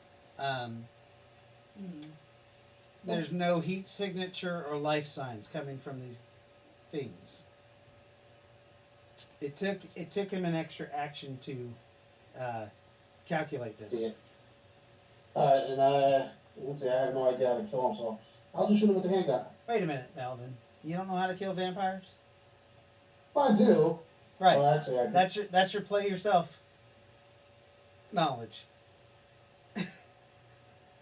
there's no heat signature or life signs coming from these things. It took him an extra action to calculate this. Yeah. Alright, and let's see, I have no idea how to kill him, so I'll just shoot him with the handgun. Wait a minute, Melvin. You don't know how to kill vampires? I do. Right. Well, actually, I That's your play yourself knowledge.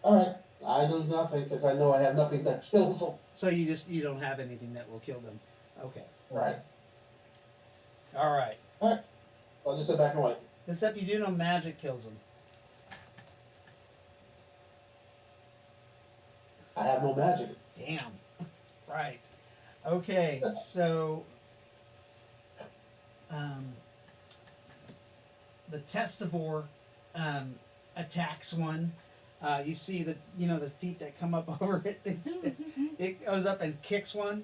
all right. I do nothing because I know I have nothing that kills them. So you don't have anything that will kill them. Okay. Right. All right. I'll just sit back and wait. Except you do know magic kills them. I have no magic. Damn. Right. Okay. So the testivore attacks one. You see the the feet that come up over it. It goes up and kicks one.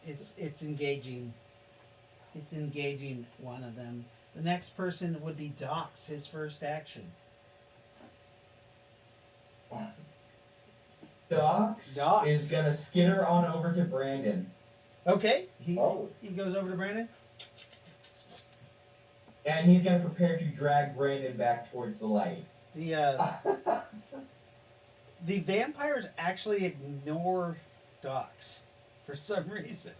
It's engaging. It's engaging one of them. The next person would be Dox. His first action. Dox Dox. is gonna skitter on over to Brandon, Okay. He Oh. he goes over to Brandon. and he's gonna prepare to drag Brandon back towards the light. The vampires actually ignore Dox for some reason.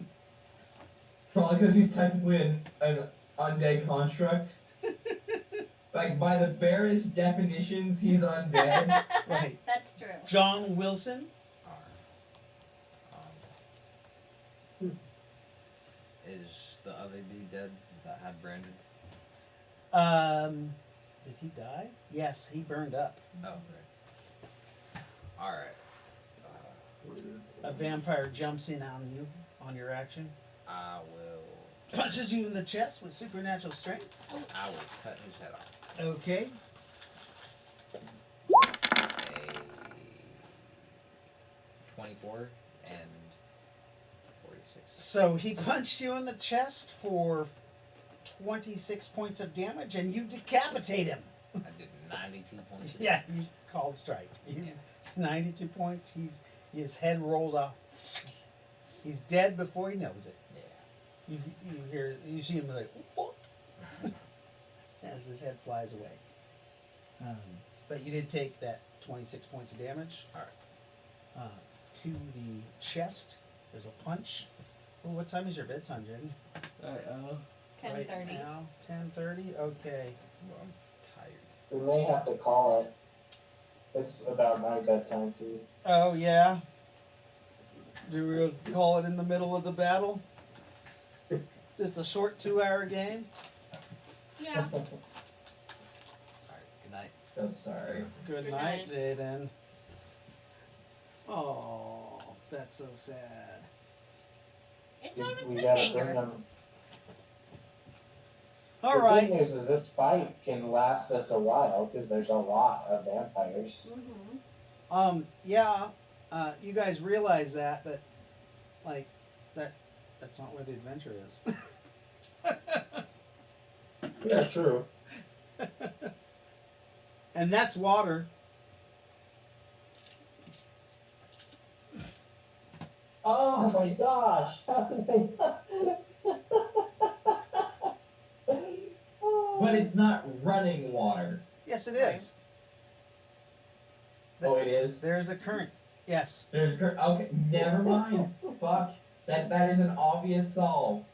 Probably because he's technically an undead construct. Like, by the barest definitions, he's undead. Right. That's true. John Wilson. Is the other dude dead that had Brandon? Did he die? Yes, he burned up. Oh, right. Alright. A vampire jumps in on you on your action, I will. punches you in the chest with supernatural strength. I will cut his head off. Okay. A 24 and 46. So he punched you in the chest for 26 points of damage, and you decapitate him. I did 92 points. Yeah, you called strike. You, 92 points. His head rolls off. He's dead before he knows it. Yeah. You see him like, "Oh, fuck," as his head flies away. But you did take that 26 points of damage. Alright. To the chest, there's a punch. Oh, what time is your bedtime, Jen? 10:30. Right now, 10:30. Okay. Well, I'm tired. We may have to call it. It's about my bedtime too. Oh yeah. Do we call it in the middle of the battle? Just a short 2-hour game. Yeah. Alright, good night. Oh, sorry. Good Good night, night. Jaden. Oh, that's so sad. It's on a We gotta bring cliffhanger. them. All The right. good news is this fight can last us a while because there's a lot of vampires. Mm-hmm. Yeah. You guys realize that, but like that's not where the adventure is. Yeah, true. And that's water. Oh my gosh! But it's not running water. Yes, it Right. is. Oh, it is? There's a current. Yes. Okay, never mind. Fuck. That is an obvious solve.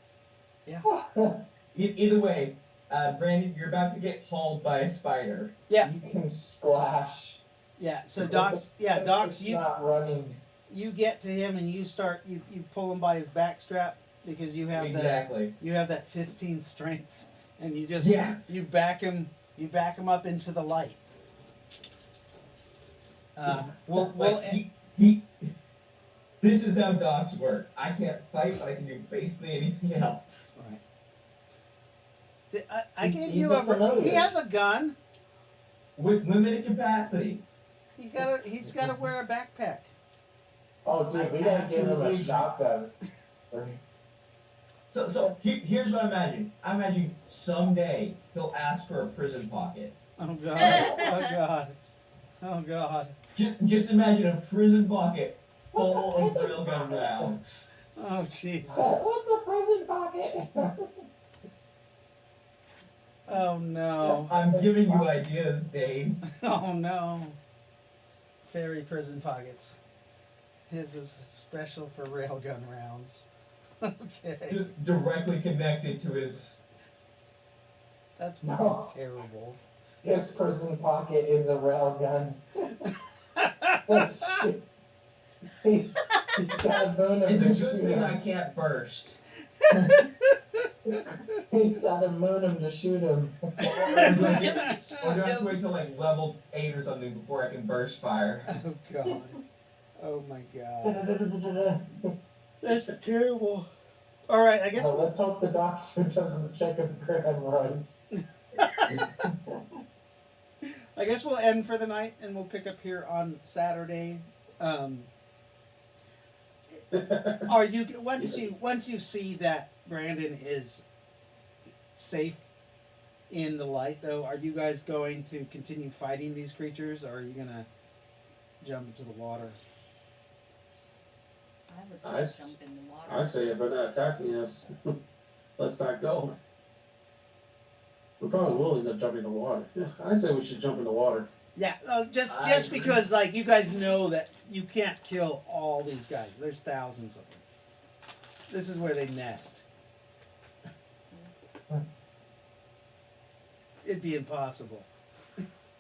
Either way, Brandon, you're about to get hauled by a spider. Yeah. You can splash. Yeah. So Docs. Yeah, Docs. It's You not running. you get to him and you start. You pull him by his back strap because you have Exactly. you have that 15 strength, and you just Yeah. you back him up into the light. We'll Like, he this is how Docs works. I can't fight, but I can do basically anything else. right. I He's- gave he's you a a. familiar. He has a gun. With limited capacity. He's gotta wear a backpack. Oh, dude, we gotta give him a Absolutely. shotgun. So here's what I imagine. I imagine someday he'll ask for a prison pocket. Oh god. Oh god. Oh god. Just imagine a prison pocket What's a full of prison drill gun pocket? rounds. Oh Jesus. What's a prison pocket? Oh no. I'm giving you ideas, Dave. Oh no. Fairy prison pockets. His is special for railgun rounds. Okay. Just directly connected to his. That's No. fucking terrible. His prison pocket is a railgun. Oh shit. He's got a moon him It's to a shoot good thing I him. can't burst. He's got a moon him to shoot him. Or do I have to wait till like level 8 or something before I can burst fire? Oh god. Oh my god. That's terrible. All right, I guess Well, we'll, let's hope the doctor doesn't check him for hemorrhoids. I guess we'll end for the night, and we'll pick up here on Saturday. Are you once you see that Brandon is safe in the light, though? Are you guys going to continue fighting these creatures, or are you gonna jump into the water? I would say jump in the water. I say if they're not attacking us, let's not go. We probably will end up jumping in the water. Yeah, I say we should jump in the water. Yeah, just I just agree. because like you guys know that you can't kill all these guys. There's thousands of them. This is where they nest. It'd be impossible.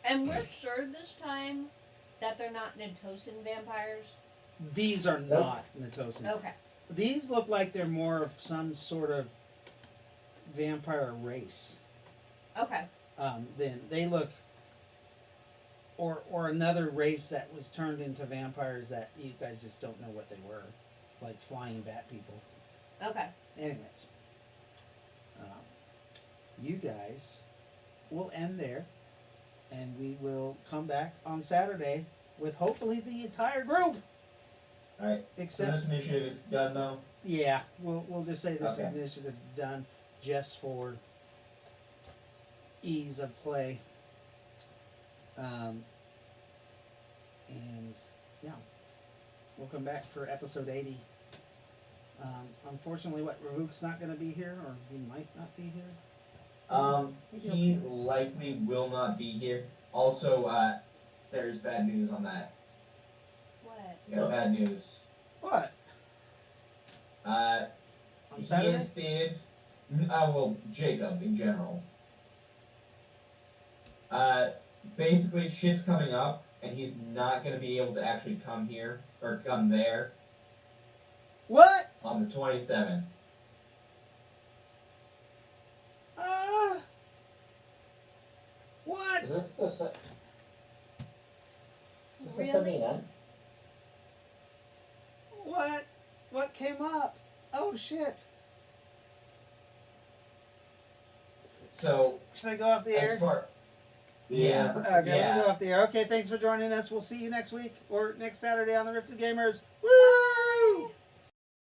And we're sure this time that they're not Natosan vampires. These are not Natosan. Okay. These look like they're more of some sort of vampire race. Okay. Then they look, or another race that was turned into vampires that you guys just don't know what they were, like flying bat people. Okay. Anyways, you guys will end there, and we will come back on Saturday with hopefully the entire group. Alright, so Except, this initiative is done now. yeah, we'll just say this Okay. initiative done just for ease of play. And yeah, we'll come back for episode 80. Unfortunately, Ravuk's not going to be here, or he might not be here. He likely will not be here. Also, there's bad news on that. What? We got bad news. What? On He Saturday? has stated, well, Jacob in general. Basically, shit's coming up, and he's not going to be able to actually come here, or come there, What? on the 27th. What? Is this the se- Is this the Really? 79? What? What came up? Oh shit! So, Should I go off the as air? far... Yeah. Okay, Yeah. we'll go off the air. Okay, thanks for joining us. We'll see you next week or next Saturday on the Rifted Gamers. Woo!